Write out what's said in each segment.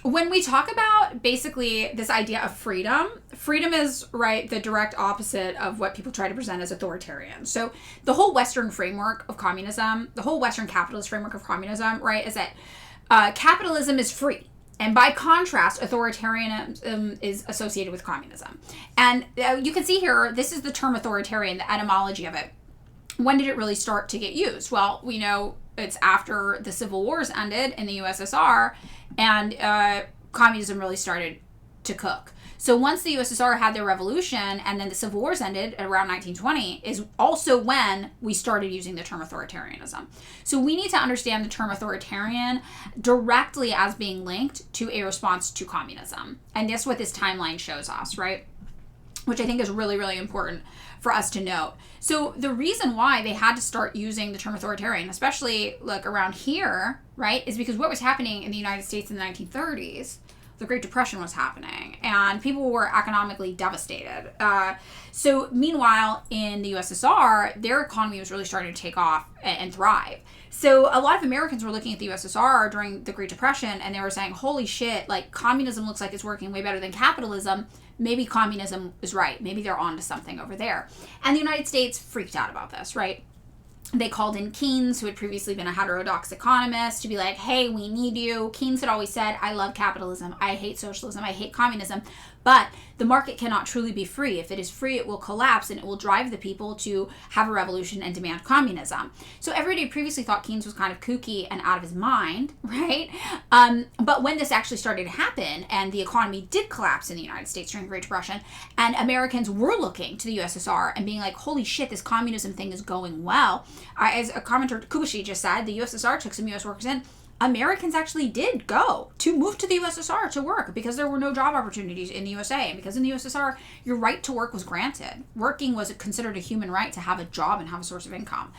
when we talk about basically this idea of freedom is, right, the direct opposite of what people try to present as authoritarian. So the whole Western framework of communism, the whole Western capitalist framework of communism, right, is that capitalism is free. And by contrast, authoritarianism is associated with communism. And you can see here, this is the term authoritarian, the etymology of it. When did it really start to get used? Well, we know it's after the civil wars ended in the USSR, and communism really started to cook. So once the USSR had their revolution and then the civil wars ended at around 1920 is also when we started using the term authoritarianism. So we need to understand the term authoritarian directly as being linked to a response to communism. And that's what this timeline shows us, right? Which I think is really, really important for us to note. So the reason why they had to start using the term authoritarian, especially like around here, right, is because what was happening in the United States in the 1930s, the Great Depression was happening, and people were economically devastated. So meanwhile, in the USSR, their economy was really starting to take off and thrive. So a lot of Americans were looking at the USSR during the Great Depression, and they were saying, holy shit, like communism looks like it's working way better than capitalism. Maybe communism is right. Maybe they're onto something over there. And the United States freaked out about this, right? They called in Keynes, who had previously been a heterodox economist, to be like, hey, we need you. Keynes had always said, I love capitalism. I hate socialism. I hate communism. But the market cannot truly be free. If it is free, it will collapse and it will drive the people to have a revolution and demand communism. So everybody previously thought Keynes was kind of kooky and out of his mind, right? But when this actually started to happen and the economy did collapse in the United States during the Great Depression, and Americans were looking to the USSR and being like, holy shit, this communism thing is going well. As a commenter, Kubashi just said, the USSR took some US workers in. Americans actually did go to move to the USSR to work because there were no job opportunities in the USA. And because in the USSR, your right to work was granted. Working was considered a human right to have a job and have a source of income.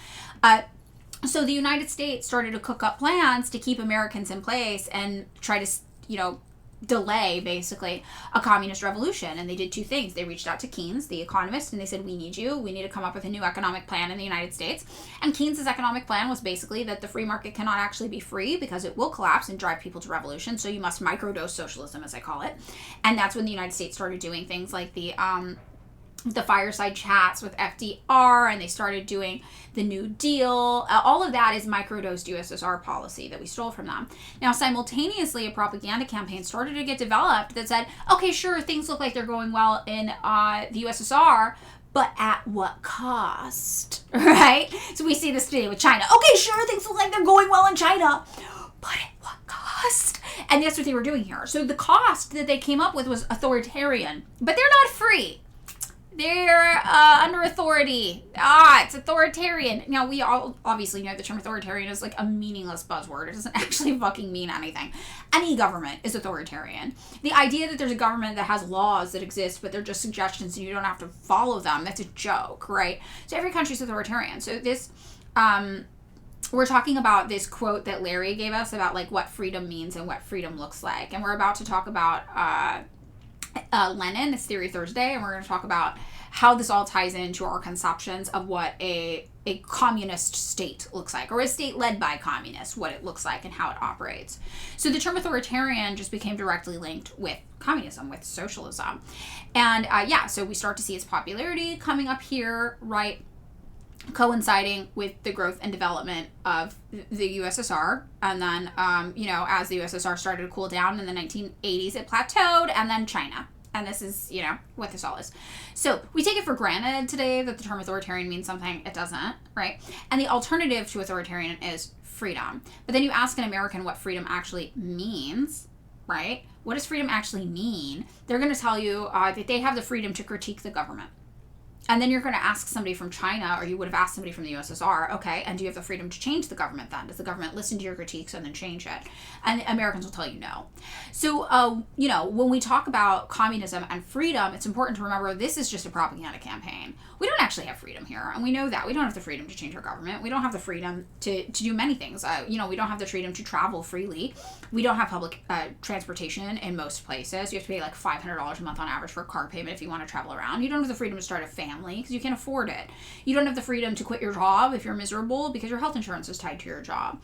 So the United States started to cook up plans to keep Americans in place and try to, delay basically a communist revolution. And they did two things. They reached out to Keynes, the economist, and they said, we need you. We need to come up with a new economic plan in the United States. And Keynes's economic plan was basically that the free market cannot actually be free because it will collapse and drive people to revolution. So you must microdose socialism, as I call it. And that's when the United States started doing things like the fireside chats with FDR, and they started doing the New Deal. All of that is microdosed USSR policy that we stole from them. Now, simultaneously, a propaganda campaign started to get developed that said, okay, sure, things look like they're going well in the USSR, but at what cost, right? So we see this today with China. Okay, sure, things look like they're going well in China, but at what cost? And that's what they were doing here. So the cost that they came up with was authoritarian, but they're not free. They're under authority. It's authoritarian. Now, we all obviously know the term authoritarian is like a meaningless buzzword. It doesn't actually fucking mean anything. Any government is authoritarian. The idea that there's a government that has laws that exist, but they're just suggestions and you don't have to follow them, that's a joke, right? So every country's authoritarian. So this, we're talking about this quote that Larry gave us about like what freedom means and what freedom looks like. And we're about to talk about Lenin, this Theory Thursday, and we're going to talk about how this all ties into our conceptions of what a communist state looks like, or a state led by communists, what it looks like and how it operates. So the term authoritarian just became directly linked with communism, with socialism. And so we start to see its popularity coming up here, right, coinciding with the growth and development of the USSR. And then, as the USSR started to cool down in the 1980s, it plateaued, and then China. And this is, what this all is. So we take it for granted today that the term authoritarian means something. It doesn't, right? And the alternative to authoritarian is freedom. But then you ask an American what freedom actually means, right? What does freedom actually mean? They're going to tell you that they have the freedom to critique the government. And then you're going to ask somebody from China, or you would have asked somebody from the USSR, okay, and do you have the freedom to change the government then? Does the government listen to your critiques and then change it? And Americans will tell you no. So, when we talk about communism and freedom, it's important to remember this is just a propaganda campaign. We don't actually have freedom here, and we know that. We don't have the freedom to change our government. We don't have the freedom to do many things. We don't have the freedom to travel freely. We don't have public transportation in most places. You have to pay like $500 a month on average for a car payment if you want to travel around. You don't have the freedom to start a family because you can't afford it. You don't have the freedom to quit your job if you're miserable because your health insurance is tied to your job.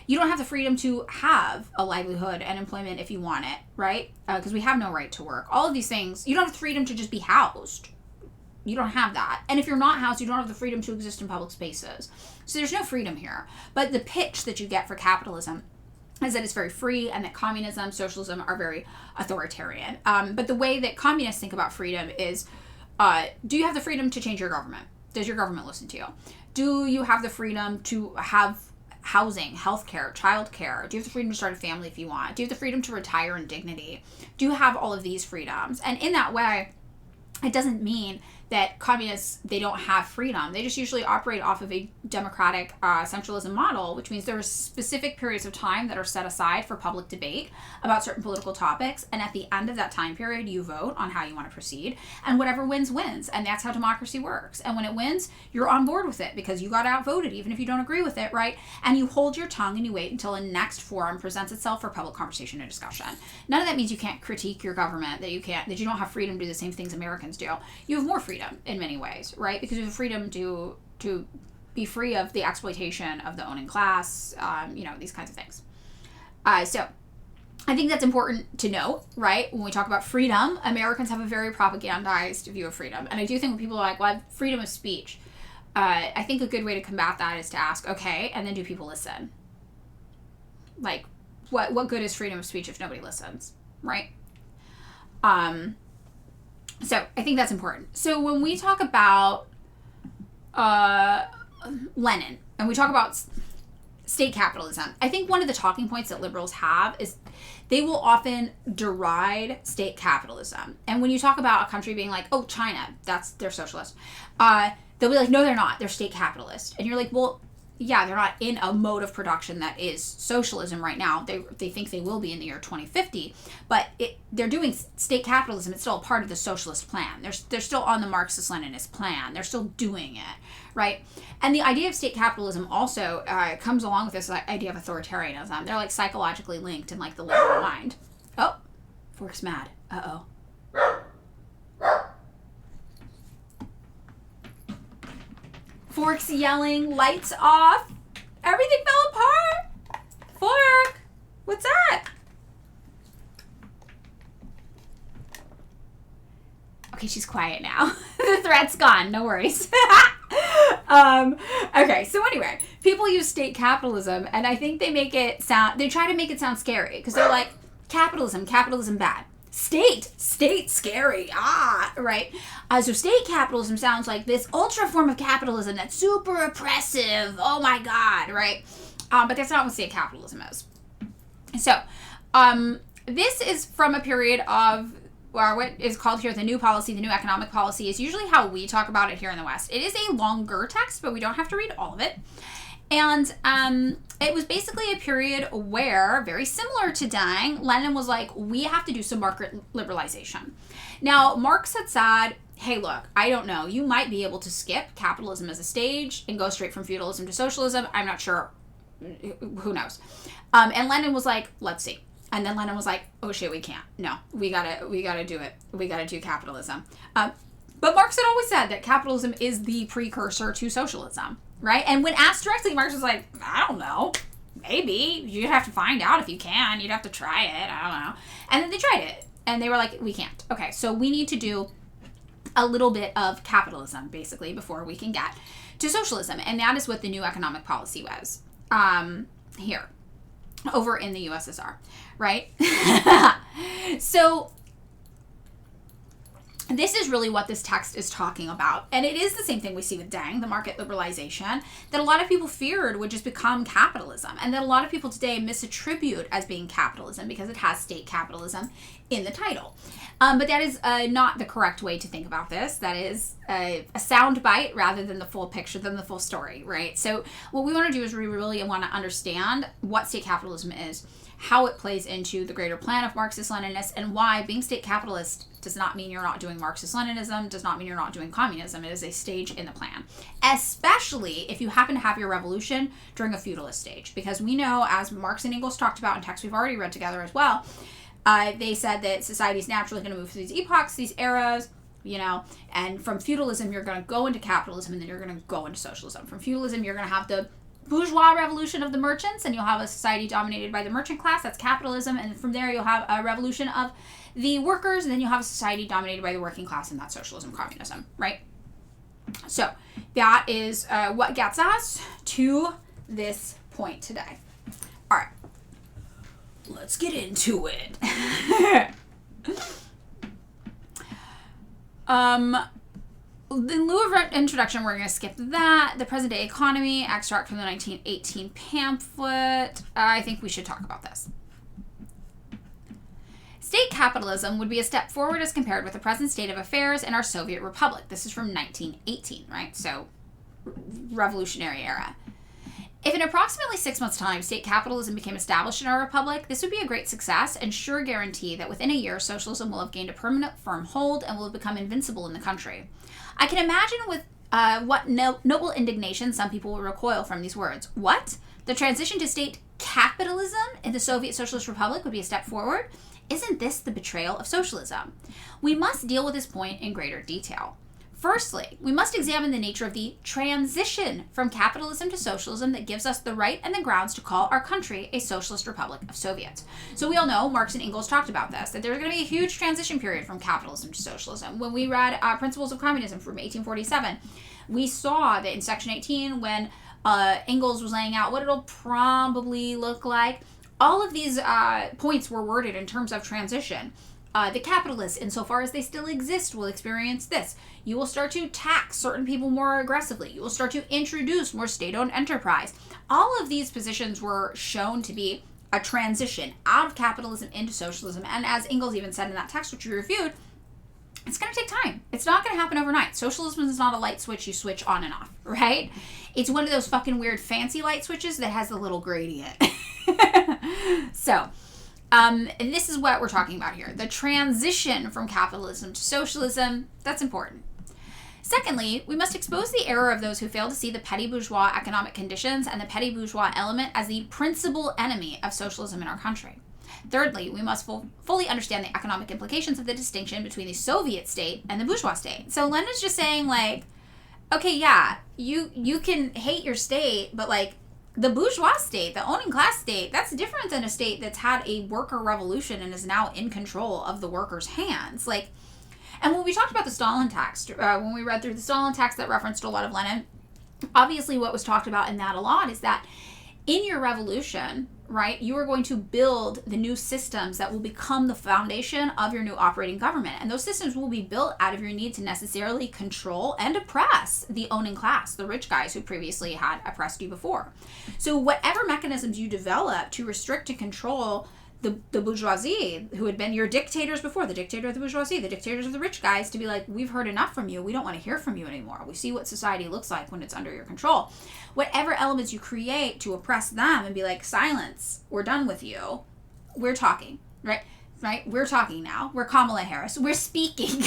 You don't have the freedom to have a livelihood and employment if you want it, right? Because we have no right to work. All of these things, you don't have the freedom to just be housed. You don't have that. And if you're not housed, you don't have the freedom to exist in public spaces. So there's no freedom here. But the pitch that you get for capitalism is that it's very free and that communism, socialism are very authoritarian. But the way that communists think about freedom is, do you have the freedom to change your government? Does your government listen to you? Do you have the freedom to have housing, healthcare, childcare? Do you have the freedom to start a family if you want? Do you have the freedom to retire in dignity? Do you have all of these freedoms? And in that way, it doesn't mean that communists, they don't have freedom. They just usually operate off of a democratic centralism model, which means there are specific periods of time that are set aside for public debate about certain political topics. And at the end of that time period, you vote on how you want to proceed. And whatever wins, wins. And that's how democracy works. And when it wins, you're on board with it because you got outvoted, even if you don't agree with it, right? And you hold your tongue and you wait until a next forum presents itself for public conversation and discussion. None of that means you can't critique your government, that you don't have freedom to do the same things Americans do. You have more freedom in many ways, right? Because you have freedom to be free of the exploitation of the owning class, these kinds of things. So I think that's important to note, right? When we talk about freedom, Americans have a very propagandized view of freedom. And I do think when people are like, well, I have freedom of speech, I think a good way to combat that is to ask, okay, and then do people listen? Like, what good is freedom of speech if nobody listens, right? So I think that's important. So when we talk about Lenin and we talk about state capitalism, I think one of the talking points that liberals have is they will often deride state capitalism. And when you talk about a country being like, oh, China, they're socialist, they'll be like, no, they're not. They're state capitalist. And you're like, well, yeah, they're not in a mode of production that is socialism right now. They think they will be in the year 2050, but they're doing state capitalism. It's still a part of the socialist plan. They're still on the Marxist-Leninist plan. They're still doing it, right? And the idea of state capitalism also comes along with this idea of authoritarianism. They're like psychologically linked in like the liberal mind. Oh, Fork's mad. Uh-oh. Fork's yelling, lights off, everything fell apart. Fork, what's that? Okay, she's quiet now. The threat's gone, no worries. Okay, so anyway, people use state capitalism, and I think they try to make it sound scary, because they're like, capitalism bad. State scary, right? So state capitalism sounds like this ultra form of capitalism that's super oppressive, oh my god, right? But that's not what state capitalism is. So, this is from a period of what is called here the new policy, the new economic policy is usually how we talk about it here in the West. It is a longer text, but we don't have to read all of it. And it was basically a period where, very similar to Deng, Lenin was like, we have to do some market liberalization. Now, Marx had said, hey, look, I don't know. You might be able to skip capitalism as a stage and go straight from feudalism to socialism. I'm not sure. Who knows? And Lenin was like, let's see. And then Lenin was like, oh shit, we can't. No, we gotta do it. We gotta do capitalism. But Marx had always said that capitalism is the precursor to socialism, right? And when asked directly, Marx was like, I don't know. Maybe. You'd have to find out if you can. You'd have to try it. I don't know. And then they tried it. And they were like, we can't. Okay, so we need to do a little bit of capitalism, basically, before we can get to socialism. And that is what the new economic policy was here, over in the USSR, right? So this is really what this text is talking about. And it is the same thing we see with Deng, the market liberalization, that a lot of people feared would just become capitalism. And that a lot of people today misattribute as being capitalism because it has state capitalism in the title. But that is not the correct way to think about this. That is a sound bite rather than the full picture, than the full story, right? So what we want to do is we really want to understand what state capitalism is, how it plays into the greater plan of Marxist-Leninists, and why being state capitalist does not mean you're not doing Marxist-Leninism, does not mean you're not doing communism. It is a stage in the plan, especially if you happen to have your revolution during a feudalist stage. Because we know, as Marx and Engels talked about in texts we've already read together as well, they said that society is naturally going to move through these epochs, these eras, and from feudalism, you're going to go into capitalism, and then you're going to go into socialism. From feudalism, you're going to have the bourgeois revolution of the merchants, and you'll have a society dominated by the merchant class. That's capitalism. And from there, you'll have a revolution of the workers, and then you'll have a society dominated by the working class, and that's socialism, communism, right? So that is what gets us to this point today. All right, let's get into it. In lieu of introduction, we're going to skip that. The present day economy, extract from the 1918 pamphlet. I think we should talk about this. State capitalism would be a step forward as compared with the present state of affairs in our Soviet Republic. This is from 1918, right? So, revolutionary era. If in approximately 6 months' time state capitalism became established in our republic, this would be a great success and sure guarantee that within a year socialism will have gained a permanent firm hold and will have become invincible in the country. I can imagine with what noble indignation some people will recoil from these words. What? The transition to state capitalism in the Soviet Socialist Republic would be a step forward? Isn't this the betrayal of socialism? We must deal with this point in greater detail. Firstly, we must examine the nature of the transition from capitalism to socialism that gives us the right and the grounds to call our country a socialist republic of Soviets. So we all know, Marx and Engels talked about this, that there's going to be a huge transition period from capitalism to socialism. When we read Principles of Communism from 1847, we saw that in Section 18, when Engels was laying out what it'll probably look like, all of these points were worded in terms of transition. The capitalists, insofar as they still exist, will experience this. You will start to tax certain people more aggressively. You will start to introduce more state-owned enterprise. All of these positions were shown to be a transition out of capitalism into socialism. And as Engels even said in that text, which we reviewed, it's going to take time. It's not going to happen overnight. Socialism is not a light switch you switch on and off, right? It's one of those fucking weird fancy light switches that has the little gradient. So, and this is what we're talking about here. The transition from capitalism to socialism, that's important. Secondly, we must expose the error of those who fail to see the petty bourgeois economic conditions and the petty bourgeois element as the principal enemy of socialism in our country. Thirdly, we must fully understand the economic implications of the distinction between the Soviet state and the bourgeois state. So Lenin's just saying, like, okay, yeah, you can hate your state, but like, the bourgeois state, the owning class state, that's different than a state that's had a worker revolution and is now in control of the workers' hands. Like, and when we talked about the Stalin text, when we read through the Stalin text that referenced a lot of Lenin, obviously what was talked about in that a lot is that in your revolution, right, you are going to build the new systems that will become the foundation of your new operating government. And those systems will be built out of your need to necessarily control and oppress the owning class, the rich guys who previously had oppressed you before. So whatever mechanisms you develop to restrict and control the bourgeoisie, who had been your dictators before, the dictator of the bourgeoisie, the dictators of the rich guys, to be like, we've heard enough from you. We don't want to hear from you anymore. We see what society looks like when it's under your control. Whatever elements you create to oppress them and be like, silence, we're done with you. We're talking, right? We're talking now. We're Kamala Harris. We're speaking.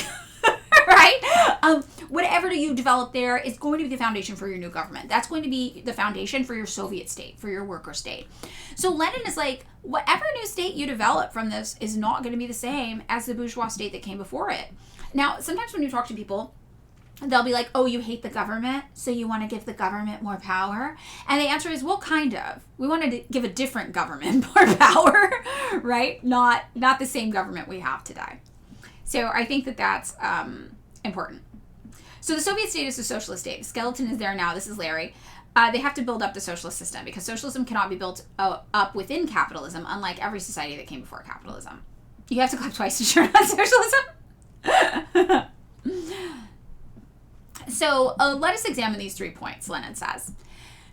Right? Whatever you develop there is going to be the foundation for your new government. That's going to be the foundation for your Soviet state, for your worker state. So Lenin is like, whatever new state you develop from this is not going to be the same as the bourgeois state that came before it. Now, sometimes when you talk to people, they'll be like, oh, you hate the government, so you want to give the government more power? And the answer is, well, kind of. We want to give a different government more power, right? Not the same government we have today. So I think that that's important. So the Soviet state is a socialist state. The skeleton is there now. This is Larry. They have to build up the socialist system because socialism cannot be built up within capitalism, unlike every society that came before capitalism. You have to clap twice to turn on socialism. So let us examine these 3 points, Lenin says.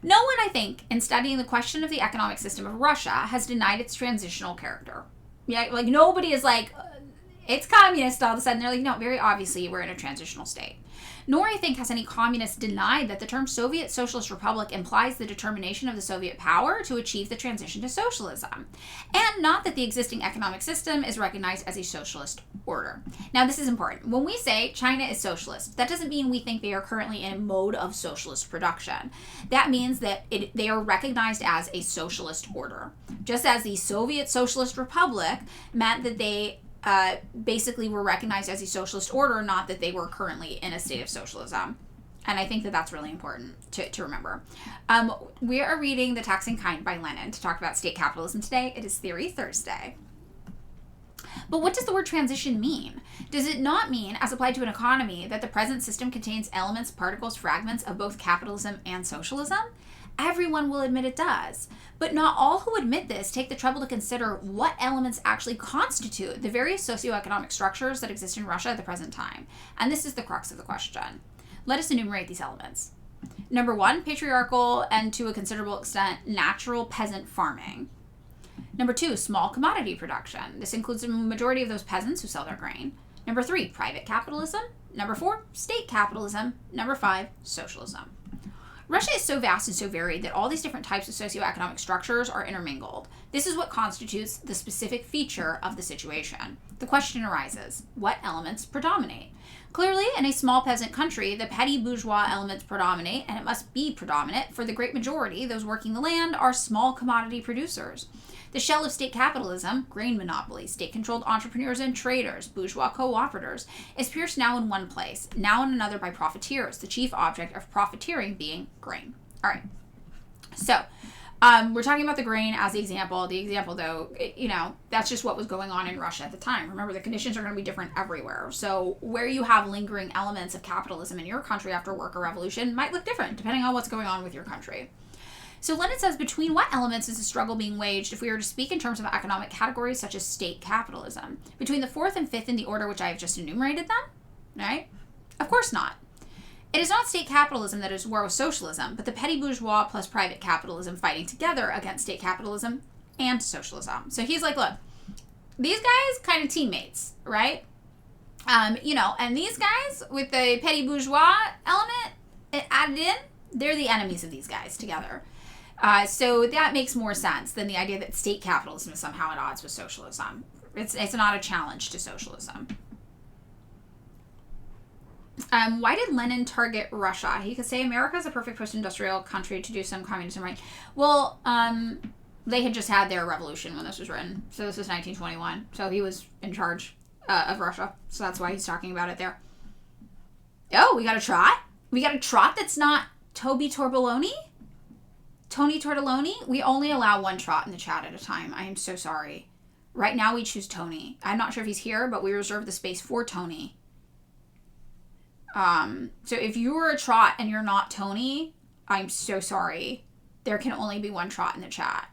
No one, I think, in studying the question of the economic system of Russia has denied its transitional character. Yeah, like nobody is like, it's communist all of a sudden. They're like, no, very obviously we're in a transitional state. Nor, I think, has any communist denied that the term Soviet Socialist Republic implies the determination of the Soviet power to achieve the transition to socialism, and not that the existing economic system is recognized as a socialist order. Now, this is important. When we say China is socialist, that doesn't mean we think they are currently in a mode of socialist production. That means that they are recognized as a socialist order. Just as the Soviet Socialist Republic meant that they basically were recognized as a socialist order, not that they were currently in a state of socialism. And I think that that's really important to remember. We are reading The Tax in Kind by Lenin to talk about state capitalism today. It is Theory Thursday. But what does the word transition mean? Does it not mean, as applied to an economy, that the present system contains elements, particles, fragments of both capitalism and socialism? Everyone will admit it does. But not all who admit this take the trouble to consider what elements actually constitute the various socioeconomic structures that exist in Russia at the present time. And this is the crux of the question. Let us enumerate these elements. Number 1, patriarchal and to a considerable extent natural peasant farming. Number 2, small commodity production. This includes the majority of those peasants who sell their grain. Number 3, private capitalism. Number 4, state capitalism. Number 5, socialism. Russia is so vast and so varied that all these different types of socioeconomic structures are intermingled. This is what constitutes the specific feature of the situation. The question arises, what elements predominate? Clearly, in a small peasant country, the petty bourgeois elements predominate, and it must be predominant, for the great majority, those working the land, are small commodity producers. The shell of state capitalism, grain monopoly, state-controlled entrepreneurs and traders, bourgeois cooperators, is pierced now in one place, now in another by profiteers, the chief object of profiteering being grain. All right. So, we're talking about the grain as the example. The example, though, that's just what was going on in Russia at the time. Remember, the conditions are going to be different everywhere. So where you have lingering elements of capitalism in your country after worker revolution might look different depending on what's going on with your country. So Lenin says, between what elements is the struggle being waged if we were to speak in terms of economic categories such as state capitalism? Between the fourth and fifth in the order which I have just enumerated them? Right? Of course not. It is not state capitalism that is war with socialism, but the petty bourgeois plus private capitalism fighting together against state capitalism and socialism. So he's like, look, these guys kind of teammates, right? And these guys with the petty bourgeois element added in, they're the enemies of these guys together. So that makes more sense than the idea that state capitalism is somehow at odds with socialism. It's not a challenge to socialism. Why did Lenin target Russia? He could say America is a perfect post-industrial country to do some communism right. Well, they had just had their revolution when this was written. So this was 1921. So he was in charge of Russia. So that's why he's talking about it there. Oh, we got a trot? We got a trot that's not Toby Tortelloni? Tony Tortelloni? We only allow one trot in the chat at a time. I am so sorry. Right now we choose Tony. I'm not sure if he's here, but we reserve the space for Tony. So if you were a trot and you're not Tony, I'm so sorry. There can only be one trot in the chat.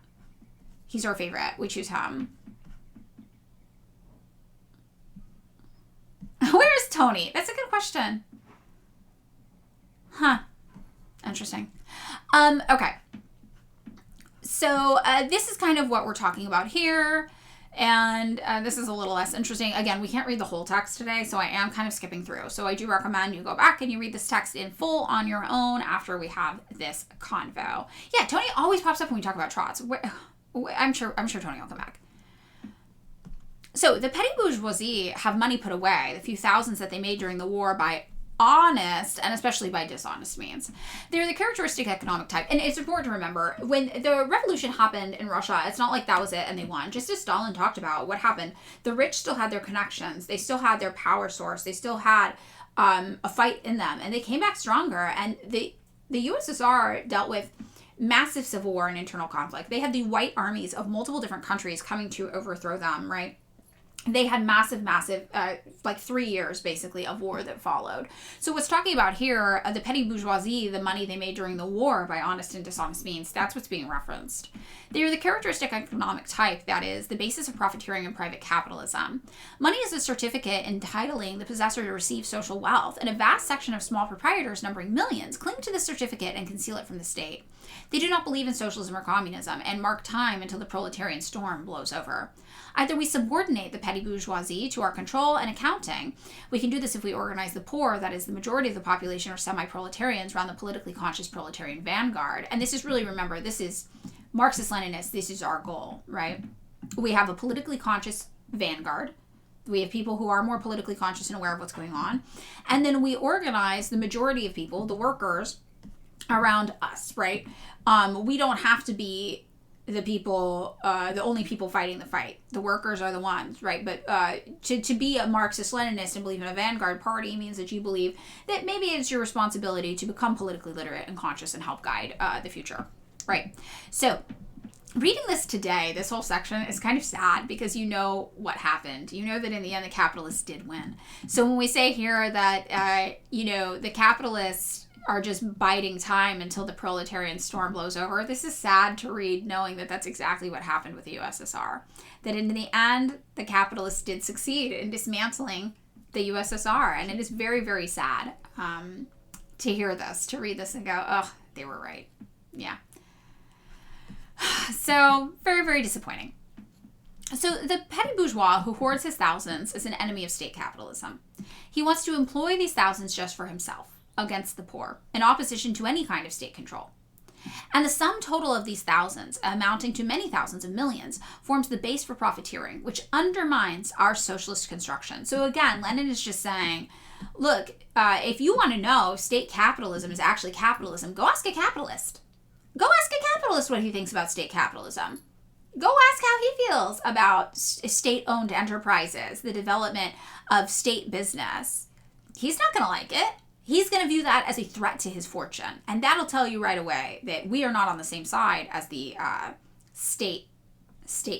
He's our favorite. We choose him. Where is Tony? That's a good question. Huh. Interesting. Okay. So this is kind of what we're talking about here. And this is a little less interesting. Again, we can't read the whole text today, so I am kind of skipping through. So I do recommend you go back and you read this text in full on your own after we have this convo. Yeah, Tony always pops up when we talk about trots. I'm sure Tony will come back. So the petty bourgeoisie have money put away, the few thousands that they made during the war, by honest and especially by dishonest means. They're the characteristic economic type. And it's important to remember, when the revolution happened in Russia, it's not like that was it and they won. Just as Stalin talked about what happened, the rich still had their connections. They still had their power source. They still had a fight in them. And they came back stronger. And the USSR dealt with massive civil war and internal conflict. They had the white armies of multiple different countries coming to overthrow them, right? They had massive, 3 years, basically, of war that followed. So what's talking about here, the petty bourgeoisie, the money they made during the war by honest and dishonest means, that's what's being referenced. They are the characteristic economic type, that is, the basis of profiteering and private capitalism. Money is a certificate entitling the possessor to receive social wealth, and a vast section of small proprietors numbering millions cling to this certificate and conceal it from the state. They do not believe in socialism or communism, and mark time until the proletarian storm blows over. Either we subordinate the petty bourgeoisie to our control and accounting. We can do this if we organize the poor, that is, the majority of the population are semi-proletarians, around the politically conscious proletarian vanguard. And this is really, remember, this is Marxist-Leninist, this is our goal, right? We have a politically conscious vanguard. We have people who are more politically conscious and aware of what's going on. And then we organize the majority of people, the workers, around us, right? We don't have to be the people, the only people fighting the fight. The workers are the ones, right? But to be a Marxist-Leninist and believe in a vanguard party means that you believe that maybe it's your responsibility to become politically literate and conscious and help guide the future, right? So reading this today, this whole section is kind of sad because you know what happened. You know that in the end, the capitalists did win. So when we say here that, the capitalists are just biding time until the proletarian storm blows over, this is sad to read, knowing that that's exactly what happened with the USSR. That in the end, the capitalists did succeed in dismantling the USSR. And it is very, very sad to hear this, to read this and go, oh, they were right. Yeah. So, very, very disappointing. So, the petty bourgeois who hoards his thousands is an enemy of state capitalism. He wants to employ these thousands just for himself, against the poor, in opposition to any kind of state control. And the sum total of these thousands, amounting to many thousands of millions, forms the base for profiteering, which undermines our socialist construction. So again, Lenin is just saying, look, if you want to know if state capitalism is actually capitalism, go ask a capitalist. Go ask a capitalist what he thinks about state capitalism. Go ask how he feels about state-owned enterprises, the development of state business. He's not going to like it. He's going to view that as a threat to his fortune. And that'll tell you right away that we are not on the same side as the state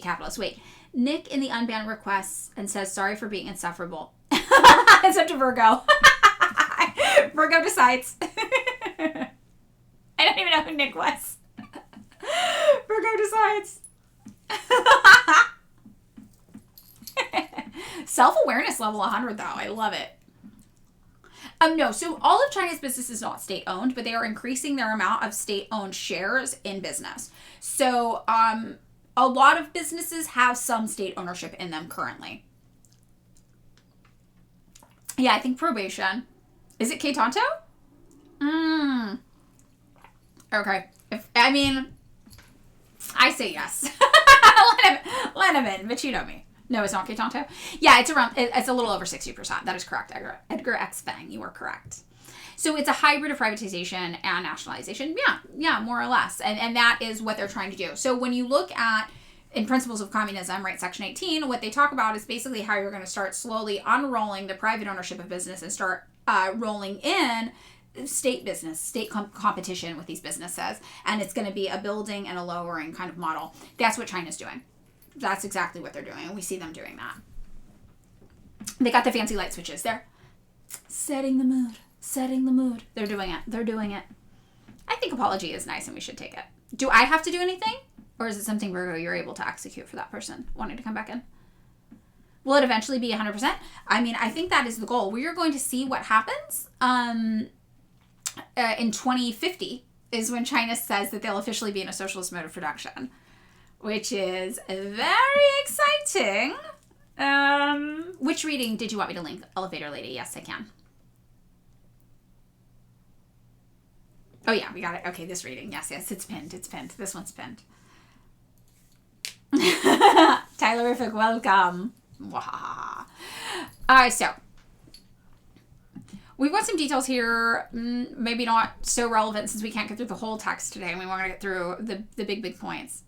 capitalists. Wait, Nick in the unbanned requests and says, sorry for being insufferable. It's up to Virgo. Virgo decides. I don't even know who Nick was. Virgo decides. Self-awareness level 100 though. I love it. No, so all of China's business is not state-owned, but they are increasing their amount of state-owned shares in business. So a lot of businesses have some state ownership in them currently. Yeah, I think probation. Is it K Tonto? Okay. I say yes. let him in, but you know me. No, it's not K Tonto. Yeah, it's a little over 60%. That is correct, Edgar X Fang. You are correct. So it's a hybrid of privatization and nationalization. Yeah, more or less. And that is what they're trying to do. So when you look at, in Principles of Communism, right, Section 18, what they talk about is basically how you're going to start slowly unrolling the private ownership of business and start rolling in state business, state competition with these businesses. And it's going to be a building and a lowering kind of model. That's what China's doing. That's exactly what they're doing, and we see them doing that. They got the fancy light switches. They're setting the mood. They're doing it. I think apology is nice, and we should take it. Do I have to do anything? Or is it something, Virgo, you're able to execute for that person wanting to come back in? Will it eventually be 100%? I think that is the goal. We are going to see what happens in 2050 is when China says that they'll officially be in a socialist mode of production, which is very exciting. Which reading did you want me to link? Elevator Lady. Yes, I can. Oh, yeah, we got it. Okay, this reading. Yes, it's pinned. This one's pinned. Tylerific, welcome. All right, so we've got some details here, maybe not so relevant since we can't get through the whole text today, and we want to get through the big points.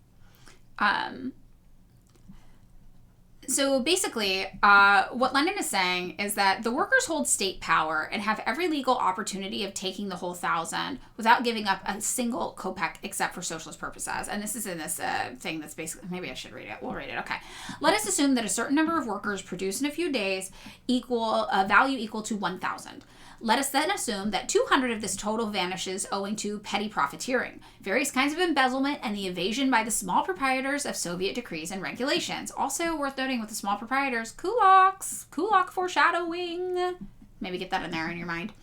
So basically, what Lenin is saying is that the workers hold state power and have every legal opportunity of taking the whole 1,000 without giving up a single kopeck except for socialist purposes. And this is in this thing that's basically, maybe I should read it. We'll read it. Okay. Let us assume that a certain number of workers produce in a few days value equal to 1,000. Let us then assume that 200 of this total vanishes owing to petty profiteering, various kinds of embezzlement, and the evasion by the small proprietors of Soviet decrees and regulations. Also worth noting with the small proprietors, kulak foreshadowing. Maybe get that in there in your mind.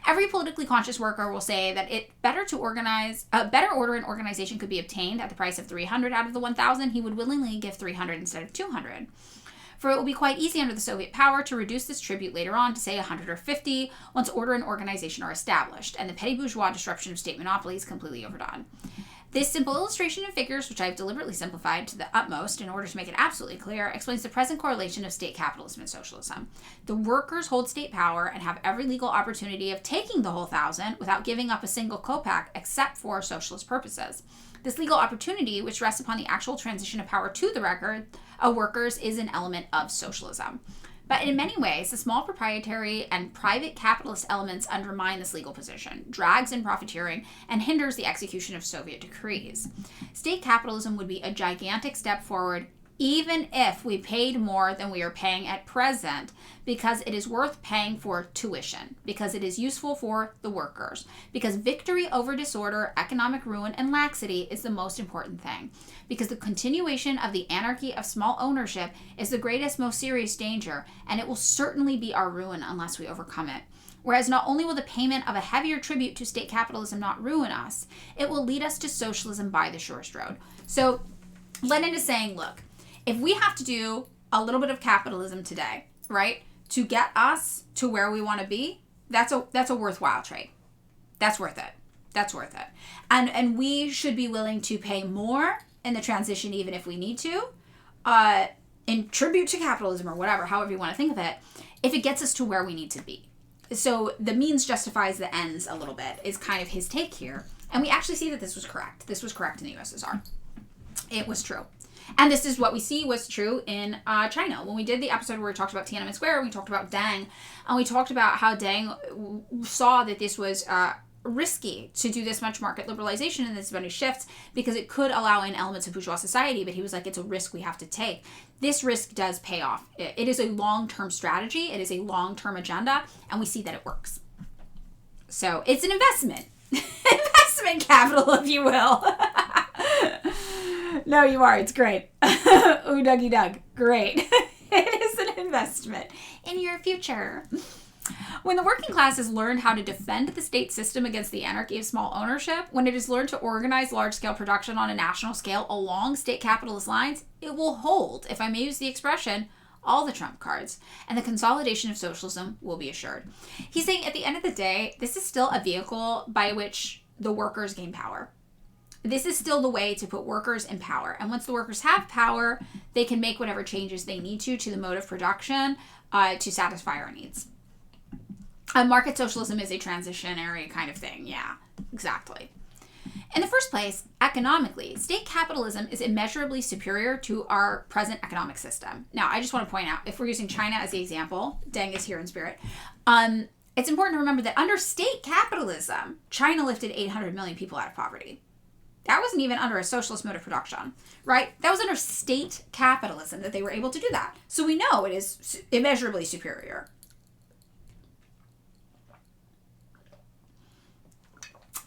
Every politically conscious worker will say that better order and organization could be obtained at the price of 300 out of the 1,000. He would willingly give 300 instead of 200. For it will be quite easy under the Soviet power to reduce this tribute later on to, say, 100 or 50 once order and organization are established, and the petty bourgeois disruption of state monopoly is completely overdone. This simple illustration in figures, which I've deliberately simplified to the utmost in order to make it absolutely clear, explains the present correlation of state capitalism and socialism. The workers hold state power and have every legal opportunity of taking the whole thousand without giving up a single kopeck except for socialist purposes. This legal opportunity, which rests upon the actual transition of power to the record of workers, is an element of socialism. But in many ways, the small proprietary and private capitalist elements undermine this legal position, drags in profiteering, and hinders the execution of Soviet decrees. State capitalism would be a gigantic step forward even if we paid more than we are paying at present, because it is worth paying for tuition, because it is useful for the workers, because victory over disorder, economic ruin, and laxity is the most important thing, because the continuation of the anarchy of small ownership is the greatest, most serious danger, and it will certainly be our ruin unless we overcome it. Whereas not only will the payment of a heavier tribute to state capitalism not ruin us, it will lead us to socialism by the surest road. So Lenin is saying, look, if we have to do a little bit of capitalism today, right, to get us to where we want to be, that's a worthwhile trade. That's worth it. That's worth it. And we should be willing to pay more in the transition, even if we need to, in tribute to capitalism or whatever, however you want to think of it, if it gets us to where we need to be. So the means justifies the ends a little bit is kind of his take here. And we actually see that this was correct. This was correct in the USSR. It was true. And this is what we see was true in China. When we did the episode where we talked about Tiananmen Square, we talked about Deng, and we talked about how Deng saw that this was risky to do this much market liberalization and this many shifts because it could allow in elements of bourgeois society, but he was like, it's a risk we have to take. This risk does pay off. It is a long-term strategy. It is a long-term agenda, and we see that it works. So it's an investment. Investment capital, if you will. No, you are. It's great. Ooh, Dougie Doug. Great. It is an investment in your future. When the working class has learned how to defend the state system against the anarchy of small ownership, when it has learned to organize large-scale production on a national scale along state capitalist lines, it will hold, if I may use the expression, all the trump cards, and the consolidation of socialism will be assured. He's saying at the end of the day, this is still a vehicle by which the workers gain power. This is still the way to put workers in power. And once the workers have power, they can make whatever changes they need to the mode of production to satisfy our needs. Market socialism is a transitionary kind of thing. Yeah, exactly. In the first place, economically, state capitalism is immeasurably superior to our present economic system. Now, I just want to point out, if we're using China as the example, Deng is here in spirit, it's important to remember that under state capitalism, China lifted 800 million people out of poverty. That wasn't even under a socialist mode of production, right? That was under state capitalism that they were able to do that. So we know it is immeasurably superior.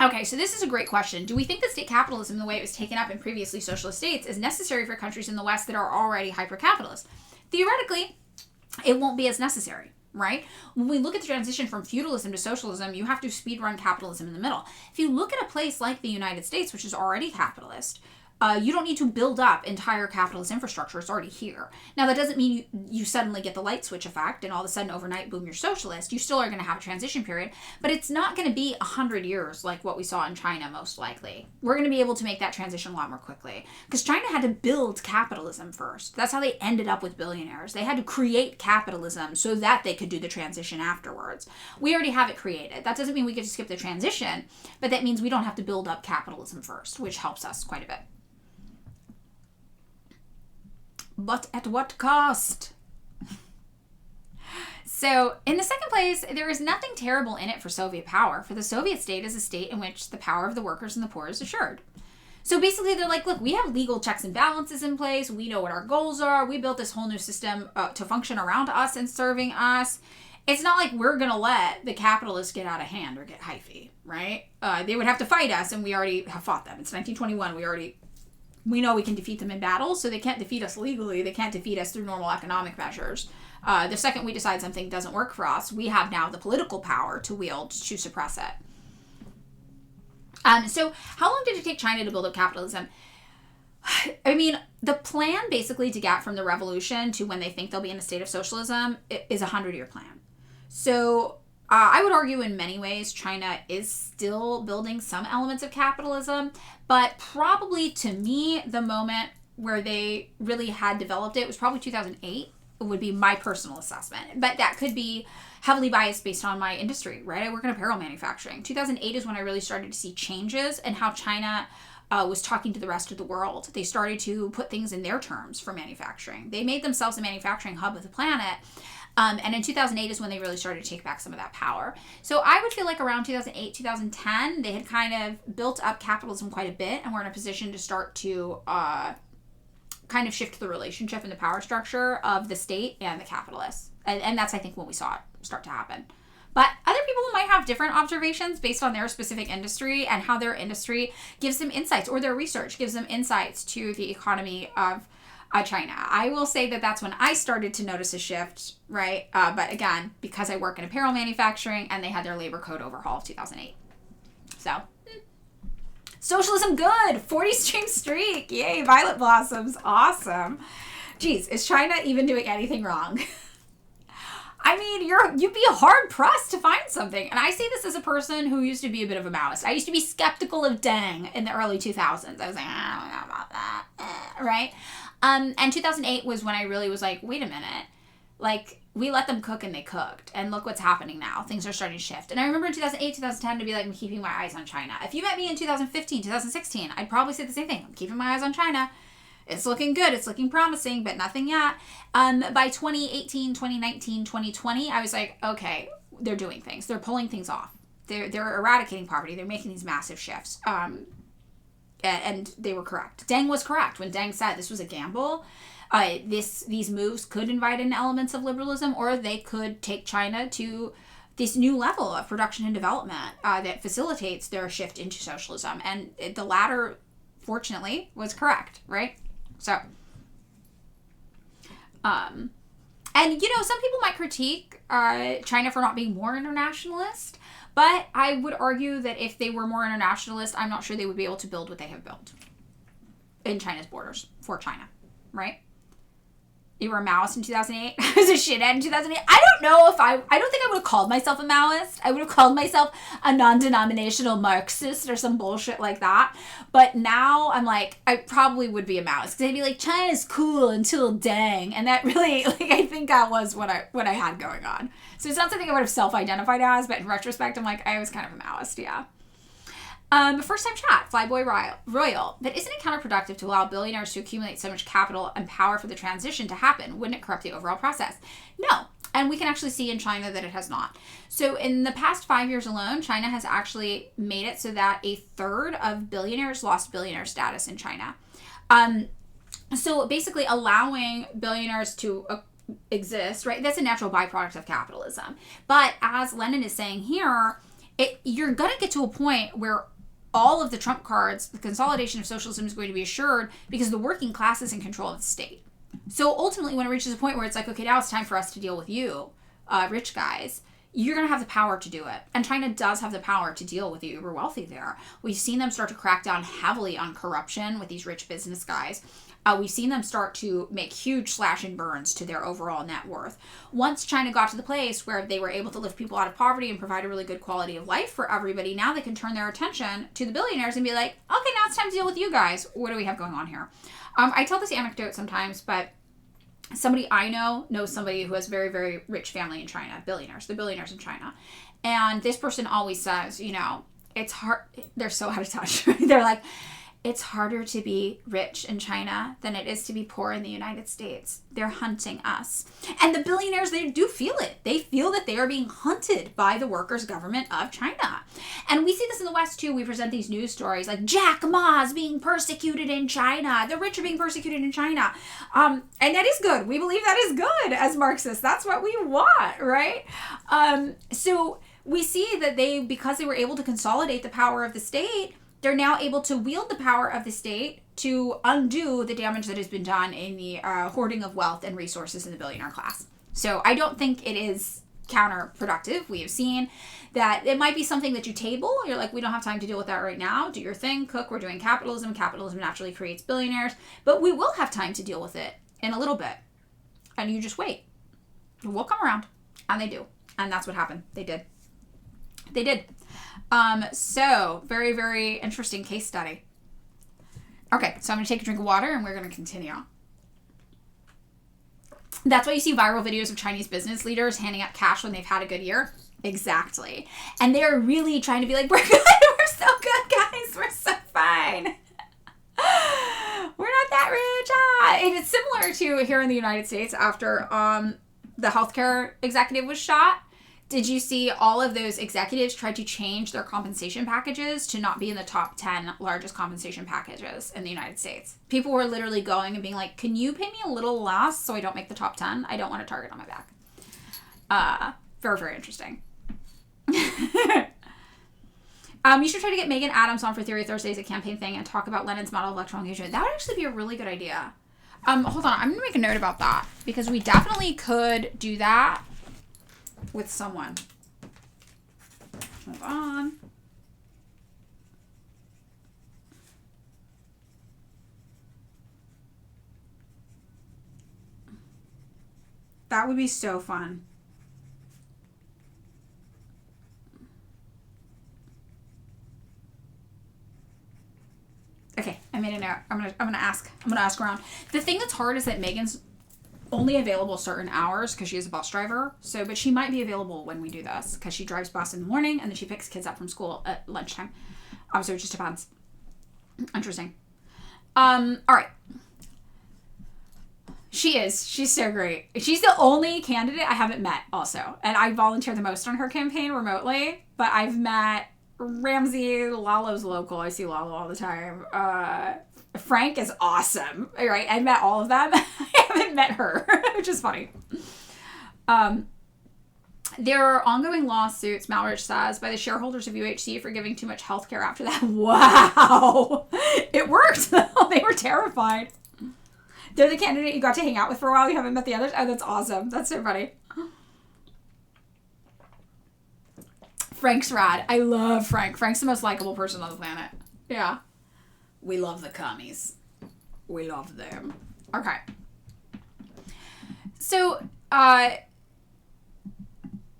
Okay, so this is a great question. Do we think that state capitalism, the way it was taken up in previously socialist states, is necessary for countries in the West that are already hyper-capitalist? Theoretically, it won't be as necessary, right? When we look at the transition from feudalism to socialism, you have to speedrun capitalism in the middle. If you look at a place like the United States, which is already capitalist, you don't need to build up entire capitalist infrastructure. It's already here. Now, that doesn't mean you suddenly get the light switch effect and all of a sudden overnight, boom, you're socialist. You still are going to have a transition period, but it's not going to be 100 years like what we saw in China, most likely. We're going to be able to make that transition a lot more quickly because China had to build capitalism first. That's how they ended up with billionaires. They had to create capitalism so that they could do the transition afterwards. We already have it created. That doesn't mean we get to skip the transition, but that means we don't have to build up capitalism first, which helps us quite a bit. But at what cost? So, in the second place, there is nothing terrible in it for Soviet power, for the Soviet state is a state in which the power of the workers and the poor is assured. So basically, they're like, look, we have legal checks and balances in place. We know what our goals are. We built this whole new system to function around us and serving us. It's not like we're going to let the capitalists get out of hand or get hyphy, right? They would have to fight us, and we already have fought them. It's 1921. We know we can defeat them in battle, so they can't defeat us legally. They can't defeat us through normal economic measures. The second we decide something doesn't work for us, we have now the political power to wield to suppress it. So how long did it take China to build up capitalism? I mean, the plan basically to get from the revolution to when they think they'll be in a state of socialism is a 100-year plan. So I would argue in many ways China is still building some elements of capitalism, but probably to me, the moment where they really had developed it was probably 2008, would be my personal assessment. But that could be heavily biased based on my industry, right? I work in apparel manufacturing. 2008 is when I really started to see changes in how China was talking to the rest of the world. They started to put things in their terms for manufacturing. They made themselves a manufacturing hub of the planet. And in 2008 is when they really started to take back some of that power. So I would feel like around 2008, 2010, they had kind of built up capitalism quite a bit and were in a position to start to kind of shift the relationship and the power structure of the state and the capitalists. And that's, I think, when we saw it start to happen. But other people might have different observations based on their specific industry and how their industry gives them insights, or their research gives them insights to the economy of China. I will say that that's when I started to notice a shift, right? But again, because I work in apparel manufacturing and they had their labor code overhaul of 2008. So, socialism good! 40-stream streak! Yay, violet blossoms. Awesome. Geez, is China even doing anything wrong? I mean, you'd be hard pressed to find something. And I say this as a person who used to be a bit of a Maoist. I used to be skeptical of Deng in the early 2000s. I was like, I don't know about that, right? And 2008 was when I really was like, wait a minute. Like, we let them cook and they cooked. And look what's happening now. Things are starting to shift. And I remember in 2008, 2010 to be like, I'm keeping my eyes on China. If you met me in 2015, 2016, I'd probably say the same thing. I'm keeping my eyes on China. It's looking good. It's looking promising, but nothing yet. By 2018, 2019, 2020, I was like, okay, they're doing things. They're pulling things off. They're eradicating poverty. They're making these massive shifts. And they were correct. Deng was correct when Deng said this was a gamble. These moves could invite in elements of liberalism, or they could take China to this new level of production and development that facilitates their shift into socialism. And the latter, fortunately, was correct, right? So, and some people might critique China for not being more internationalist, but I would argue that if they were more internationalist, I'm not sure they would be able to build what they have built in China's borders for China, right? You were a Maoist in 2008. I was a shithead in 2008. I don't think I would have called myself a Maoist. I would have called myself a non-denominational Marxist or some bullshit like that. But now I'm like, I probably would be a Maoist. Because I'd be like, China's cool until Deng. And that really, I think that was what I had going on. So it's not something I would have self-identified as, but in retrospect, I'm like, I was kind of a Maoist, yeah. First time chat, Flyboy Royal. But isn't it counterproductive to allow billionaires to accumulate so much capital and power for the transition to happen? Wouldn't it corrupt the overall process? No. And we can actually see in China that it has not. So in the past 5 years alone, China has actually made it so that a third of billionaires lost billionaire status in China. So basically allowing billionaires to exist, right? That's a natural byproduct of capitalism. But as Lenin is saying here, you're going to get to a point where all of the trump cards, the consolidation of socialism is going to be assured because the working class is in control of the state. So ultimately, when it reaches a point where it's like, okay, now it's time for us to deal with you, rich guys, you're going to have the power to do it. And China does have the power to deal with the uber wealthy there. We've seen them start to crack down heavily on corruption with these rich business guys. We've seen them start to make huge slash and burns to their overall net worth. Once China got to the place where they were able to lift people out of poverty and provide a really good quality of life for everybody, now they can turn their attention to the billionaires and be like, okay, now it's time to deal with you guys. What do we have going on here? I tell this anecdote sometimes, but somebody I know knows somebody who has very, very rich family in China, billionaires. They're billionaires in China. And this person always says, it's hard. They're so out of touch. They're like, it's harder to be rich in China than it is to be poor in the United States. They're hunting us. And the billionaires, they do feel it. They feel that they are being hunted by the workers' government of China. And we see this in the West too. We present these news stories like Jack Ma's being persecuted in China. The rich are being persecuted in China. And that is good. We believe that is good as Marxists. That's what we want, right? So we see that because they were able to consolidate the power of the state, they're now able to wield the power of the state to undo the damage that has been done in the hoarding of wealth and resources in the billionaire class. So I don't think it is counterproductive. We have seen that it might be something that you table. You're like, we don't have time to deal with that right now. Do your thing, cook. We're doing capitalism. Capitalism naturally creates billionaires. But we will have time to deal with it in a little bit. And you just wait. We'll come around. And they do. And that's what happened. They did. They did. So very, very interesting case study. Okay, so I'm going to take a drink of water and we're going to continue. That's why you see viral videos of Chinese business leaders handing out cash when they've had a good year. Exactly. And they're really trying to be like, we're good. We're so good, guys. We're so fine. We're not that rich. And it's similar to here in the United States after the healthcare executive was shot. Did you see all of those executives try to change their compensation packages to not be in the top 10 largest compensation packages in the United States? People were literally going and being like, can you pay me a little less so I don't make the top 10? I don't want a target on my back. Very, very interesting. You should try to get Megan Adams on for Theory Thursdays, a campaign thing, and talk about Lenin's model of electoral engagement. That would actually be a really good idea. Hold on. I'm going to make a note about that because we definitely could do that with someone. Hold on. That would be so fun. Okay, I made a note. I'm gonna ask around. The thing that's hard is that Megan's only available certain hours because she is a bus driver. So, but she might be available when we do this because she drives bus in the morning and then she picks kids up from school at lunchtime. So it just depends. Interesting. All right. She's so great. She's the only candidate I haven't met also. And I volunteer the most on her campaign remotely, but I've met Ramsey. Lalo's local. I see Lalo all the time. Frank is awesome. Right? I met all of them. I haven't met her, which is funny. There are ongoing lawsuits, Malrich says, by the shareholders of UHC for giving too much health care after that. Wow. It worked. They were terrified. They're the candidate you got to hang out with for a while. You haven't met the others. Oh, that's awesome. That's so funny. Frank's rad. I love Frank. Frank's the most likable person on the planet. Yeah. We love the commies. We love them. Okay. So,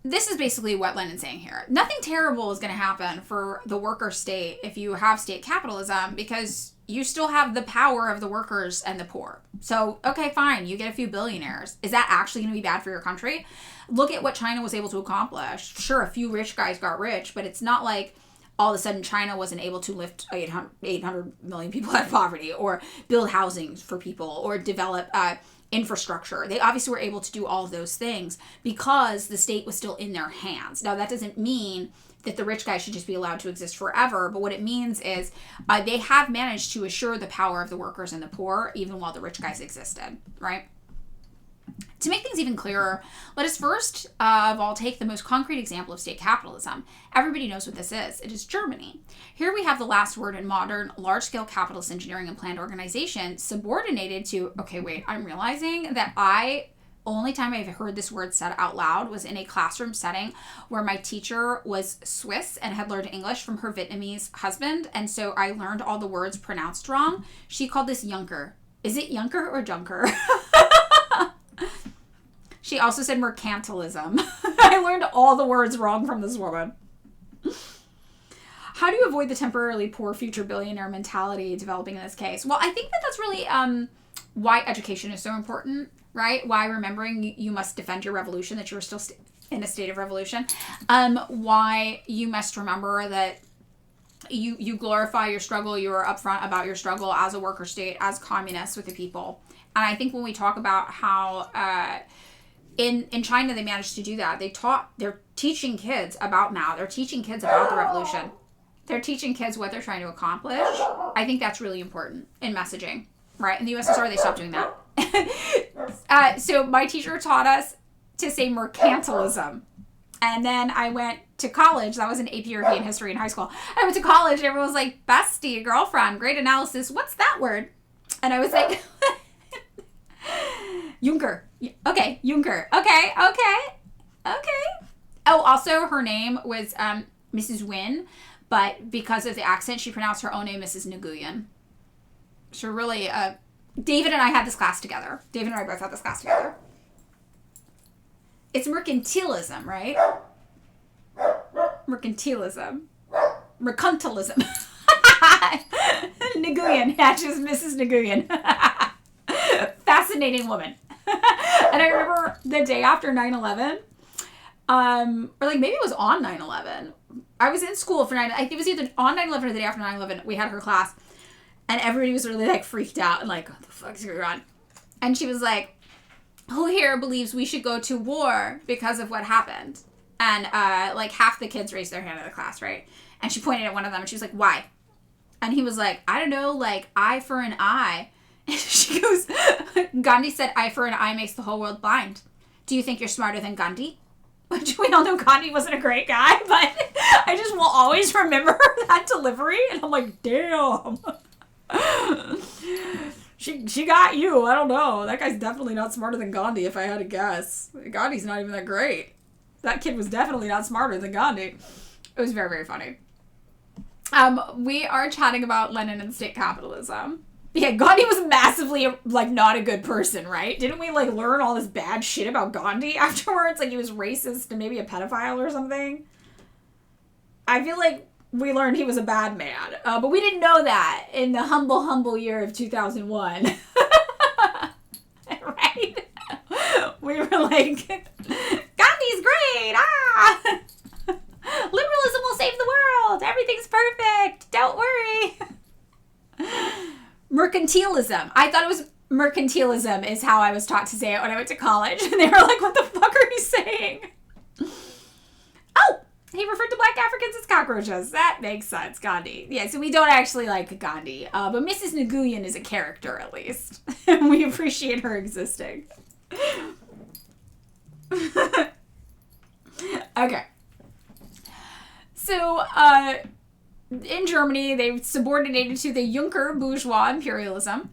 this is basically what Lenin's saying here. Nothing terrible is going to happen for the worker state if you have state capitalism because you still have the power of the workers and the poor. So, okay, fine. You get a few billionaires. Is that actually going to be bad for your country? Look at what China was able to accomplish. Sure, a few rich guys got rich, but it's not like all of a sudden China wasn't able to lift 800 million people out of poverty or build housing for people or develop infrastructure. They obviously were able to do all of those things because the state was still in their hands. Now, that doesn't mean that the rich guys should just be allowed to exist forever, but what it means is they have managed to assure the power of the workers and the poor even while the rich guys existed, right? To make things even clearer, let us first of all take the most concrete example of state capitalism. Everybody knows what this is. It is Germany. Here we have the last word in modern, large-scale capitalist engineering and planned organization subordinated to, okay, wait, I'm realizing that only time I've heard this word said out loud was in a classroom setting where my teacher was Swiss and had learned English from her Vietnamese husband, and so I learned all the words pronounced wrong. She called this Junker. Is it Junker or Junker? She also said mercantilism. I learned all the words wrong from this woman. How do you avoid the temporarily poor future billionaire mentality developing in this case? Well, I think that that's really why education is so important, right? Why remembering you must defend your revolution, that you are still in a state of revolution. Why you must remember that you glorify your struggle, you are upfront about your struggle as a worker state, as communists with the people. And I think when we talk about how in China they managed to do that, they're teaching kids about Mao, they're teaching kids about the revolution. They're teaching kids what they're trying to accomplish. I think that's really important in messaging, right? In the USSR, they stopped doing that. So my teacher taught us to say mercantilism. And then I went to college. That was an AP European history in high school. I went to college and everyone was like, bestie, girlfriend, great analysis. What's that word? And I was like, Junker. Okay, Junker. Okay. Oh, also her name was Mrs. Wynne, but because of the accent, she pronounced her own name Mrs. Nguyen. So really, David and I had this class together. David and I both had this class together. It's mercantilism, right? Mercantilism. Mercantilism. Nguyen. Yeah, she's Mrs. Nguyen. Fascinating woman. And I remember the day after 9/11, or like maybe it was on 9/11. I was in school for I think it was either on 9/11 or the day after 9/11. We had her class, and everybody was really like freaked out and like, what the fuck's going on? And she was like, who here believes we should go to war because of what happened? And like half the kids raised their hand in the class, right? And she pointed at one of them and she was like, why? And he was like, I don't know, like eye for an eye. And she goes, Gandhi said eye for an eye makes the whole world blind. Do you think you're smarter than Gandhi? Which we all know Gandhi wasn't a great guy, but I just will always remember that delivery. And I'm like, damn. She got you. I don't know. That guy's definitely not smarter than Gandhi if I had to guess. Gandhi's not even that great. That kid was definitely not smarter than Gandhi. It was very, very funny. We are chatting about Lenin and state capitalism. Yeah, Gandhi was massively, like, not a good person, right? Didn't we, like, learn all this bad shit about Gandhi afterwards? Like, he was racist and maybe a pedophile or something? I feel like we learned he was a bad man. But we didn't know that in the humble, humble year of 2001. Right? We were like, Gandhi's great! Ah! Liberalism will save the world! Everything's perfect! Don't worry! Mercantilism. I thought it was mercantilism is how I was taught to say it when I went to college. And they were like, what the fuck are you saying? Oh! He referred to black Africans as cockroaches. That makes sense, Gandhi. Yeah, so we don't actually like Gandhi. But Mrs. Nguyen is a character, at least. And we appreciate her existing. Okay. So, in Germany, they subordinated to the Junker bourgeois imperialism.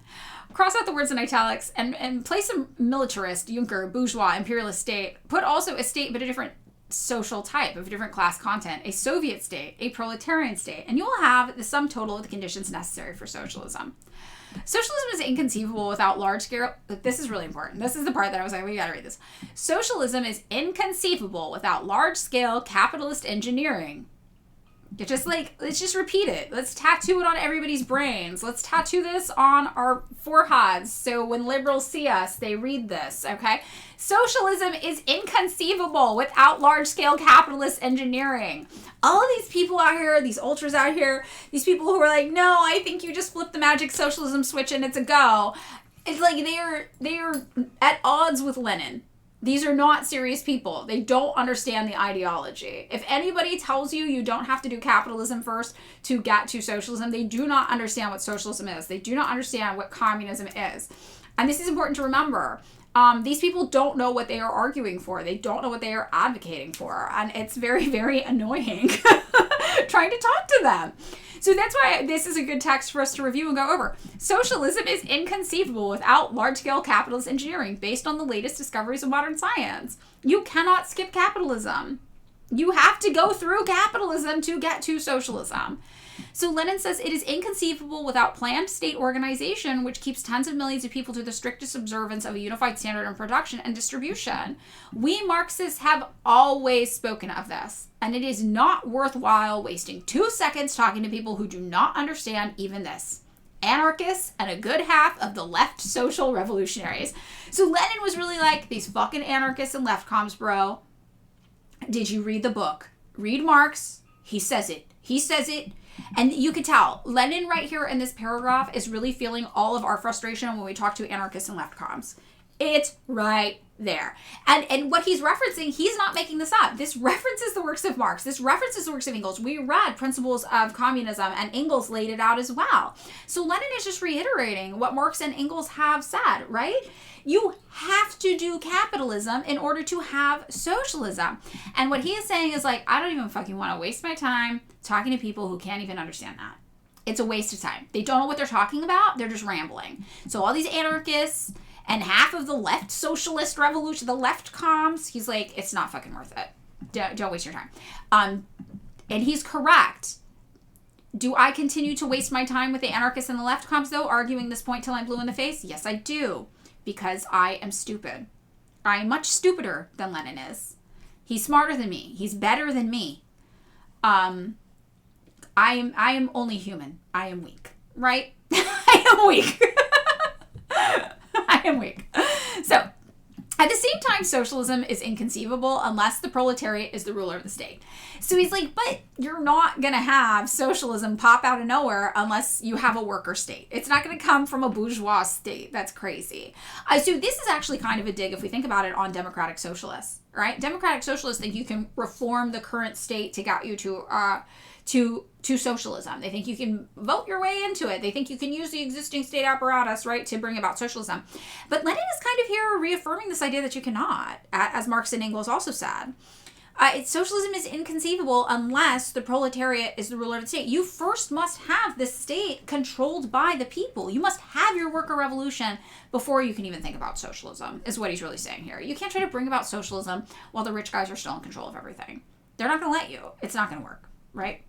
Cross out the words in italics and place a militarist, Junker, bourgeois, imperialist state. Put also a state, but a different social type, of a different class content. A Soviet state, a proletarian state. And you will have the sum total of the conditions necessary for socialism. Socialism is inconceivable without large-scale... This is really important. This is the part that I was like, we gotta read this. Socialism is inconceivable without large-scale capitalist engineering. Let's just repeat it. Let's tattoo it on everybody's brains. Let's tattoo this on our foreheads so when liberals see us, they read this, okay? Socialism is inconceivable without large-scale capitalist engineering. All of these people out here, these ultras out here, these people who are like, no, I think you just flip the magic socialism switch and it's a go. It's like they are at odds with Lenin. These are not serious people. They don't understand the ideology. If anybody tells you you don't have to do capitalism first to get to socialism, they do not understand what socialism is. They do not understand what communism is. And this is important to remember. These people don't know what they are arguing for. They don't know what they are advocating for. And it's very, very annoying trying to talk to them. So that's why this is a good text for us to review and go over. Socialism is inconceivable without large-scale capitalist engineering based on the latest discoveries of modern science. You cannot skip capitalism. You have to go through capitalism to get to socialism. So Lenin says it is inconceivable without planned state organization, which keeps tens of millions of people to the strictest observance of a unified standard in production and distribution. We Marxists have always spoken of this, and it is not worthwhile wasting 2 seconds talking to people who do not understand even this. Anarchists and a good half of the left social revolutionaries. So Lenin was really like, these fucking anarchists and left comms, bro. Did you read the book? Read Marx. He says it. He says it. And you could tell, Lenin right here in this paragraph is really feeling all of our frustration when we talk to anarchists and left comms. It's right there. And what he's referencing, he's not making this up. This references the works of Marx. This references the works of Engels. We read Principles of Communism, and Engels laid it out as well. So Lenin is just reiterating what Marx and Engels have said, right? You have to do capitalism in order to have socialism. And what he is saying is like, I don't even fucking want to waste my time talking to people who can't even understand that. It's a waste of time. They don't know what they're talking about. They're just rambling. So all these anarchists and half of the left socialist revolution, the left comms, he's like, it's not fucking worth it. Don't waste your time. And he's correct. Do I continue to waste my time with the anarchists and the left comms, though, arguing this point till I'm blue in the face? Yes, I do. Because I am stupid. I am much stupider than Lenin is. He's smarter than me. He's better than me. I am only human. I am weak, right? I am weak. I am weak. So, at the same time, socialism is inconceivable unless the proletariat is the ruler of the state. So he's like, but you're not going to have socialism pop out of nowhere unless you have a worker state. It's not going to come from a bourgeois state. That's crazy. So this is actually kind of a dig, if we think about it, on democratic socialists, right? Democratic socialists think you can reform the current state to get you to socialism. They think you can vote your way into it. They think you can use the existing state apparatus, right, to bring about socialism. But Lenin is kind of here reaffirming this idea that you cannot, as Marx and Engels also said. Socialism is inconceivable unless the proletariat is the ruler of the state. You first must have the state controlled by the people. You must have your worker revolution before you can even think about socialism, is what he's really saying here. You can't try to bring about socialism while the rich guys are still in control of everything. They're not going to let you. It's not going to work, right?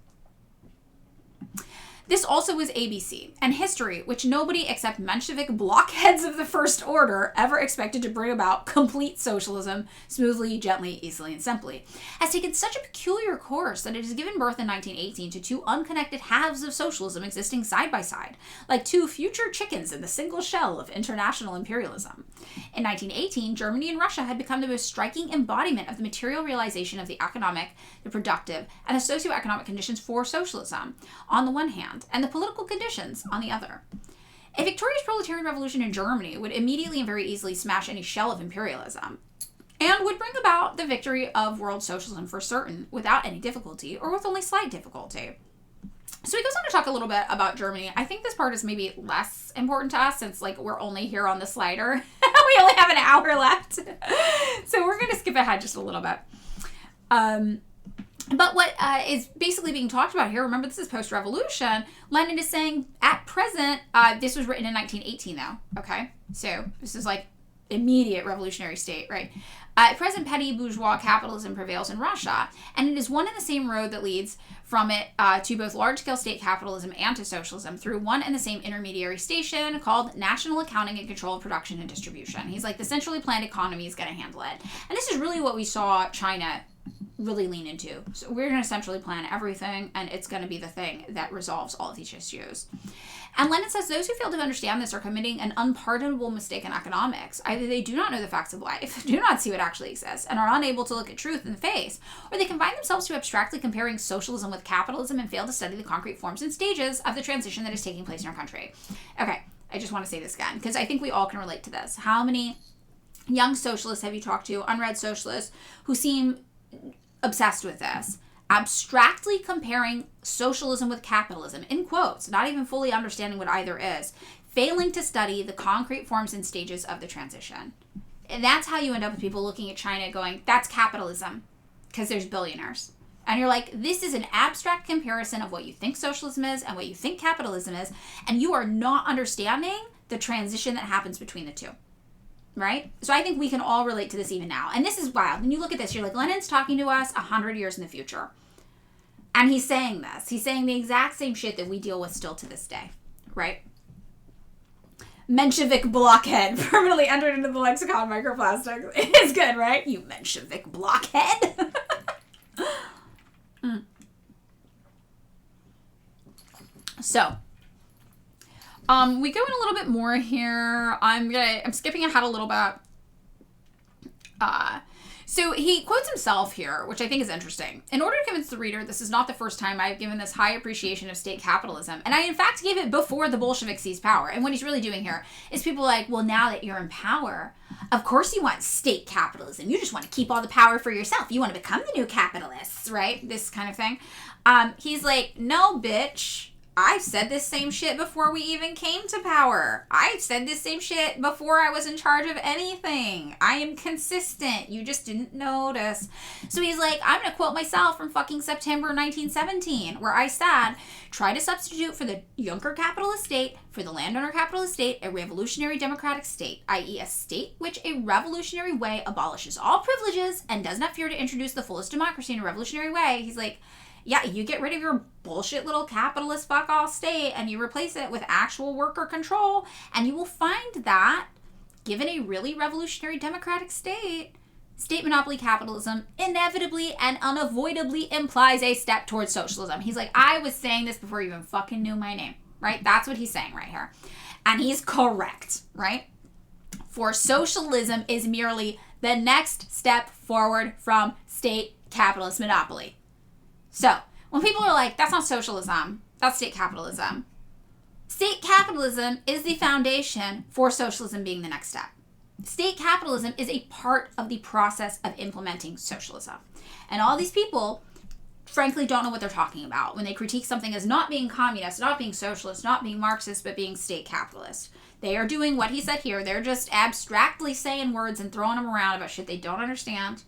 This also was ABC and history, which nobody except Menshevik blockheads of the First Order ever expected to bring about complete socialism smoothly, gently, easily, and simply, has taken such a peculiar course that it has given birth in 1918 to two unconnected halves of socialism existing side by side, like two future chickens in the single shell of international imperialism. In 1918, Germany and Russia had become the most striking embodiment of the material realization of the economic, the productive, and the socioeconomic conditions for socialism, on the one hand, and the political conditions on the other. A victorious proletarian revolution in Germany would immediately and very easily smash any shell of imperialism, and would bring about the victory of world socialism for certain, without any difficulty, or with only slight difficulty. So he goes on to talk a little bit about Germany. I think this part is maybe less important to us since, like, we're only here on the slider. We only have an hour left. So we're going to skip ahead just a little bit. But what is basically being talked about here, remember this is post-revolution, Lenin is saying at present, this was written in 1918 though, okay? So this is like immediate revolutionary state, right? At present, petty bourgeois capitalism prevails in Russia, and it is one and the same road that leads from it to both large-scale state capitalism and to socialism through one and the same intermediary station called national accounting and control of production and distribution. He's like, the centrally planned economy is going to handle it. And this is really what we saw China really lean into. So we're going to centrally plan everything, and it's going to be the thing that resolves all of these issues. And Lenin says those who fail to understand this are committing an unpardonable mistake in economics. Either they do not know the facts of life, do not see what actually exists, and are unable to look at truth in the face, or they confine themselves to abstractly comparing socialism with capitalism and fail to study the concrete forms and stages of the transition that is taking place in our country. Okay, I just want to say this again, because I think we all can relate to this. How many young socialists have you talked to, unread socialists, who seem obsessed with this? Abstractly comparing socialism with capitalism, in quotes, not even fully understanding what either is, failing to study the concrete forms and stages of the transition. And that's how you end up with people looking at China going, that's capitalism, because there's billionaires. And you're like, this is an abstract comparison of what you think socialism is and what you think capitalism is, and you are not understanding the transition that happens between the two. Right? So I think we can all relate to this even now. And this is wild. When you look at this, you're like, Lenin's talking to us 100 years in the future. And he's saying this. He's saying the exact same shit that we deal with still to this day. Right? Menshevik blockhead permanently entered into the lexicon of microplastics. It's good, right? You Menshevik blockhead. So, we go in a little bit more here. I'm skipping ahead a little bit. So he quotes himself here, which I think is interesting. In order to convince the reader, this is not the first time I've given this high appreciation of state capitalism. And I, in fact, gave it before the Bolsheviks seized power. And what he's really doing here is people like, well, now that you're in power, of course you want state capitalism. You just want to keep all the power for yourself. You want to become the new capitalists, right? This kind of thing. He's like, no, bitch. I've said this same shit before we even came to power. I've said this same shit before I was in charge of anything. I am consistent. You just didn't notice. So he's like, I'm going to quote myself from fucking September 1917, where I said, try to substitute for the Junker capitalist state, for the landowner capitalist state, a revolutionary democratic state, i.e. a state which a revolutionary way abolishes all privileges and does not fear to introduce the fullest democracy in a revolutionary way. He's like, yeah, you get rid of your bullshit little capitalist fuck-all state and you replace it with actual worker control, and you will find that, given a really revolutionary democratic state, state monopoly capitalism inevitably and unavoidably implies a step towards socialism. He's like, I was saying this before you even fucking knew my name, right? That's what he's saying right here. And he's correct, right? For socialism is merely the next step forward from state capitalist monopoly. So, when people are like, that's not socialism, that's state capitalism. State capitalism is the foundation for socialism being the next step. State capitalism is a part of the process of implementing socialism. And all these people, frankly, don't know what they're talking about when they critique something as not being communist, not being socialist, not being Marxist, but being state capitalist. They are doing what he said here. They're just abstractly saying words and throwing them around about shit they don't understand.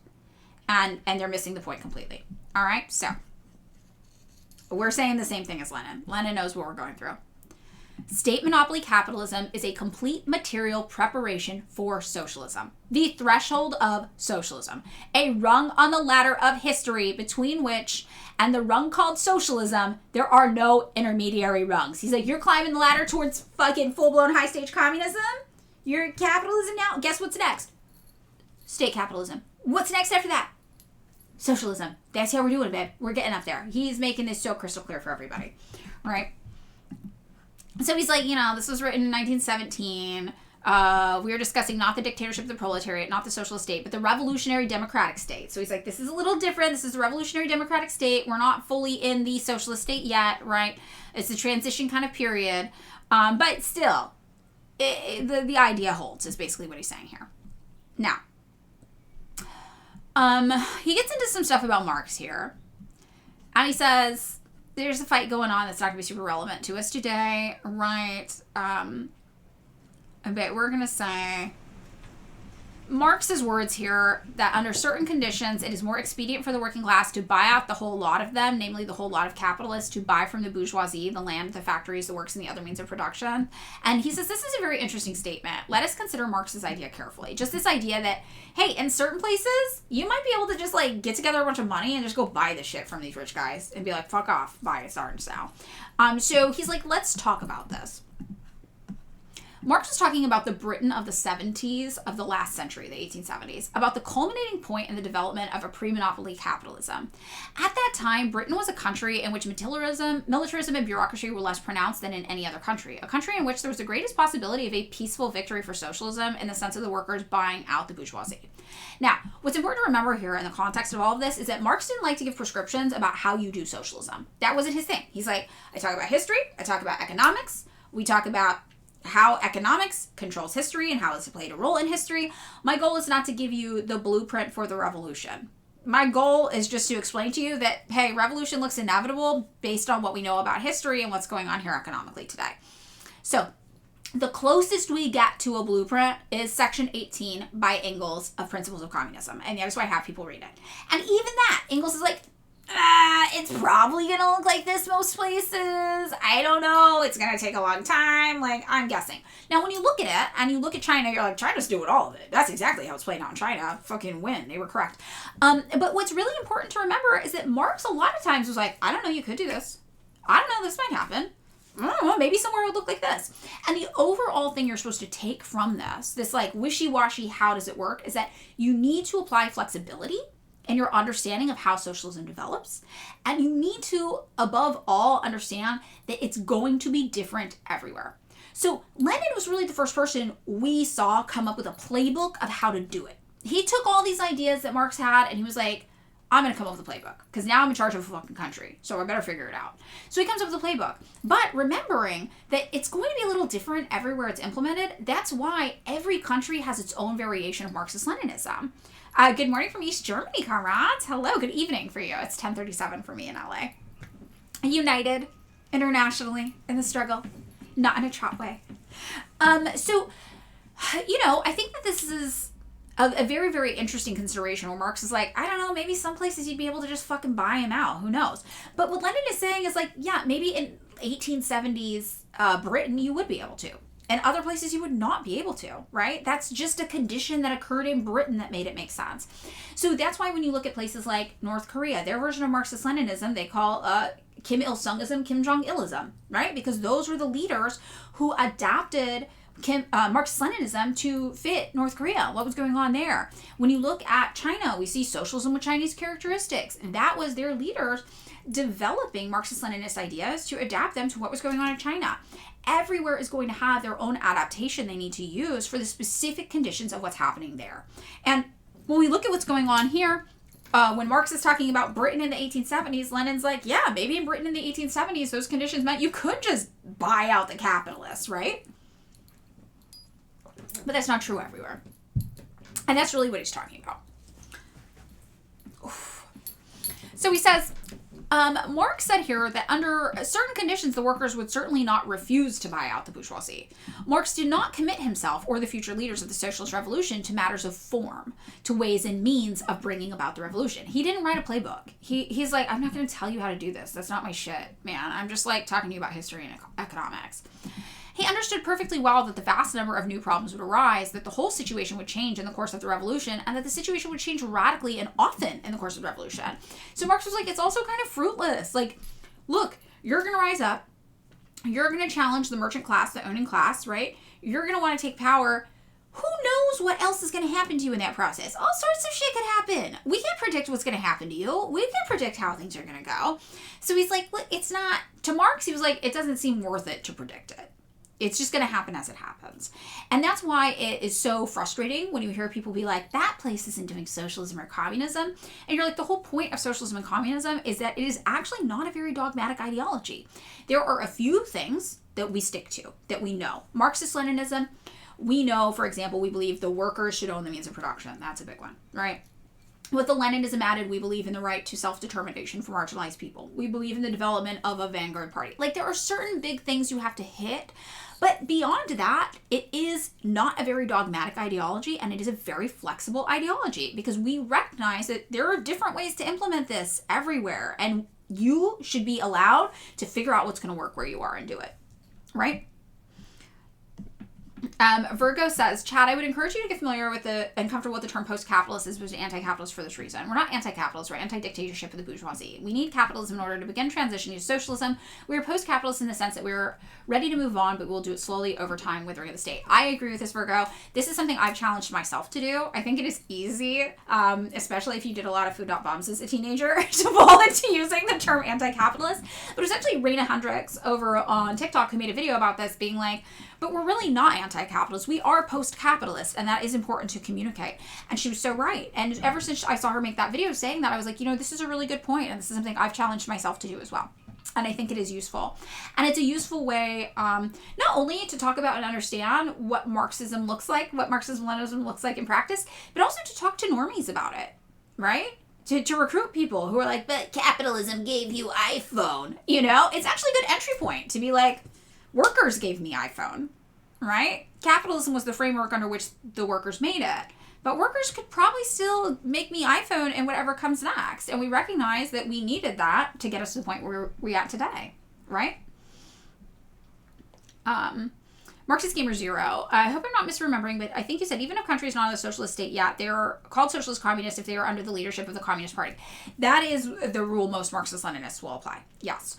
And they're missing the point completely. All right? So, we're saying the same thing as Lenin. Lenin knows what we're going through. State monopoly capitalism is a complete material preparation for socialism, the threshold of socialism, a rung on the ladder of history between which and the rung called socialism, there are no intermediary rungs. He's like, you're climbing the ladder towards fucking full-blown high-stage communism? You're capitalism now? Guess what's next? State capitalism. What's next after that? Socialism. That's how we're doing it, babe. We're getting up there. He's making this so crystal clear for everybody, right? So he's like, this was written in 1917. We were discussing not the dictatorship of the proletariat, not the socialist state, but the revolutionary democratic state. So he's like, this is a little different. This is the revolutionary democratic state. We're not fully in the socialist state yet, right? It's a transition kind of period. But still, the idea holds is basically what he's saying here. Now, he gets into some stuff about Marx here. And he says, there's a fight going on that's not going to be super relevant to us today, right? But we're going to say Marx's words here that under certain conditions, it is more expedient for the working class to buy out the whole lot of them, namely the whole lot of capitalists, to buy from the bourgeoisie, the land, the factories, the works, and the other means of production. And he says this is a very interesting statement. Let us consider Marx's idea carefully. Just this idea that, hey, in certain places, you might be able to just get together a bunch of money and just go buy the shit from these rich guys and be like, fuck off, buy it, start now. So he's like, let's talk about this. Marx was talking about the Britain of the 70s of the last century, the 1870s, about the culminating point in the development of a pre-monopoly capitalism. At that time, Britain was a country in which militarism and bureaucracy were less pronounced than in any other country, a country in which there was the greatest possibility of a peaceful victory for socialism in the sense of the workers buying out the bourgeoisie. Now, what's important to remember here in the context of all of this is that Marx didn't like to give prescriptions about how you do socialism. That wasn't his thing. He's like, I talk about history, I talk about economics, we talk about how economics controls history and how it's played a role in history. My goal is not to give you the blueprint for the revolution. My goal is just to explain to you that, hey, revolution looks inevitable based on what we know about history and what's going on here economically today. So the closest we get to a blueprint is section 18 by Engels of Principles of Communism. And that's why I have people read it. And even that, Engels is like, it's probably going to look like this most places. I don't know. It's going to take a long time. I'm guessing. Now, when you look at it and you look at China, you're like, China's doing all of it. That's exactly how it's playing out in China. Fucking win. They were correct. But what's really important to remember is that Marx a lot of times was like, I don't know, you could do this. I don't know, this might happen. I don't know, maybe somewhere it would look like this. And the overall thing you're supposed to take from this wishy-washy, how does it work, is that you need to apply flexibility in your understanding of how socialism develops. And you need to, above all, understand that it's going to be different everywhere. So Lenin was really the first person we saw come up with a playbook of how to do it. He took all these ideas that Marx had and he was like, I'm going to come up with a playbook because now I'm in charge of a fucking country. So I better figure it out. So he comes up with a playbook. But remembering that it's going to be a little different everywhere it's implemented, that's why every country has its own variation of Marxist-Leninism. Good morning from East Germany, comrades. Hello, good evening for you. It's 10:37 for me in LA. United internationally in the struggle, not in a trot way. So, I think that this is a very, very interesting consideration where Marx is like, I don't know, maybe some places you'd be able to just fucking buy him out. Who knows? But what Lenin is saying is like, yeah, maybe in 1870s Britain you would be able to. And other places you would not be able to, right? That's just a condition that occurred in Britain that made it make sense. So that's why when you look at places like North Korea, their version of Marxist-Leninism, they call Kim Il-sungism, Kim Jong-ilism, right? Because those were the leaders who adapted Marxist-Leninism to fit North Korea, what was going on there. When you look at China, we see socialism with Chinese characteristics. That was their leaders developing Marxist-Leninist ideas to adapt them to what was going on in China. Everywhere is going to have their own adaptation they need to use for the specific conditions of what's happening there. And when we look at what's going on here, when Marx is talking about Britain in the 1870s, Lenin's like, yeah, maybe in Britain in the 1870s, those conditions meant you could just buy out the capitalists, right? But that's not true everywhere. And that's really what he's talking about. Oof. So he says, Marx said here that under certain conditions, the workers would certainly not refuse to buy out the bourgeoisie. Marx did not commit himself or the future leaders of the socialist revolution to matters of form, to ways and means of bringing about the revolution. He didn't write a playbook. He's like, I'm not going to tell you how to do this. That's not my shit, man. I'm just like talking to you about history and economics. He understood perfectly well that the vast number of new problems would arise, that the whole situation would change in the course of the revolution, and that the situation would change radically and often in the course of the revolution. So Marx was like, it's also kind of fruitless. Like, look, you're going to rise up. You're going to challenge the merchant class, the owning class, right? You're going to want to take power. Who knows what else is going to happen to you in that process? All sorts of shit could happen. We can't predict what's going to happen to you. We can't predict how things are going to go. So he's like, look, it's not, to Marx, he was like, it doesn't seem worth it to predict it. It's just going to happen as it happens. And that's why it is so frustrating when you hear people be like, that place isn't doing socialism or communism. And you're like, the whole point of socialism and communism is that it is actually not a very dogmatic ideology. There are a few things that we stick to, that we know. Marxist-Leninism, we know, for example, we believe the workers should own the means of production. That's a big one, right? With the Leninism added, we believe in the right to self-determination for marginalized people. We believe in the development of a vanguard party. Like, there are certain big things you have to hit, but beyond that, it is not a very dogmatic ideology, and it is a very flexible ideology, because we recognize that there are different ways to implement this everywhere, and you should be allowed to figure out what's going to work where you are and do it, right? Virgo says, Chad, I would encourage you to get familiar with and comfortable with the term post-capitalist as opposed to anti-capitalist for this reason. We're not anti-capitalist, we're anti-dictatorship of the bourgeoisie. We need capitalism in order to begin transition to socialism. We are post-capitalist in the sense that we're ready to move on, but we'll do it slowly over time withering of the state. I agree with this, Virgo. This is something I've challenged myself to do. I think it is easy, especially if you did a lot of food not bombs as a teenager, to fall into using the term anti-capitalist. But it was actually Raina Hendricks over on TikTok who made a video about this, being like, but we're really not anti-capitalist. We are post-capitalist, and that is important to communicate. And she was so right. And ever since I saw her make that video saying that, I was like, this is a really good point, and this is something I've challenged myself to do as well. And I think it is useful. And it's a useful way, not only to talk about and understand what Marxism looks like, what Marxism-Leninism looks like in practice, but also to talk to normies about it, right? To recruit people who are like, but capitalism gave you iPhone. It's actually a good entry point to be like, workers gave me iPhone, right? Capitalism was the framework under which the workers made it. But workers could probably still make me iPhone and whatever comes next. And we recognize that we needed that to get us to the point where we're at today, right? Marxist Gamer Zero. I hope I'm not misremembering, but I think you said even if a country is not a socialist state yet, they are called socialist communists if they are under the leadership of the Communist Party. That is the rule most Marxist-Leninists will apply. Yes.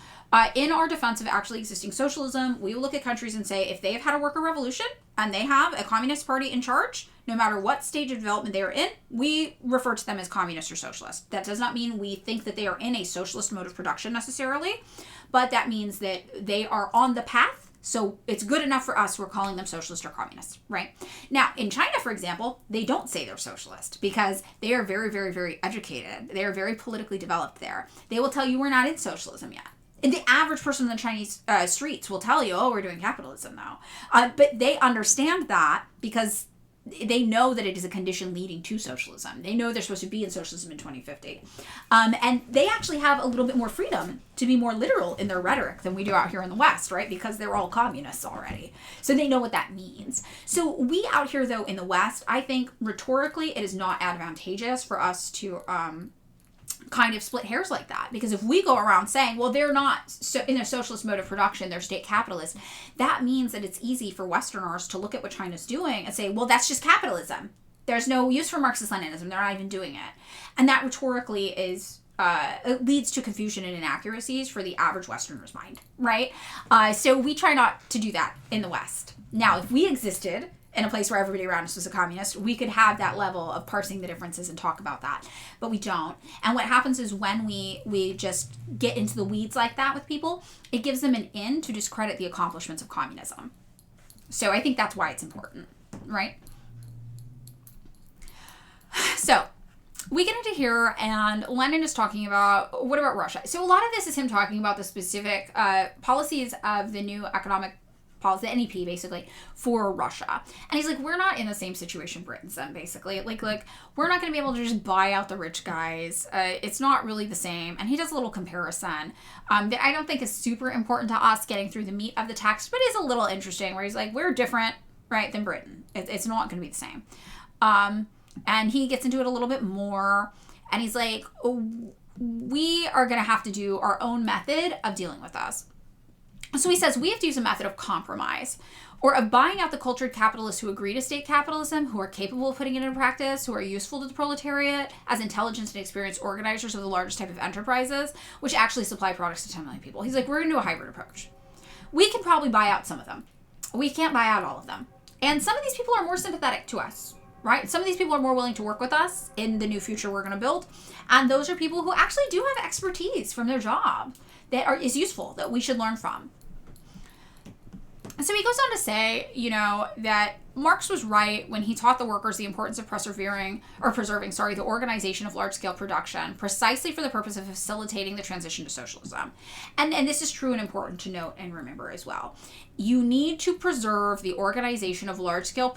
In our defense of actually existing socialism, we will look at countries and say if they have had a worker revolution and they have a communist party in charge, no matter what stage of development they are in, we refer to them as communist or socialist. That does not mean we think that they are in a socialist mode of production necessarily, but that means that they are on the path. So it's good enough for us, we're calling them socialist or communist, right? Now, in China, for example, they don't say they're socialist because they are very, very, very educated. They are very politically developed there. They will tell you we're not in socialism yet. And the average person in the Chinese streets will tell you, we're doing capitalism now. But they understand that because they know that it is a condition leading to socialism. They know they're supposed to be in socialism in 2050. And they actually have a little bit more freedom to be more literal in their rhetoric than we do out here in the West, right? Because they're all communists already. So they know what that means. So we out here, though, in the West, I think rhetorically it is not advantageous for us to kind of split hairs like that, because if we go around saying, well, they're not in a socialist mode of production, they're state capitalist, that means that it's easy for Westerners to look at what China's doing and say, well, that's just capitalism. There's no use for Marxist-Leninism. They're not even doing it. And that rhetorically is it leads to confusion and inaccuracies for the average Westerner's mind, right? So we try not to do that in the West. Now, if we existed in a place where everybody around us was a communist, we could have that level of parsing the differences and talk about that. But we don't. And what happens is when we just get into the weeds like that with people, it gives them an in to discredit the accomplishments of communism. So I think that's why it's important, right? So we get into here, and Lenin is talking about, what about Russia? So a lot of this is him talking about the specific policies of the new economic policy, the NEP, basically, for Russia. And he's like, we're not in the same situation Britain's in, basically. Like we're not going to be able to just buy out the rich guys. It's not really the same. And he does a little comparison that I don't think is super important to us getting through the meat of the text, but is a little interesting, where he's like, we're different, right, than Britain. It's not going to be the same. And he gets into it a little bit more, and he's like, we are going to have to do our own method of dealing with us. So he says we have to use a method of compromise, or of buying out the cultured capitalists who agree to state capitalism, who are capable of putting it into practice, who are useful to the proletariat as intelligent and experienced organizers of the largest type of enterprises, which actually supply products to 10 million people. He's like, we're going to do a hybrid approach. We can probably buy out some of them. We can't buy out all of them. And some of these people are more sympathetic to us, right? Some of these people are more willing to work with us in the new future we're going to build. And those are people who actually do have expertise from their job that is useful, that we should learn from. And so he goes on to say, that Marx was right when he taught the workers the importance of preserving the organization of large-scale production, precisely for the purpose of facilitating the transition to socialism. And this is true and important to note and remember as well. You need to preserve the organization of large-scale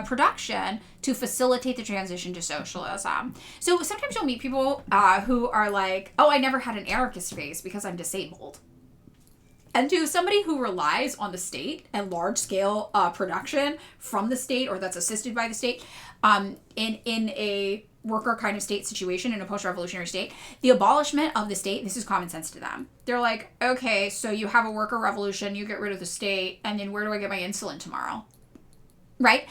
production to facilitate the transition to socialism. So sometimes you'll meet people who are like, oh, I never had an anarchist phase because I'm disabled. And to somebody who relies on the state and large-scale production from the state, or that's assisted by the state, in a worker kind of state situation, in a post-revolutionary state, the abolishment of the state, this is common sense to them. They're like, okay, so you have a worker revolution, you get rid of the state, and then where do I get my insulin tomorrow? Right?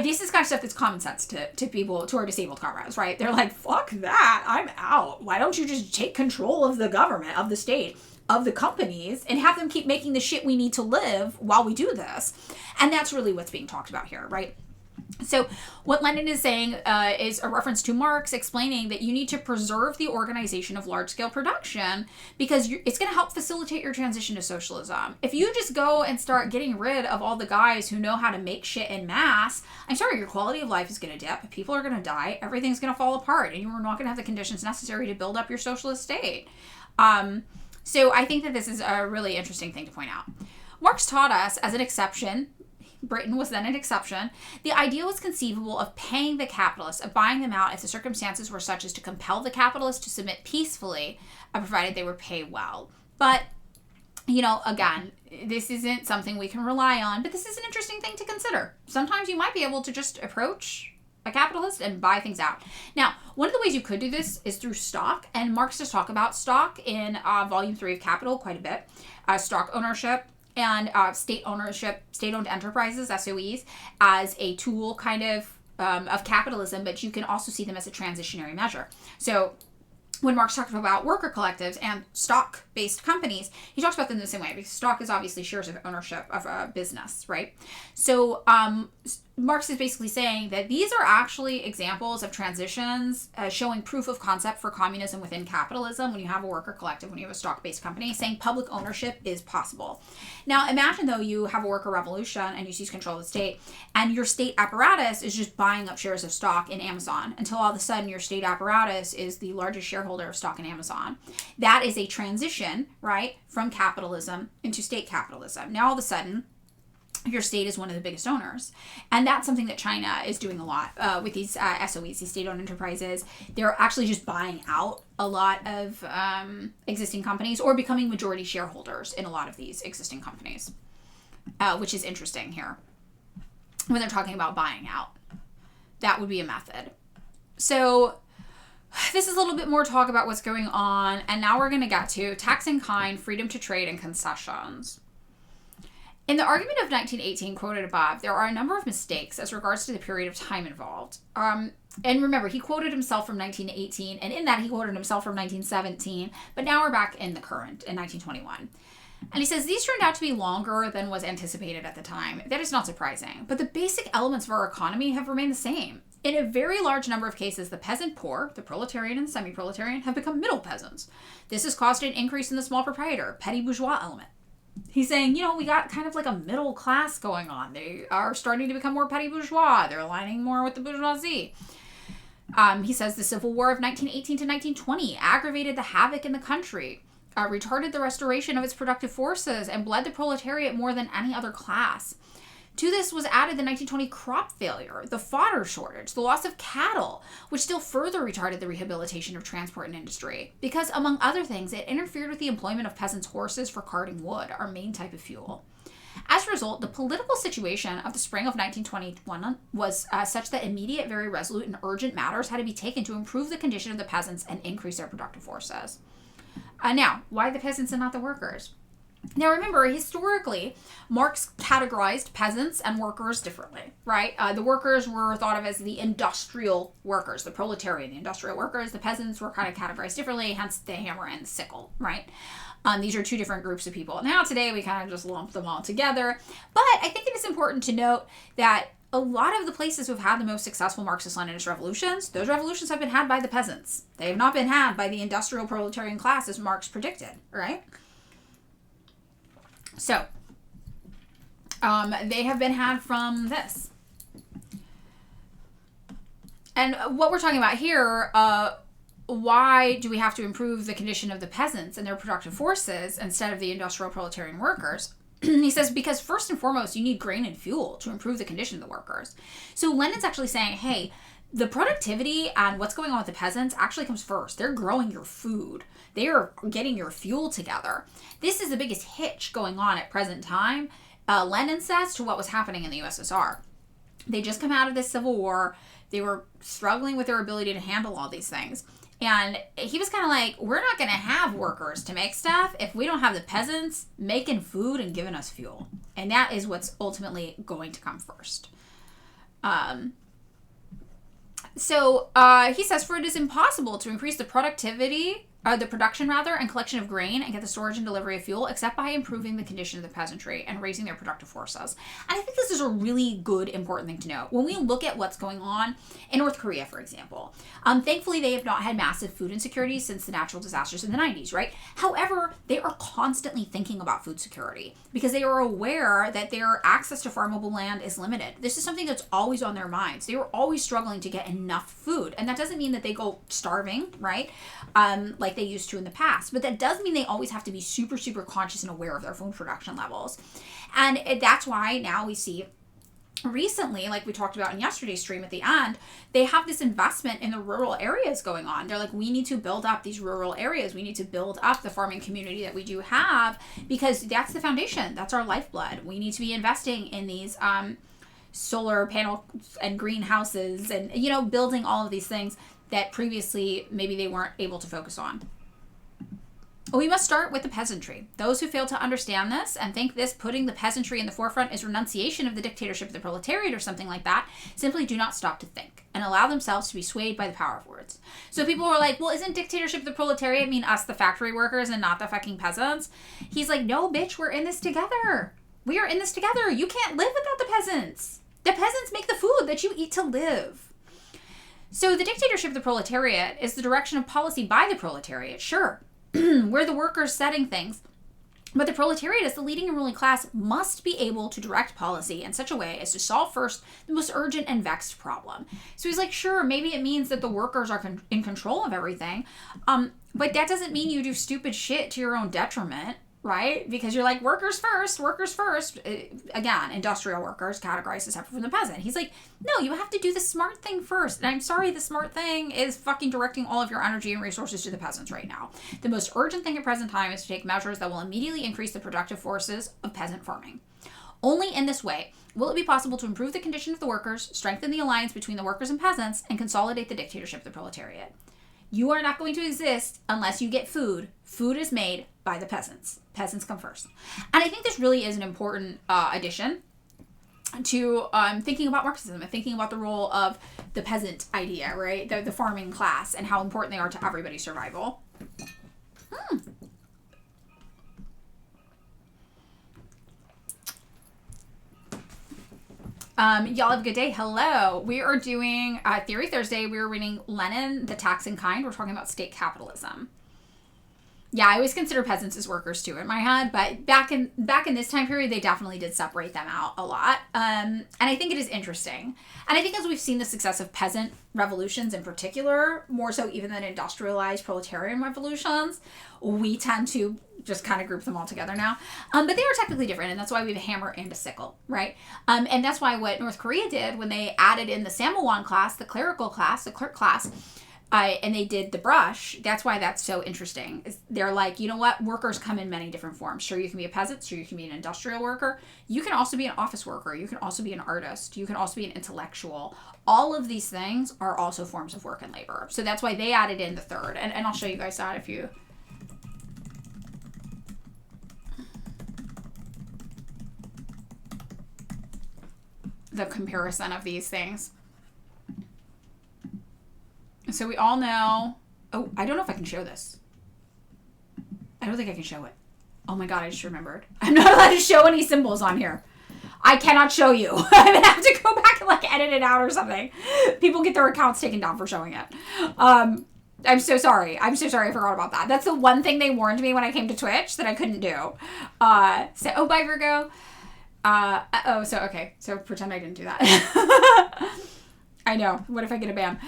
This is kind of stuff that's common sense to people, to our disabled comrades, right? They're like, fuck that, I'm out. Why don't you just take control of the government, of the state, of the companies, and have them keep making the shit we need to live while we do this? And that's really what's being talked about here, right? So what Lenin is saying is a reference to Marx explaining that you need to preserve the organization of large-scale production because it's going to help facilitate your transition to socialism. If you just go and start getting rid of all the guys who know how to make shit in mass, I'm sorry, your quality of life is going to dip, people are going to die, everything's going to fall apart, and you're not going to have the conditions necessary to build up your socialist state. So I think that this is a really interesting thing to point out. Marx taught us, as an exception, Britain was then an exception, the idea was conceivable of paying the capitalists, of buying them out if the circumstances were such as to compel the capitalists to submit peacefully, provided they were paid well. But, again, this isn't something we can rely on, but this is an interesting thing to consider. Sometimes you might be able to just approach a capitalist and buy things out. Now, one of the ways you could do this is through stock, and Marx does talk about stock in Volume 3 of Capital quite a bit. Stock ownership and state ownership, state-owned enterprises, SOEs, as a tool kind of capitalism, but you can also see them as a transitionary measure. So when Marx talks about worker collectives and stock-based companies, he talks about them the same way, because stock is obviously shares of ownership of a business, right? So Marx is basically saying that these are actually examples of transitions showing proof of concept for communism within capitalism when you have a worker collective, when you have a stock-based company, saying public ownership is possible. Now, imagine, though, you have a worker revolution and you seize control of the state, and your state apparatus is just buying up shares of stock in Amazon until all of a sudden your state apparatus is the largest shareholder of stock in Amazon. That is a transition, right, from capitalism into state capitalism. Now, all of a sudden, your state is one of the biggest owners. And that's something that China is doing a lot with these SOEs, these state-owned enterprises. They're actually just buying out a lot of existing companies or becoming majority shareholders in a lot of these existing companies, which is interesting here when they're talking about buying out. That would be a method. So this is a little bit more talk about what's going on. And now we're going to get to tax in kind, freedom to trade, and concessions. In the argument of 1918 quoted above, there are a number of mistakes as regards to the period of time involved. And remember, he quoted himself from 1918, and in that he quoted himself from 1917, but now we're back in the current, in 1921. And he says, these turned out to be longer than was anticipated at the time. That is not surprising, but the basic elements of our economy have remained the same. In a very large number of cases, the peasant poor, the proletarian and the semi-proletarian, have become middle peasants. This has caused an increase in the small proprietor, petty bourgeois element. He's saying, we got kind of like a middle class going on. They are starting to become more petty bourgeois. They're aligning more with the bourgeoisie. He says the Civil War of 1918 to 1920 aggravated the havoc in the country, retarded the restoration of its productive forces, and bled the proletariat more than any other class. To this was added the 1920 crop failure, the fodder shortage, the loss of cattle, which still further retarded the rehabilitation of transport and industry, because, among other things, it interfered with the employment of peasants' horses for carting wood, our main type of fuel. As a result, the political situation of the spring of 1921 was such that immediate, very resolute, and urgent matters had to be taken to improve the condition of the peasants and increase their productive forces. Now, why the peasants and not the workers? Now, remember, historically, Marx categorized peasants and workers differently, right? The workers were thought of as the industrial workers, the proletariat, the industrial workers. The peasants were kind of categorized differently, hence the hammer and the sickle, right? These are two different groups of people. Now, today, we kind of just lump them all together. But I think it is important to note that a lot of the places who've had the most successful Marxist-Leninist revolutions, those revolutions have been had by the peasants. They have not been had by the industrial proletarian class as Marx predicted, right? So, they have been had from this. And what we're talking about here, why do we have to improve the condition of the peasants and their productive forces instead of the industrial proletarian workers? He says, because first and foremost, you need grain and fuel to improve the condition of the workers. So Lenin's actually saying, hey, the productivity and what's going on with the peasants actually comes first. They're growing your food. They are getting your fuel together. This is the biggest hitch going on at present time, Lenin says, to what was happening in the USSR. They just come out of this civil war. They were struggling with their ability to handle all these things. And he was kind of like, we're not going to have workers to make stuff if we don't have the peasants making food and giving us fuel. And that is what's ultimately going to come first. So he says, for it is impossible to increase the productivity, the production and collection of grain and get the storage and delivery of fuel except by improving the condition of the peasantry and raising their productive forces. And I think this is a really good, important thing to know. When we look at what's going on in North Korea, for example, thankfully they have not had massive food insecurity since the natural disasters in the 90s, right? However, they are constantly thinking about food security because they are aware that their access to farmable land is limited. This is something that's always on their minds. They are always struggling to get enough food. And that doesn't mean that they go starving, right? Like they used to in the past. But that does mean they always have to be super, super conscious and aware of their food production levels. And that's why now we see recently, like we talked about in yesterday's stream at the end, they have this investment in the rural areas going on. They're like, we need to build up these rural areas. We need to build up the farming community that we do have because that's the foundation. That's our lifeblood. We need to be investing in these solar panels and greenhouses and, building all of these things that previously maybe they weren't able to focus on. We must start with the peasantry. Those who fail to understand this and think this putting the peasantry in the forefront is renunciation of the dictatorship of the proletariat or something like that simply do not stop to think and allow themselves to be swayed by the power of words. So people are like, well, isn't dictatorship of the proletariat mean us, the factory workers, and not the fucking peasants? He's like, no, bitch, we're in this together. We are in this together. You can't live without the peasants. The peasants make the food that you eat to live. So the dictatorship of the proletariat is the direction of policy by the proletariat, sure. We're the workers setting things. But the proletariat, as the leading and ruling class, must be able to direct policy in such a way as to solve first the most urgent and vexed problem. So he's like, sure, maybe it means that the workers are in control of everything. But that doesn't mean you do stupid shit to your own detriment, right? Because you're like, workers first. Again, industrial workers categorized as separate from the peasant. He's like, no, you have to do the smart thing first. And I'm sorry, the smart thing is fucking directing all of your energy and resources to the peasants right now. The most urgent thing at present time is to take measures that will immediately increase the productive forces of peasant farming. Only in this way will it be possible to improve the condition of the workers, strengthen the alliance between the workers and peasants, and consolidate the dictatorship of the proletariat. You are not going to exist unless you get food. Food is made by the peasants. Peasants come first. And I think this really is an important addition to thinking about Marxism and thinking about the role of the peasant idea, right? The farming class and how important they are to everybody's survival. Y'all have a good day. Hello. We are doing Theory Thursday. We were reading Lenin, The Tax in Kind. We're talking about state capitalism. Yeah, I always consider peasants as workers too in my head, but back in this time period, they definitely did separate them out a lot. And I think it is interesting. And I think as we've seen the success of peasant revolutions in particular, more so even than industrialized proletarian revolutions, we tend to just kind of group them all together now. But they were technically different, and that's why we have a hammer and a sickle, right? And that's why what North Korea did when they added in the Samoan class, the clerical class, the clerk class, and they did the brush. That's why that's so interesting. They're like, you know what? Workers come in many different forms. Sure, you can be a peasant. Sure, you can be an industrial worker. You can also be an office worker. You can also be an artist. You can also be an intellectual. All of these things are also forms of work and labor. So that's why they added in the third. And I'll show you guys that if you... the comparison of these things. So we all know... Oh, I don't know if I can show this. I don't think I can show it. Oh my god, I just remembered. I'm not allowed to show any symbols on here. I cannot show you. I'm going to have to go back and edit it out or something. People get their accounts taken down for showing it. I'm so sorry. I forgot about that. That's the one thing they warned me when I came to Twitch that I couldn't do. Bye Virgo. So pretend I didn't do that. I know. What if I get a ban?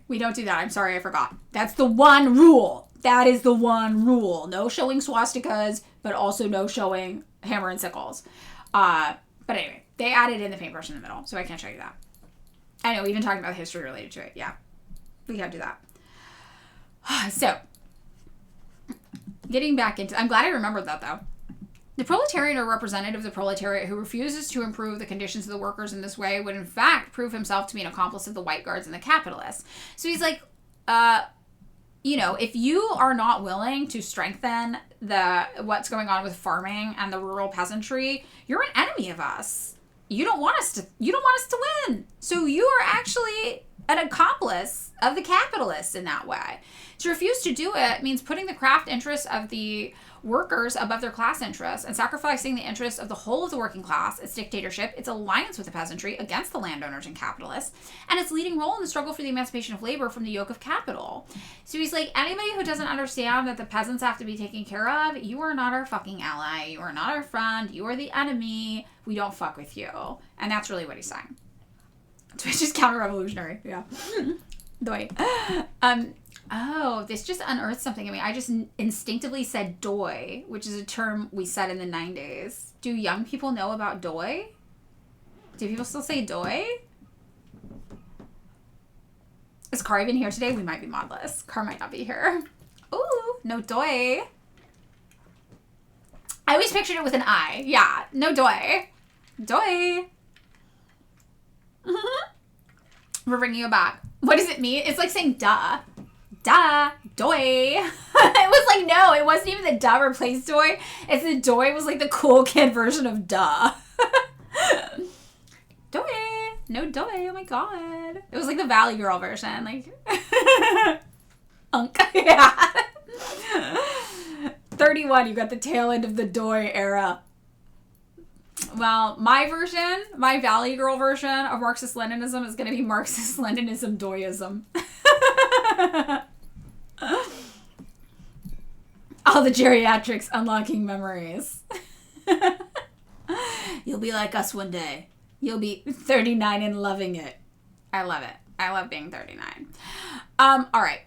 We don't do that. I'm sorry, I forgot. That's the one rule. That is the one rule. No showing swastikas, but also no showing hammer and sickles. But anyway, they added in the paintbrush in the middle, so I can't show you that. I know, even talking about history related to it. Yeah, we can't do that. So, getting back into... I'm glad I remembered that, though. The proletariat or representative of the proletariat who refuses to improve the conditions of the workers in this way would in fact prove himself to be an accomplice of the white guards and the capitalists. So he's like, if you are not willing to strengthen what's going on with farming and the rural peasantry, you're an enemy of us. You don't want us to win. So you are actually an accomplice of the capitalists in that way. To refuse to do it means putting the craft interests of the workers above their class interests and sacrificing the interests of the whole of the working class, its dictatorship, its alliance with the peasantry against the landowners and capitalists, and its leading role in the struggle for the emancipation of labor from the yoke of capital. So he's like, anybody who doesn't understand that the peasants have to be taken care of, you are not our fucking ally, you are not our friend, you are the enemy, we don't fuck with you. And that's really what he's saying. Twitch is counter-revolutionary, yeah. Doi. Oh, this just unearthed something in me. I just instinctively said doi, which is a term we said in the 90s. Do young people know about doi? Do people still say doi? Is Car even here today? We might be modless. Car might not be here. Ooh, no doi. I always pictured it with an I. Yeah, no doi. Doi. We're bringing it back. What does it mean? It's like saying duh. Duh. Doi. It was like, no, it wasn't even the duh replaced doi. It's the doi was like the cool kid version of duh. Doi. No doi. Oh my god. It was like the Valley Girl version. Like, unk. Yeah. 31, you got the tail end of the doi era. Well, my version, my Valley Girl version of Marxist-Leninism is going to be Marxist-Leninism doyism. All the geriatrics unlocking memories. You'll be like us one day. You'll be 39 and loving it. I love it. I love being 39. All right.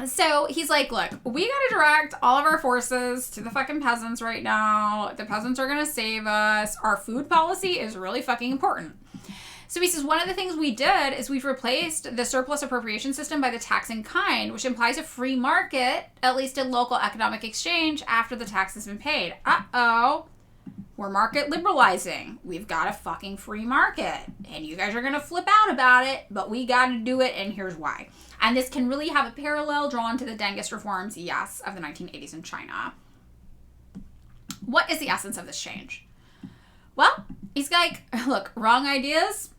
So he's like, look, we gotta direct all of our forces to the fucking peasants right now. The peasants are gonna save us. Our food policy is really fucking important. So he says, one of the things we did is we've replaced the surplus appropriation system by the tax in kind, which implies a free market, at least in local economic exchange, after the tax has been paid. Uh-oh. we're market liberalizing. We've got a fucking free market. And you guys are going to flip out about it, but we got to do it, and here's why. And this can really have a parallel drawn to the Dengist reforms, yes, of the 1980s in China. What is the essence of this change? Well, he's like, look, wrong ideas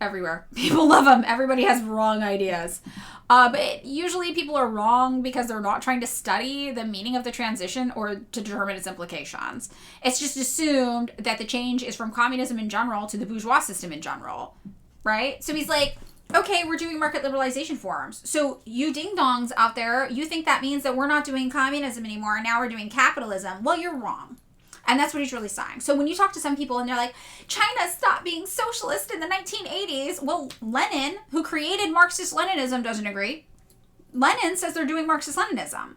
everywhere. People love them. Everybody has wrong ideas. But usually people are wrong because they're not trying to study the meaning of the transition or to determine its implications. It's just assumed that the change is from communism in general to the bourgeois system in general, right? So he's like, okay, we're doing market liberalization forms. So you ding-dongs out there, you think that means that we're not doing communism anymore and now we're doing capitalism. Well, you're wrong. And that's what he's really saying. So when you talk to some people and they're like, China stopped being socialist in the 1980s. Well, Lenin, who created Marxist-Leninism, doesn't agree. Lenin says they're doing Marxist-Leninism.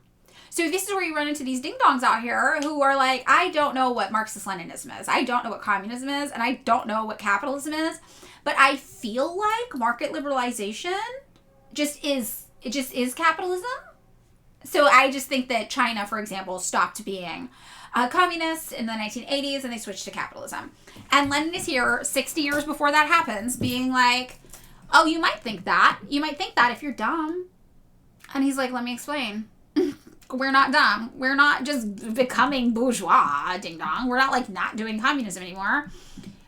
So this is where you run into these ding-dongs out here who are like, I don't know what Marxist-Leninism is. I don't know what communism is. And I don't know what capitalism is. But I feel like market liberalization just is capitalism. So I just think that China, for example, stopped being communists in the 1980s and they switched to capitalism. And Lenin is here 60 years before that happens being like, oh, you might think that. You might think that if you're dumb. And he's like, let me explain. We're not dumb. We're not just becoming bourgeois, ding dong. We're not like not doing communism anymore.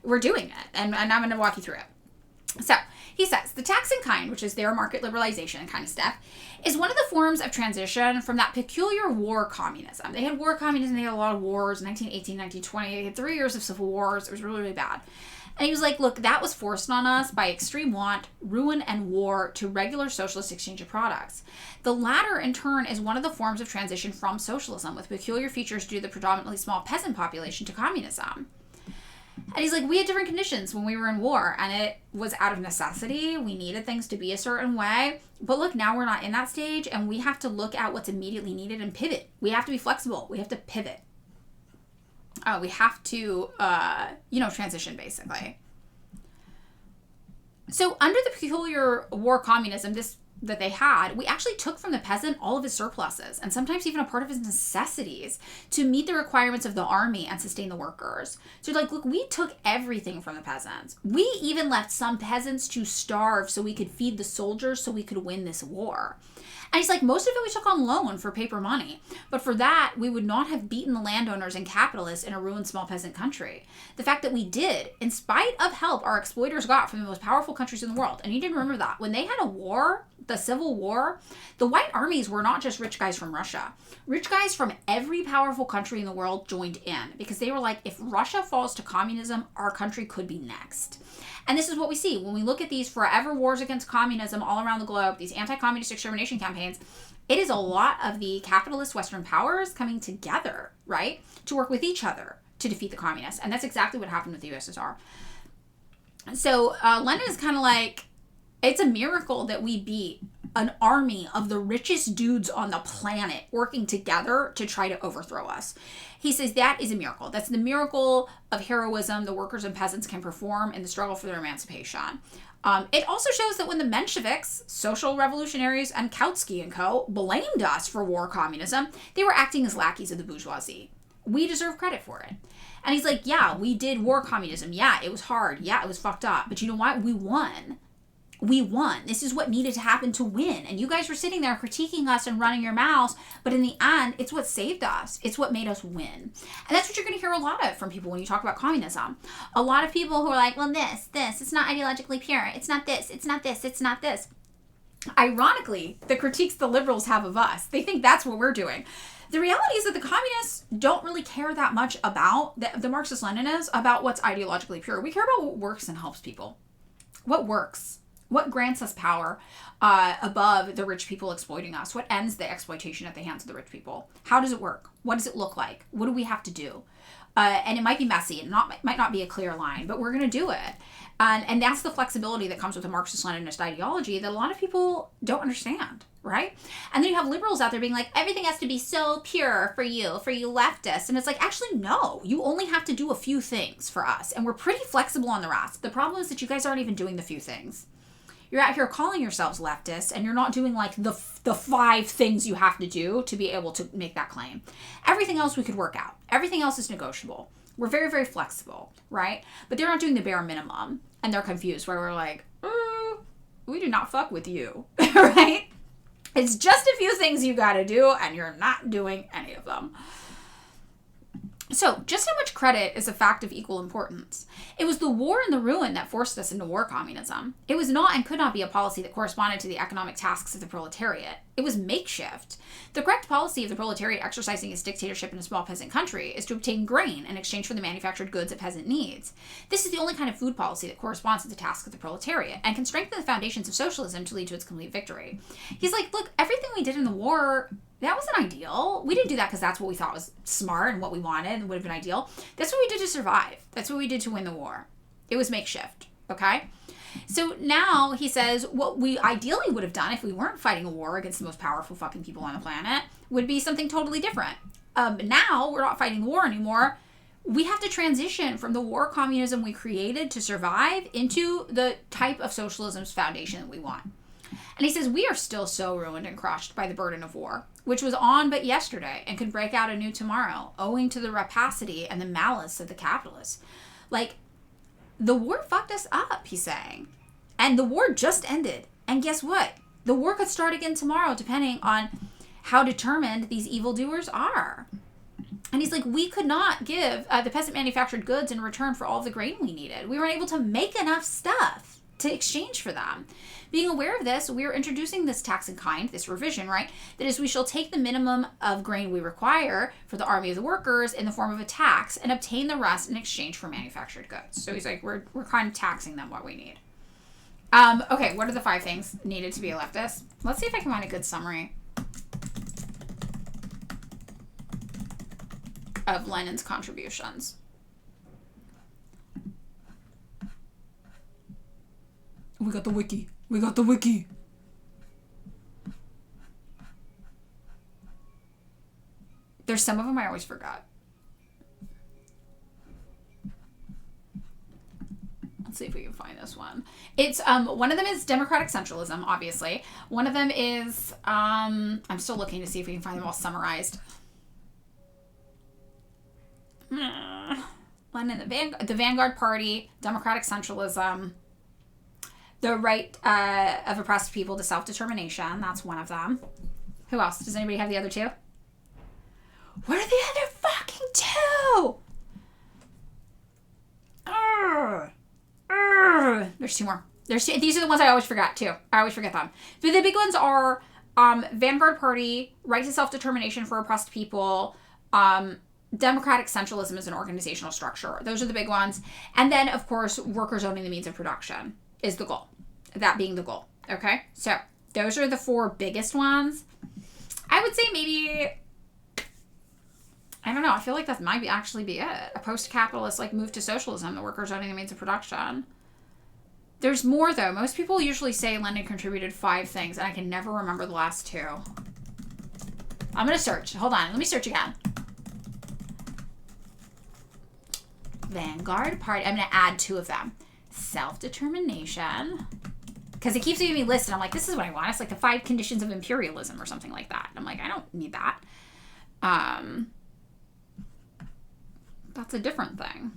We're doing it. And I'm going to walk you through it. So he says the tax in kind, which is their market liberalization kind of stuff, is one of the forms of transition from that peculiar war communism. They had war communism. They had a lot of wars, 1918, 1920. They had 3 years of civil wars. It was really, really bad. And he was like, look, that was forced on us by extreme want, ruin, and war to regular socialist exchange of products. The latter, in turn, is one of the forms of transition from socialism with peculiar features due to the predominantly small peasant population to communism. And he's like, we had different conditions when we were in war, and it was out of necessity. We needed things to be a certain way. But look, now we're not in that stage, and we have to look at what's immediately needed and pivot. We have to be flexible. We have to pivot. We have to, transition, basically. So under the peculiar war communism that they had, we actually took from the peasant all of his surpluses and sometimes even a part of his necessities to meet the requirements of the army and sustain the workers. So like, look, we took everything from the peasants. We even left some peasants to starve so we could feed the soldiers so we could win this war. And he's like, most of it we took on loan for paper money. But for that, we would not have beaten the landowners and capitalists in a ruined small peasant country. The fact that we did, in spite of help our exploiters got from the most powerful countries in the world. And you didn't remember that. When they had a war, the Civil War, the white armies were not just rich guys from Russia. Rich guys from every powerful country in the world joined in because they were like, if Russia falls to communism, our country could be next. And this is what we see when we look at these forever wars against communism all around the globe, these anti-communist extermination campaigns. It is a lot of the capitalist Western powers coming together, right, to work with each other to defeat the communists. And that's exactly what happened with the USSR. So Lenin is kind of like, it's a miracle that we beat an army of the richest dudes on the planet working together to try to overthrow us. He says that is a miracle. That's the miracle of heroism the workers and peasants can perform in the struggle for their emancipation. It also shows that when the Mensheviks, social revolutionaries, and Kautsky and co. blamed us for war communism, they were acting as lackeys of the bourgeoisie. We deserve credit for it. And he's like, yeah, we did war communism. Yeah, it was hard. Yeah, it was fucked up. But you know what? We won. We won. This is what needed to happen to win. And you guys were sitting there critiquing us and running your mouths. But in the end, it's what saved us. It's what made us win. And that's what you're going to hear a lot of from people when you talk about communism. A lot of people who are like, well, this, it's not ideologically pure. It's not this, it's not this, it's not this. Ironically, the critiques the liberals have of us, they think that's what we're doing. The reality is that the communists don't really care that much about, the Marxist-Leninists, about what's ideologically pure. We care about what works and helps people. What works? What grants us power above the rich people exploiting us? What ends the exploitation at the hands of the rich people? How does it work? What does it look like? What do we have to do? And it might be messy. It might not be a clear line, but we're going to do it. And that's the flexibility that comes with the Marxist-Leninist ideology that a lot of people don't understand, right? And then you have liberals out there being like, everything has to be so pure for you leftists. And it's like, actually, no. You only have to do a few things for us. And we're pretty flexible on the rest. The problem is that you guys aren't even doing the few things. You're out here calling yourselves leftists, and you're not doing like the 5 things you have to do to be able to make that claim. Everything else we could work out. Everything else is negotiable. We're very, very flexible, right? But they're not doing the bare minimum, and they're confused, where we're like, we do not fuck with you, right? It's just a few things you gotta do, and you're not doing any of them. So, just how much credit is a fact of equal importance? It was the war and the ruin that forced us into war communism. It was not and could not be a policy that corresponded to the economic tasks of the proletariat. It was makeshift. The correct policy of the proletariat exercising its dictatorship in a small peasant country is to obtain grain in exchange for the manufactured goods a peasant needs. This is the only kind of food policy that corresponds to the tasks of the proletariat and can strengthen the foundations of socialism to lead to its complete victory. He's like, look, everything we did in the war, that wasn't ideal. We didn't do that because that's what we thought was smart and what we wanted and would have been ideal. That's what we did to survive. That's what we did to win the war. It was makeshift, okay? So now he says what we ideally would have done if we weren't fighting a war against the most powerful fucking people on the planet would be something totally different. Now we're not fighting the war anymore. We have to transition from the war communism we created to survive into the type of socialism's foundation that we want. And he says, we are still so ruined and crushed by the burden of war, which was on but yesterday and could break out anew tomorrow, owing to the rapacity and the malice of the capitalists. Like, the war fucked us up, he's saying. And the war just ended. And guess what? The war could start again tomorrow, depending on how determined these evildoers are. And he's like, we could not give the peasant manufactured goods in return for all the grain we needed. We weren't able to make enough stuff to exchange for them. Being aware of this, we are introducing this tax in kind, this revision, right? That is, we shall take the minimum of grain we require for the army of the workers in the form of a tax and obtain the rest in exchange for manufactured goods. So he's like, we're kind of taxing them what we need. Okay, what are the 5 things needed to be a leftist? Let's see if I can find a good summary of Lenin's contributions. We got the wiki. We got the wiki. There's some of them I always forgot. Let's see if we can find this one. It's one of them is democratic centralism, obviously. One of them is I'm still looking to see if we can find them all summarized. Lenin, the Vanguard Party, democratic centralism. The right of oppressed people to self-determination. That's one of them. Who else? Does anybody have the other 2? What are the other fucking 2? There's 2 more. These are the ones I always forget, too. I always forget them. But the big ones are Vanguard Party, right to self-determination for oppressed people, democratic centralism as an organizational structure. Those are the big ones. And then, of course, workers owning the means of production is the goal. That being the goal. Okay? So, those are the 4 biggest ones. I would say maybe, I don't know, I feel like that might actually be it. A post-capitalist, move to socialism, the workers owning the means of production. There's more, though. Most people usually say Lenin contributed 5 things, and I can never remember the last 2. I'm going to search. Hold on. Let me search again. Vanguard Party. I'm going to add 2 of them. Self-determination. Because it keeps giving me lists, and I'm like, this is what I want. It's like the 5 conditions of imperialism or something like that. And I'm like, I don't need that. That's a different thing.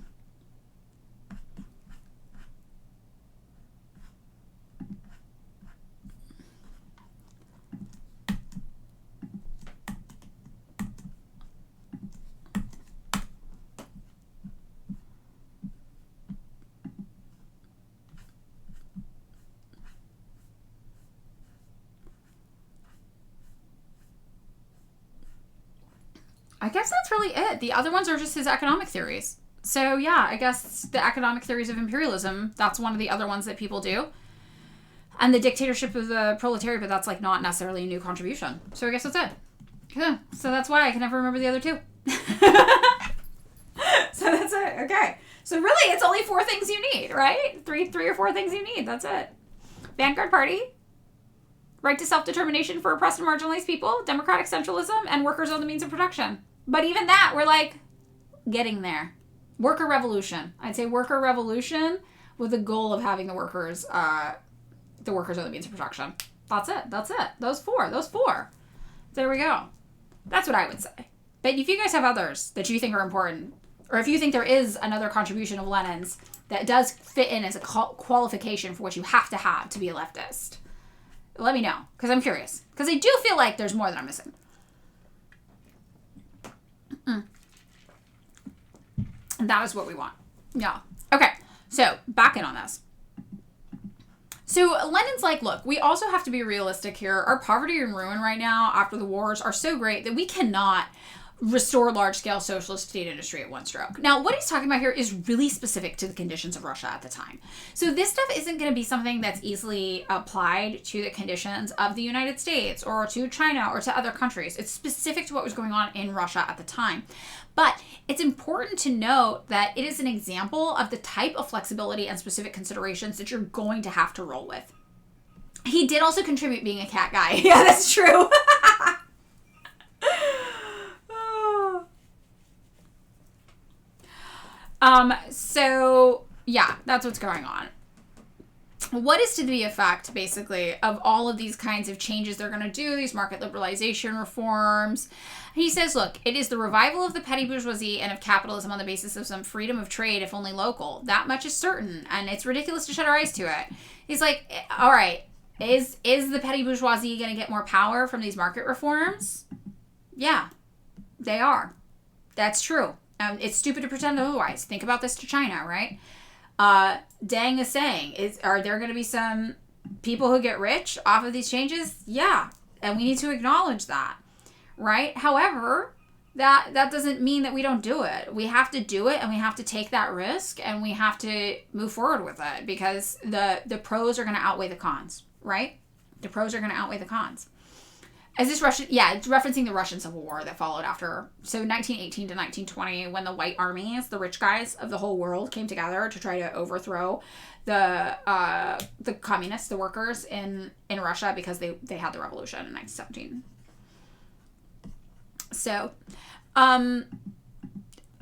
I guess that's really it. The other ones are just his economic theories. So yeah, I guess the economic theories of imperialism, that's one of the other ones that people do. And the dictatorship of the proletariat, but that's not necessarily a new contribution. So I guess that's it. Yeah. So that's why I can never remember the other 2. So that's it. Okay. So really, it's only 4 things you need, right? Three or 4 things you need. That's it. Vanguard Party, right to self-determination for oppressed and marginalized people, democratic centralism, and workers own the means of production. But even that, we're getting there. Worker revolution. I'd say worker revolution with the goal of having the workers own the means of production. That's it. Those four. There we go. That's what I would say. But if you guys have others that you think are important, or if you think there is another contribution of Lenin's that does fit in as a qualification for what you have to be a leftist, let me know, because I'm curious. Because I do feel like there's more that I'm missing. And that is what we want. Yeah. Okay, so back in on this. So Lenin's like, look, we also have to be realistic here. Our poverty and ruin right now after the wars are so great that we cannot restore large-scale socialist state industry at one stroke. Now, what he's talking about here is really specific to the conditions of Russia at the time. So this stuff isn't going to be something that's easily applied to the conditions of the United States or to China or to other countries. It's specific to what was going on in Russia at the time. But it's important to note that it is an example of the type of flexibility and specific considerations that you're going to have to roll with. He did also contribute being a cat guy. Yeah, that's true. So yeah, that's what's going on. What is to the effect, basically, of all of these kinds of changes they're going to do, these market liberalization reforms? He says, look, it is the revival of the petty bourgeoisie and of capitalism on the basis of some freedom of trade, if only local. That much is certain, and it's ridiculous to shut our eyes to it. He's like, all right, is the petty bourgeoisie going to get more power from these market reforms? Yeah, they are. That's true. It's stupid to pretend otherwise. Think about this to China, right? Deng is saying, are there going to be some people who get rich off of these changes? Yeah, and we need to acknowledge that, right? However, that doesn't mean that we don't do it. We have to do it, and we have to take that risk, and we have to move forward with it, because the pros are going to outweigh the cons, right? The pros are going to outweigh the cons. Is this Russian? Yeah, it's referencing the Russian Civil War that followed after. So 1918 to 1920, when the white armies, the rich guys of the whole world, came together to try to overthrow the communists, the workers in Russia, because they had the revolution in 1917. So,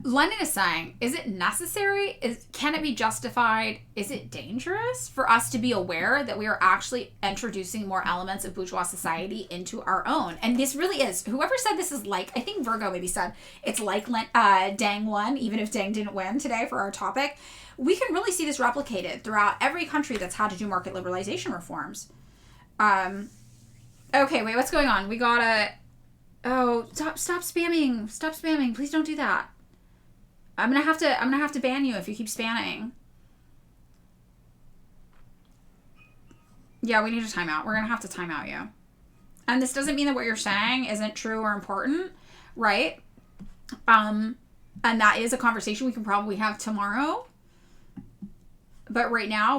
Lenin is saying, is it necessary? Can it be justified? Is it dangerous for us to be aware that we are actually introducing more elements of bourgeois society into our own? And this really is, whoever said this is like, I think Virgo maybe said, it's like Deng won, even if Deng didn't win today for our topic. We can really see this replicated throughout every country that's had to do market liberalization reforms. Okay, wait, what's going on? We gotta, stop spamming. Stop spamming. Please don't do that. I'm gonna have to ban you if you keep spamming. Yeah, we need a timeout. We're gonna have to time out you. And this doesn't mean that what you're saying isn't true or important, right? And that is a conversation we can probably have tomorrow. But right now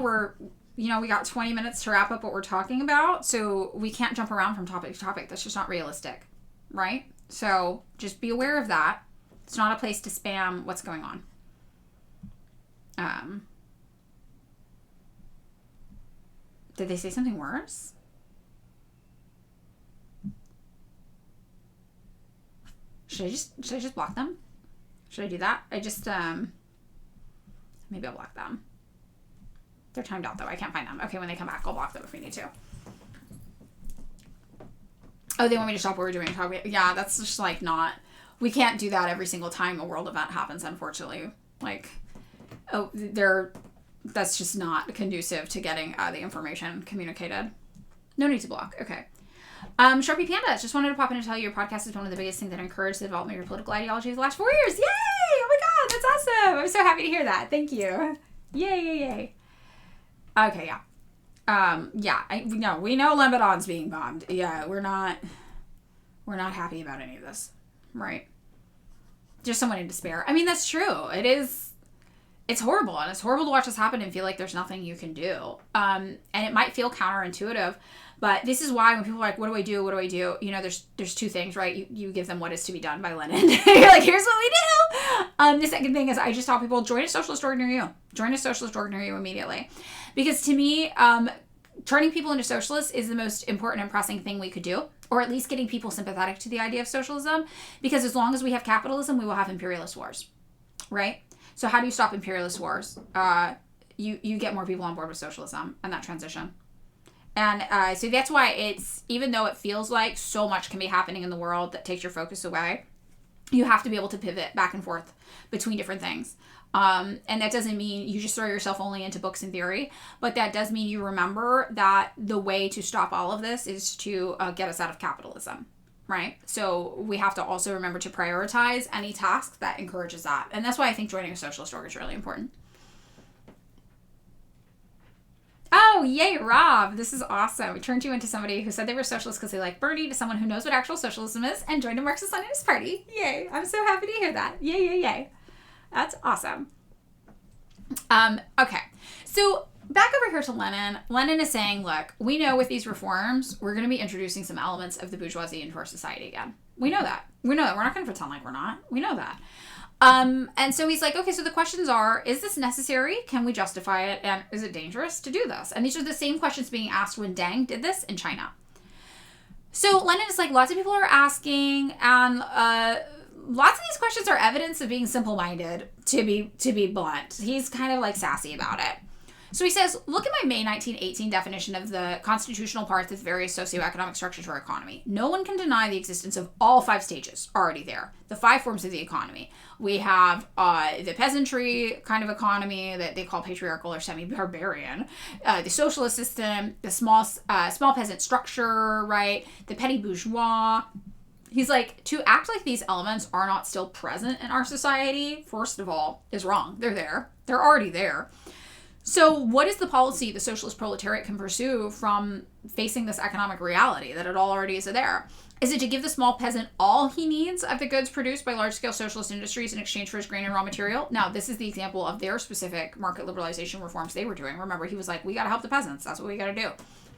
we got 20 minutes to wrap up what we're talking about, so we can't jump around from topic to topic. That's just not realistic, right? So just be aware of that. It's not a place to spam what's going on. Did they say something worse? Should I just block them? Should I do that? Maybe I'll block them. They're timed out though. I can't find them. Okay, when they come back, I'll block them if we need to. Oh, they want me to stop what we're doing. Yeah, that's just like not... We can't do that every single time a world event happens, unfortunately. Like, that's just not conducive to getting the information communicated. No need to block. Okay. Sharpie Panda, just wanted to pop in and tell you your podcast is one of the biggest things that encouraged the development of your political ideology of the last 4 years. Yay! Oh my god, that's awesome! I'm so happy to hear that. Thank you. Yay. Okay, yeah. We know Lebanon's being bombed. Yeah, we're not happy about any of this. Right. Just someone in despair. I mean, that's true. It's horrible. And it's horrible to watch this happen and feel like there's nothing you can do. And it might feel counterintuitive, but this is why when people are like, what do I do? What do I do? There's two things, right? You give them what is to be done by Lenin. You're like, here's what we do. The second thing is I just tell people, join a socialist org near you. Join a socialist org near you immediately. Because to me, turning people into socialists is the most important and pressing thing we could do. Or at least getting people sympathetic to the idea of socialism. Because as long as we have capitalism, we will have imperialist wars. Right? So how do you stop imperialist wars? You get more people on board with socialism and that transition. And so that's why even though it feels like so much can be happening in the world that takes your focus away, You have to be able to pivot back and forth between different things. And that doesn't mean you just throw yourself only into books and theory, but that does mean you remember that the way to stop all of this is to get us out of capitalism, right? So we have to also remember to prioritize any task that encourages that. And that's why I think joining a socialist org is really important. Oh, yay, Rob. This is awesome. We turned you into somebody who said they were socialist because they like Bernie to someone who knows what actual socialism is and joined a Marxist-Leninist party. Yay. I'm so happy to hear that. Yay, yay, yay. That's awesome. Okay. So back over here to Lenin. Lenin is saying, look, we know with these reforms, we're going to be introducing some elements of the bourgeoisie into our society again. We know that. We know that. We're not going to pretend like we're not. We know that. And so he's like, okay, so the questions are, is this necessary? Can we justify it? And is it dangerous to do this? And these are the same questions being asked when Deng did this in China. So Lenin is like, lots of people are asking, and lots of these questions are evidence of being simple-minded, to be blunt. He's kind of like sassy about it. So he says, look at my May 1918 definition of the constitutional parts of various socioeconomic structures of our economy. No one can deny the existence of all 5 stages already there. The 5 forms of the economy. We have the peasantry kind of economy that they call patriarchal or semi-barbarian. The socialist system, the small peasant structure, right? The petty bourgeois. He's like, to act like these elements are not still present in our society, first of all, is wrong. They're there. They're already there. So what is the policy the socialist proletariat can pursue from facing this economic reality that it all already is there? Is it to give the small peasant all he needs of the goods produced by large-scale socialist industries in exchange for his grain and raw material? Now, this is the example of their specific market liberalization reforms they were doing. Remember, he was like, we got to help the peasants. That's what we got to do.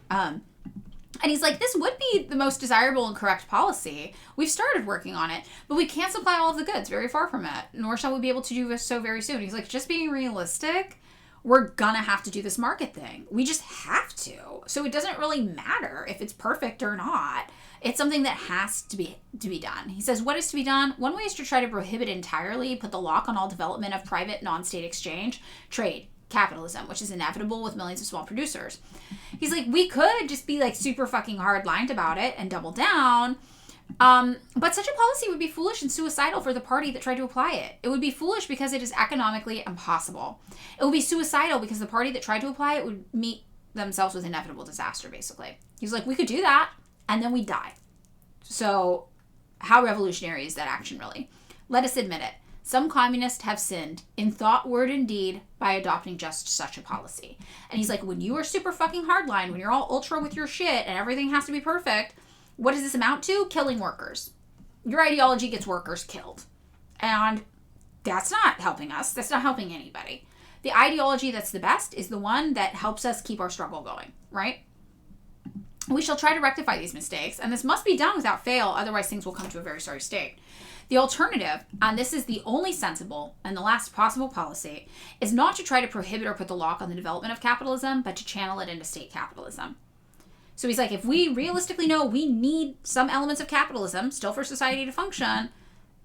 And he's like, this would be the most desirable and correct policy. We've started working on it, but we can't supply all of the goods, very far from it, nor shall we be able to do this so very soon. He's like, just being realistic, we're gonna have to do this market thing. We just have to. So it doesn't really matter if it's perfect or not. It's something that has to be done. He says, what is to be done? One way is to try to prohibit entirely, put the lock on all development of private non-state exchange, trade, capitalism, which is inevitable with millions of small producers. He's like, we could just be like super fucking hard-lined about it and double down. But such a policy would be foolish and suicidal for the party that tried to apply it. It would be foolish because it is economically impossible. It would be suicidal because the party that tried to apply it would meet themselves with inevitable disaster, basically. He's like, we could do that, and then we die. So how revolutionary is that action, really? Let us admit it. Some communists have sinned in thought, word, and deed by adopting just such a policy. And he's like, when you are super fucking hardline, when you're all ultra with your shit and everything has to be perfect, what does this amount to? Killing workers. Your ideology gets workers killed. And that's not helping us. That's not helping anybody. The ideology that's the best is the one that helps us keep our struggle going, right? We shall try to rectify these mistakes, and this must be done without fail, otherwise things will come to a very sorry state. The alternative, and this is the only sensible and the last possible policy, is not to try to prohibit or put the lock on the development of capitalism, but to channel it into state capitalism. So he's like, if we realistically know we need some elements of capitalism still for society to function,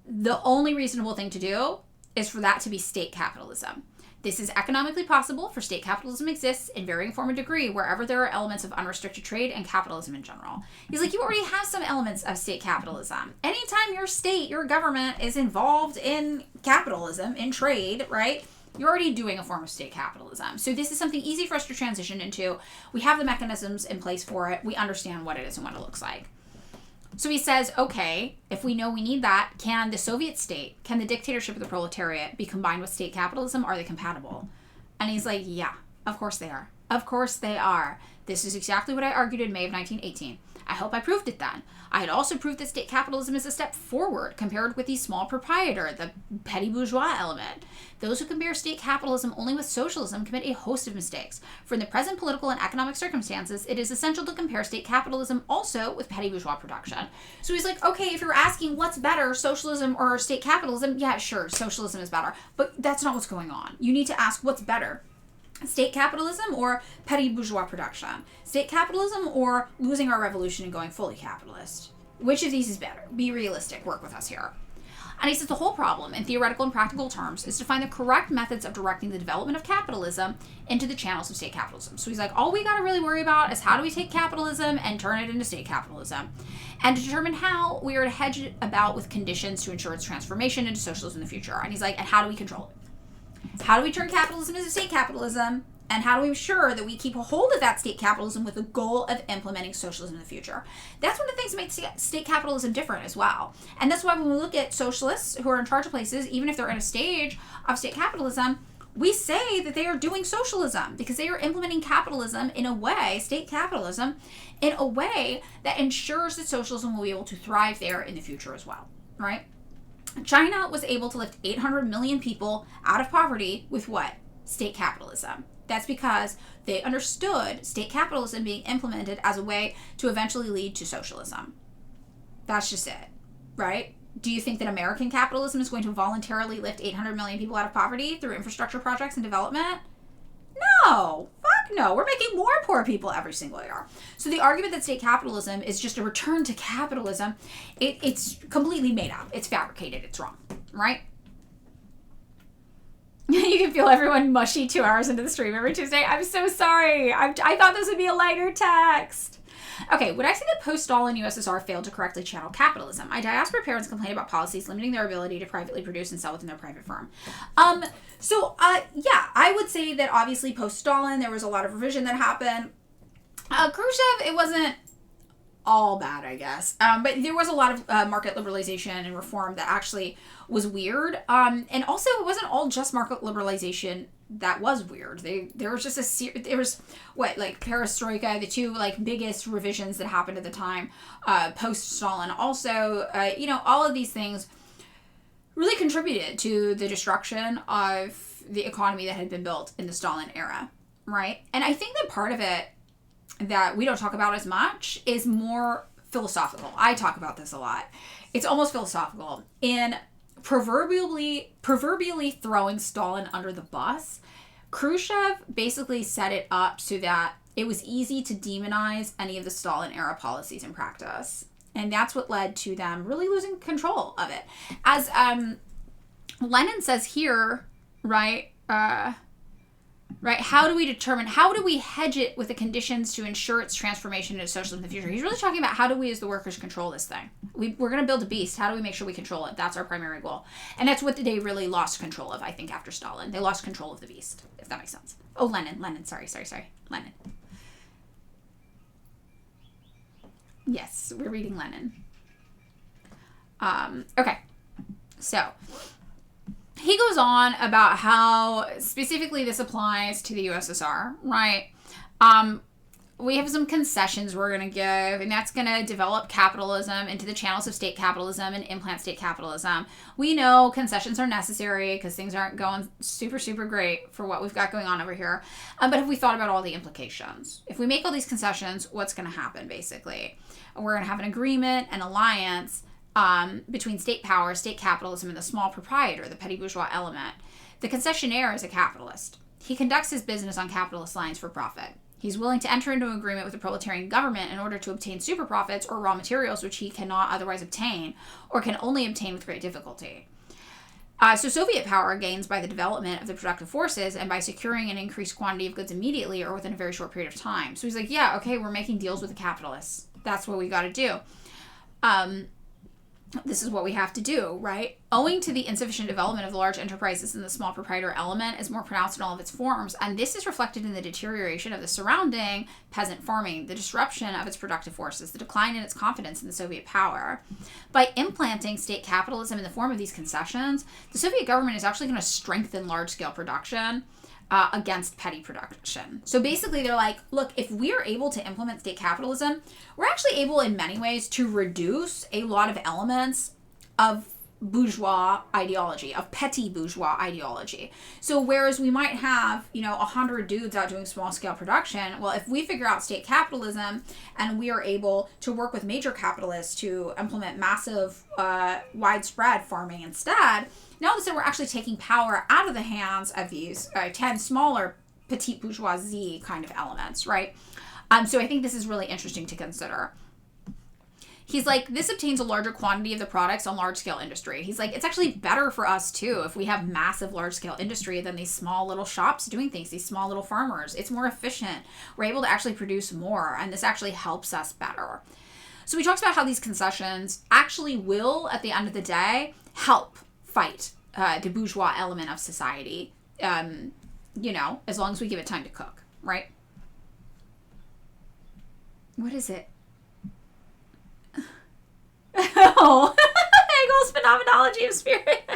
the only reasonable thing to do is for that to be state capitalism. This is economically possible, for state capitalism exists in varying form and degree wherever there are elements of unrestricted trade and capitalism in general. He's like, you already have some elements of state capitalism. Anytime your state, your government is involved in capitalism, in trade, right? You're already doing a form of state capitalism. So this is something easy for us to transition into. We have the mechanisms in place for it. We understand what it is and what it looks like. So he says, okay, if we know we need that, can the Soviet state, can the dictatorship of the proletariat be combined with state capitalism? Are they compatible? And he's like, yeah, of course they are. Of course they are. This is exactly what I argued in May of 1918. I hope I proved it then. I had also proved that state capitalism is a step forward compared with the small proprietor, the petty bourgeois element. Those who compare state capitalism only with socialism commit a host of mistakes. For in the present political and economic circumstances, it is essential to compare state capitalism also with petty bourgeois production. So he's like, okay, if you're asking what's better, socialism or state capitalism, yeah, sure, socialism is better. But that's not what's going on. You need to ask what's better. State capitalism or petty bourgeois production? State capitalism or losing our revolution and going fully capitalist? Which of these is better? Be realistic. Work with us here. And he says the whole problem, in theoretical and practical terms, is to find the correct methods of directing the development of capitalism into the channels of state capitalism. So he's like, all we got to really worry about is how do we take capitalism and turn it into state capitalism, and to determine how we are to hedge it about with conditions to ensure its transformation into socialism in the future. And he's like, and how do we control it? How do we turn capitalism into state capitalism? And how do we ensure that we keep a hold of that state capitalism with the goal of implementing socialism in the future? That's one of the things that makes state capitalism different as well. And that's why when we look at socialists who are in charge of places, even if they're in a stage of state capitalism, we say that they are doing socialism because they are implementing capitalism in a way, state capitalism, in a way that ensures that socialism will be able to thrive there in the future as well, right? China was able to lift 800 million people out of poverty with what? State capitalism. That's because they understood state capitalism being implemented as a way to eventually lead to socialism. That's just it, right? Do you think that American capitalism is going to voluntarily lift 800 million people out of poverty through infrastructure projects and development? No. Fuck no. We're making more poor people every single year. So the argument that state capitalism is just a return to capitalism, it's completely made up. It's fabricated. It's wrong, right? You can feel everyone mushy 2 hours into the stream every Tuesday. I'm so sorry. I thought this would be a lighter text. Okay, would I say that post-Stalin USSR failed to correctly channel capitalism? My diaspora parents complain about policies limiting their ability to privately produce and sell within their private firm. Yeah, I would say that obviously post-Stalin, there was a lot of revision that happened. Khrushchev, it wasn't all bad, I guess. But there was a lot of market liberalization and reform that actually was weird. And also, it wasn't all just market liberalization that was weird. There was just perestroika, the two biggest revisions that happened at the time, post-Stalin. Also, all of these things really contributed to the destruction of the economy that had been built in the Stalin era, right? And I think that part of it that we don't talk about as much is more philosophical. I talk about this a lot. It's almost philosophical. In proverbially throwing Stalin under the bus, Khrushchev basically set it up so that it was easy to demonize any of the Stalin era policies and practice. And that's what led to them really losing control of it. As Lenin says here, right, how do we hedge it with the conditions to ensure its transformation into socialism in the future? He's really talking about how do we as the workers control this thing? We're going to build a beast. How do we make sure we control it? That's our primary goal. And that's what they really lost control of, I think, after Stalin. They lost control of the beast, if that makes sense. Oh, Lenin. Sorry. Lenin. Yes, we're reading Lenin. Okay. So he goes on about how specifically this applies to the USSR, right? We have some concessions we're going to give, and that's going to develop capitalism into the channels of state capitalism and implant state capitalism. We know concessions are necessary because things aren't going super, super great for what we've got going on over here. But have we thought about all the implications? If we make all these concessions, what's going to happen, basically? We're going to have an agreement, an alliance between state power, state capitalism, and the small proprietor, the petty bourgeois element. The concessionaire is a capitalist. He conducts his business on capitalist lines for profit. He's willing to enter into an agreement with the proletarian government in order to obtain super profits or raw materials which he cannot otherwise obtain or can only obtain with great difficulty. So Soviet power gains by the development of the productive forces and by securing an increased quantity of goods immediately or within a very short period of time. So he's like, yeah, okay, we're making deals with the capitalists. That's what we got to do. This is what we have to do, right? Owing to the insufficient development of the large enterprises, and the small proprietor element is more pronounced in all of its forms, and this is reflected in the deterioration of the surrounding peasant farming, the disruption of its productive forces, the decline in its confidence in the Soviet power. By implanting state capitalism in the form of these concessions, the Soviet government is actually going to strengthen large-scale production against petty production. So basically they're like, look, if we're able to implement state capitalism, we're actually able in many ways to reduce a lot of elements of bourgeois ideology, of petty bourgeois ideology. So whereas we might have, 100 dudes out doing small scale production, well, if we figure out state capitalism and we are able to work with major capitalists to implement massive widespread farming instead, now all of a sudden we're actually taking power out of the hands of these 10 smaller petite bourgeoisie kind of elements, right? So I think this is really interesting to consider. He's like, this obtains a larger quantity of the products on large-scale industry. He's like, it's actually better for us, too, if we have massive large-scale industry than these small little shops doing things, these small little farmers. It's more efficient. We're able to actually produce more, and this actually helps us better. So he talks about how these concessions actually will, at the end of the day, help fight the bourgeois element of society, as long as we give it time to cook, right? What is it? Oh, Hegel's phenomenology of spirit.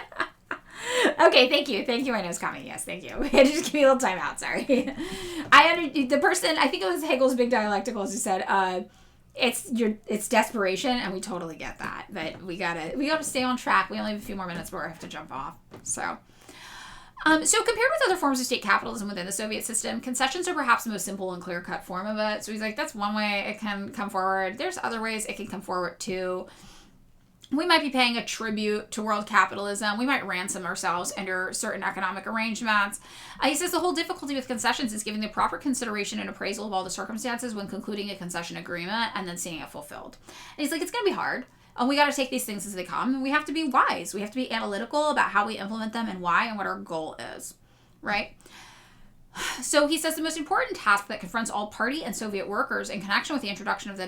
Okay, thank you. I know it's coming. Yes, thank you. Just give me a little time out. Sorry. I think it was Hegel's big dialecticals who said, it's desperation, and we totally get that. But we gotta stay on track. We only have a few more minutes before I have to jump off. So compared with other forms of state capitalism within the Soviet system, concessions are perhaps the most simple and clear-cut form of it. So he's like, that's one way it can come forward. There's other ways it can come forward too. We might be paying a tribute to world capitalism. We might ransom ourselves under certain economic arrangements. He says the whole difficulty with concessions is giving the proper consideration and appraisal of all the circumstances when concluding a concession agreement and then seeing it fulfilled. And he's like, it's going to be hard. And we got to take these things as they come. And we have to be wise. We have to be analytical about how we implement them and why and what our goal is. Right? So he says the most important task that confronts all party and Soviet workers in connection with the introduction of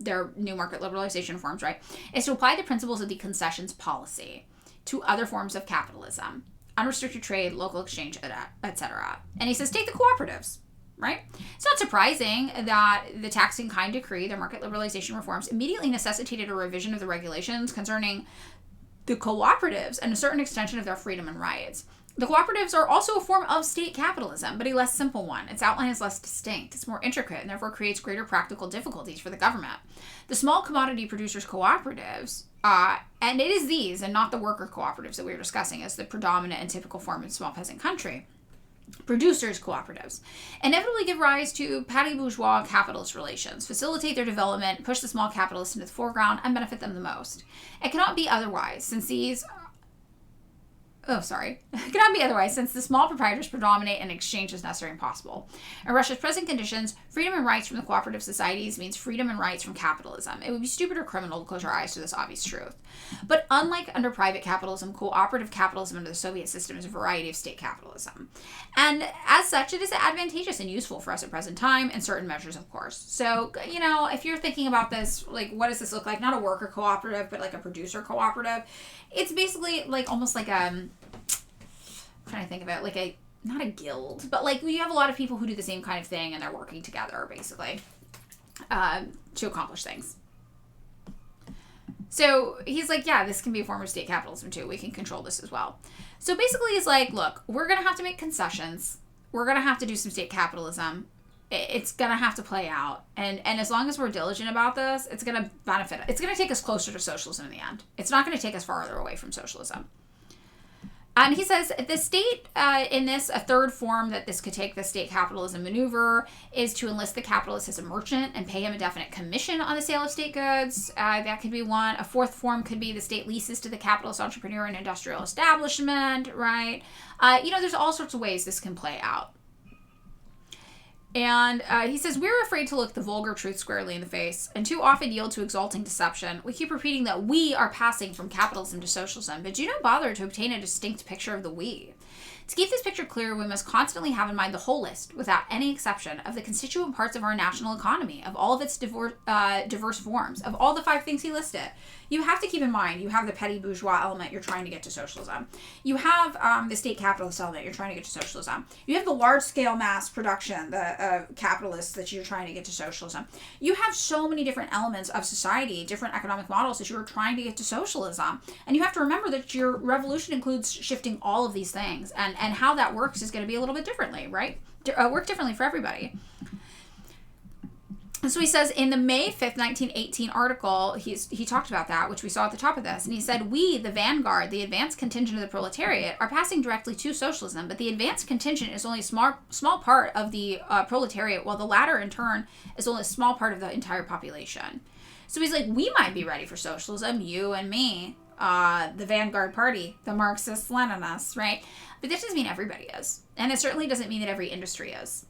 their new market liberalization forms, right, is to apply the principles of the concessions policy to other forms of capitalism, unrestricted trade, local exchange, etc. And he says, take the cooperatives, right? It's not surprising that the tax in kind decree, the market liberalization reforms, immediately necessitated a revision of the regulations concerning the cooperatives and a certain extension of their freedom and rights. The cooperatives are also a form of state capitalism, but a less simple one. Its outline is less distinct. It's more intricate and therefore creates greater practical difficulties for the government. The small commodity producers cooperatives, and it is these and not the worker cooperatives that we were discussing as the predominant and typical form in small peasant country. Producers' cooperatives inevitably give rise to petty bourgeois capitalist relations, facilitate their development, push the small capitalists into the foreground, and benefit them the most. It cannot be otherwise, since it cannot be otherwise, since the small proprietors predominate and exchange is necessary and possible. In Russia's present conditions, freedom and rights from the cooperative societies means freedom and rights from capitalism. It would be stupid or criminal to close our eyes to this obvious truth. But unlike under private capitalism, cooperative capitalism under the Soviet system is a variety of state capitalism. And as such, it is advantageous and useful for us at present time in certain measures, of course. So, if you're thinking about this, like, what does this look like? Not a worker cooperative, but like a producer cooperative. It's basically like almost like I'm trying to think of it, like not a guild, but like you have a lot of people who do the same kind of thing and they're working together basically to accomplish things. So he's like, yeah, this can be a form of state capitalism too. We can control this as well. So basically he's like, look, we're going to have to make concessions. We're going to have to do some state capitalism. It's going to have to play out. And as long as we're diligent about this, it's going to benefit. It's going to take us closer to socialism in the end. It's not going to take us farther away from socialism. And he says the state, in this, a third form that this could take the state capitalism maneuver is to enlist the capitalist as a merchant and pay him a definite commission on the sale of state goods. That could be one. A fourth form could be the state leases to the capitalist entrepreneur and industrial establishment, right? There's all sorts of ways this can play out. And he says, we're afraid to look the vulgar truth squarely in the face and too often yield to exalting deception. We keep repeating that we are passing from capitalism to socialism, but do not bother to obtain a distinct picture of the we. To keep this picture clear, we must constantly have in mind the whole list, without any exception, of the constituent parts of our national economy, of all of its diverse forms, of all the 5 things he listed. You have to keep in mind, you have the petty bourgeois element, you're trying to get to socialism. You have the state capitalist element, you're trying to get to socialism. You have the large-scale mass production, the capitalists that you're trying to get to socialism. You have so many different elements of society, different economic models that you are trying to get to socialism. And you have to remember that your revolution includes shifting all of these things. And how that works is going to be a little bit differently, right? Work differently for everybody. And so he says in the May 5th, 1918 article, he talked about that, which we saw at the top of this. And he said, we, the vanguard, the advanced contingent of the proletariat, are passing directly to socialism. But the advanced contingent is only a small part of the proletariat, while the latter, in turn, is only a small part of the entire population. So he's like, we might be ready for socialism, you and me, the vanguard party, the Marxists, Leninists, right? But this doesn't mean everybody is. And it certainly doesn't mean that every industry is,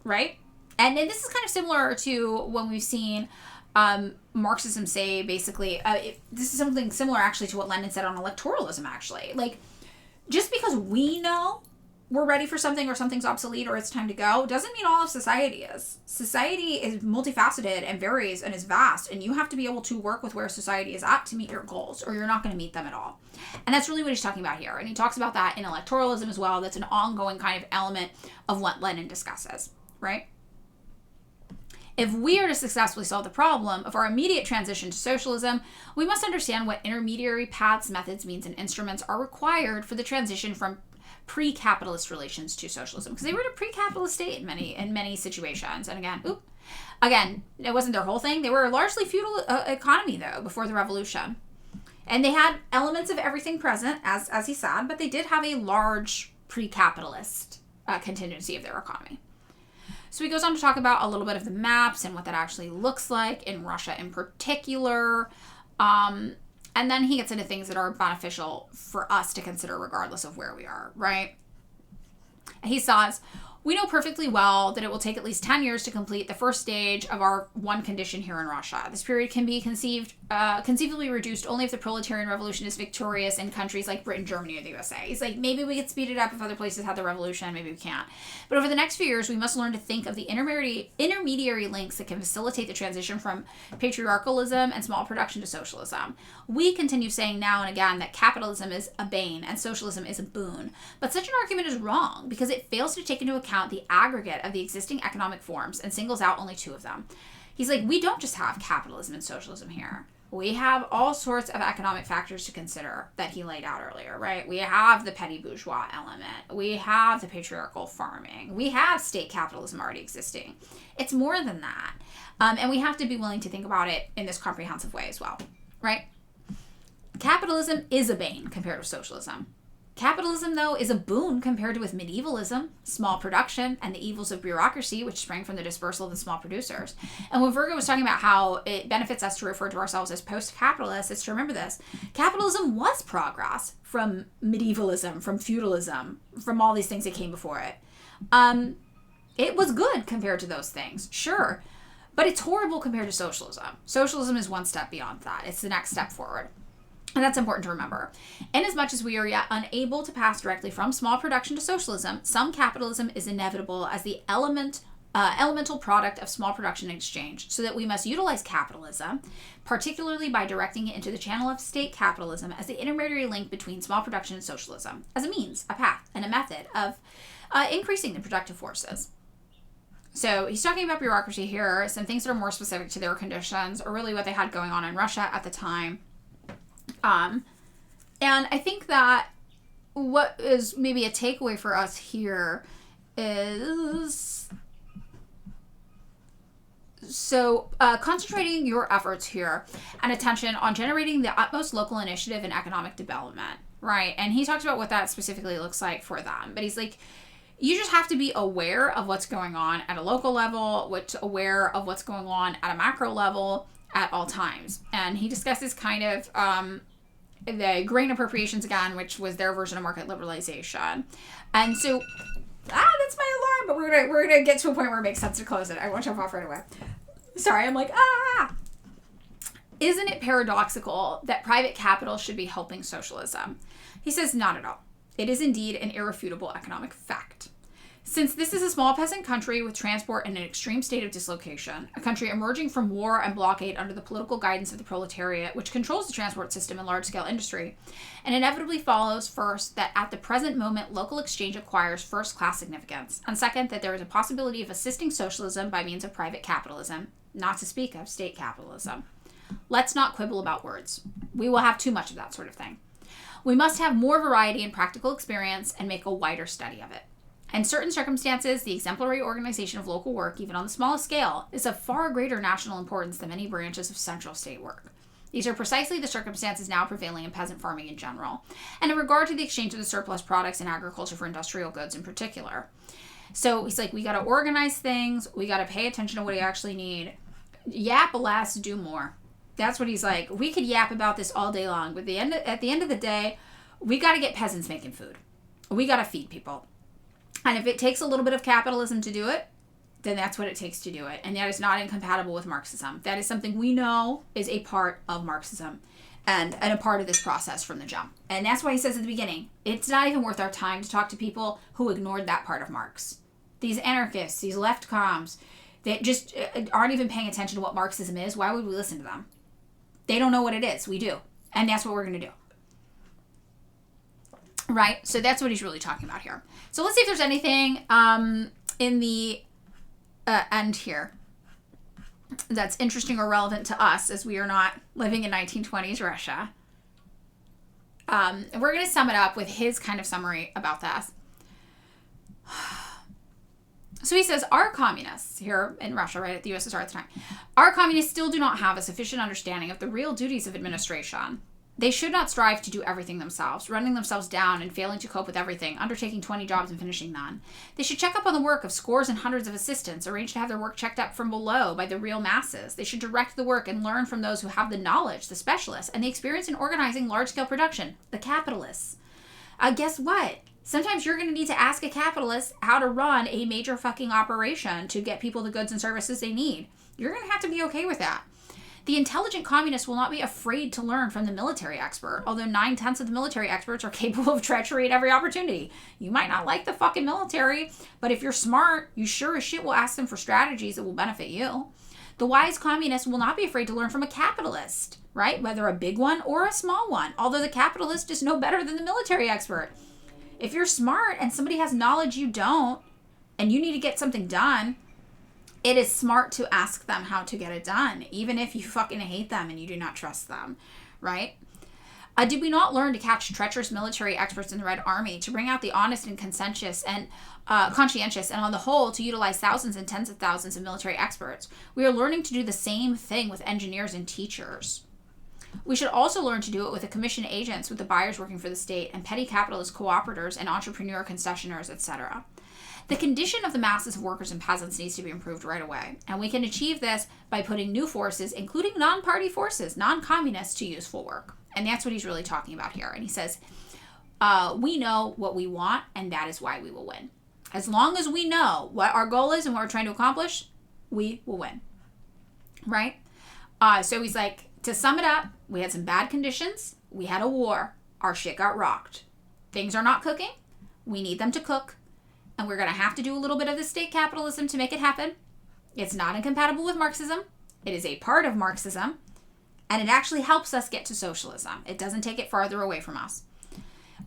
right? And then this is kind of similar to when we've seen Marxism say basically, this is something similar actually to what Lenin said on electoralism actually. Like, just because we know we're ready for something or something's obsolete or it's time to go doesn't mean all of society is. Society is multifaceted and varies and is vast, and you have to be able to work with where society is at to meet your goals, or you're not going to meet them at all. And that's really what he's talking about here. And he talks about that in electoralism as well. That's an ongoing kind of element of what Lenin discusses, right? If we are to successfully solve the problem of our immediate transition to socialism, we must understand what intermediary paths, methods, means, and instruments are required for the transition from pre-capitalist relations to socialism. Because they were in a pre-capitalist state in many situations. And again, it wasn't their whole thing. They were a largely feudal economy, though, before the revolution. And they had elements of everything present, as he said, but they did have a large pre-capitalist contingency of their economy. So he goes on to talk about a little bit of the maps and what that actually looks like in Russia in particular. And then he gets into things that are beneficial for us to consider regardless of where we are, right? He says, we know perfectly well that it will take at least 10 years to complete the first stage of our one condition here in Russia. This period can be conceivably reduced only if the proletarian revolution is victorious in countries like Britain, Germany, or the USA. He's like, maybe we could speed it up if other places had the revolution, maybe we can't. But over the next few years, we must learn to think of the intermediary links that can facilitate the transition from patriarchalism and small production to socialism. We continue saying now and again that capitalism is a bane and socialism is a boon. But such an argument is wrong because it fails to take into account the aggregate of the existing economic forms and singles out only two of them. He's like, we don't just have capitalism and socialism here. We have all sorts of economic factors to consider that he laid out earlier, right? We have the petty bourgeois element. We have the patriarchal farming. We have state capitalism already existing. It's more than that. And we have to be willing to think about it in this comprehensive way as well, right? Capitalism is a bane compared with socialism. Capitalism, though, is a boon compared with medievalism, small production, and the evils of bureaucracy, which sprang from the dispersal of the small producers. And when Virgo was talking about how it benefits us to refer to ourselves as post-capitalists, it's to remember this. Capitalism was progress from medievalism, from feudalism, from all these things that came before it. It was good compared to those things, sure, but it's horrible compared to socialism. Socialism is one step beyond that. It's the next step forward. And that's important to remember. Inasmuch as we are yet unable to pass directly from small production to socialism, some capitalism is inevitable as the elemental product of small production and exchange, so that we must utilize capitalism, particularly by directing it into the channel of state capitalism as the intermediary link between small production and socialism, as a means, a path, and a method of increasing the productive forces. So he's talking about bureaucracy here, some things that are more specific to their conditions, or really what they had going on in Russia at the time. And I think that what is maybe a takeaway for us here is, concentrating your efforts here and attention on generating the utmost local initiative and economic development, right? And he talks about what that specifically looks like for them. But he's like, you just have to be aware of what's going on at a local level, aware of what's going on at a macro level at all times. And he discusses kind of the grain appropriations again, which was their version of market liberalization. And so, that's my alarm, but we're gonna get to a point where it makes sense to close it. I won't jump off right away. Sorry, I'm like, Isn't it paradoxical that private capital should be helping socialism? He says, not at all. It is indeed an irrefutable economic fact. Since this is a small peasant country with transport in an extreme state of dislocation, a country emerging from war and blockade under the political guidance of the proletariat, which controls the transport system and large-scale industry, and inevitably follows first that at the present moment local exchange acquires first-class significance, and second that there is a possibility of assisting socialism by means of private capitalism, not to speak of state capitalism. Let's not quibble about words. We will have too much of that sort of thing. We must have more variety in practical experience and make a wider study of it. In certain circumstances, the exemplary organization of local work, even on the smallest scale, is of far greater national importance than many branches of central state work. These are precisely the circumstances now prevailing in peasant farming in general, and in regard to the exchange of the surplus products in agriculture for industrial goods in particular. So he's like, we got to organize things, we got to pay attention to what you actually need. Yap less, do more. That's what he's like. We could yap about this all day long, but at the end of the day, we got to get peasants making food. We got to feed people. And if it takes a little bit of capitalism to do it, then that's what it takes to do it. And that is not incompatible with Marxism. That is something we know is a part of Marxism and a part of this process from the jump. And that's why he says at the beginning, it's not even worth our time to talk to people who ignored that part of Marx. These anarchists, these left comms, that just aren't even paying attention to what Marxism is. Why would we listen to them? They don't know what it is. We do. And that's what we're going to do. Right? So that's what he's really talking about here. So let's see if there's anything in the end here that's interesting or relevant to us, as we are not living in 1920s Russia. We're going to sum it up with his kind of summary about this. So he says, our communists here in Russia, right, at the USSR at the time, our communists still do not have a sufficient understanding of the real duties of administration. They should not strive to do everything themselves, running themselves down and failing to cope with everything, undertaking 20 jobs and finishing none. They should check up on the work of scores and hundreds of assistants, arrange to have their work checked up from below by the real masses. They should direct the work and learn from those who have the knowledge, the specialists, and the experience in organizing large-scale production, the capitalists. Guess what? Sometimes you're going to need to ask a capitalist how to run a major fucking operation to get people the goods and services they need. You're going to have to be okay with that. The intelligent communists will not be afraid to learn from the military expert, although 9/10 of the military experts are capable of treachery at every opportunity. You might not like the fucking military, but if you're smart, you sure as shit will ask them for strategies that will benefit you. The wise communist will not be afraid to learn from a capitalist, right? Whether a big one or a small one, although the capitalist is no better than the military expert. If you're smart and somebody has knowledge you don't, and you need to get something done, it is smart to ask them how to get it done, even if you fucking hate them and you do not trust them, right? Did we not learn to catch treacherous military experts in the Red Army, to bring out the honest and conscientious, and on the whole, to utilize thousands and tens of thousands of military experts? We are learning to do the same thing with engineers and teachers. We should also learn to do it with the commission agents, with the buyers working for the state, and petty capitalist cooperators and entrepreneur concessionaires, etc. The condition of the masses of workers and peasants needs to be improved right away, and we can achieve this by putting new forces, including non-party forces, non-communists, to useful work. And that's what he's really talking about here. And he says, we know what we want, and that is why we will win. As long as we know what our goal is and what we're trying to accomplish, we will win. Right? So he's like, to sum it up, we had some bad conditions. We had a war. Our shit got rocked. Things are not cooking. We need them to cook. And we're going to have to do a little bit of the state capitalism to make it happen. It's not incompatible with Marxism. It is a part of Marxism. And it actually helps us get to socialism. It doesn't take it farther away from us.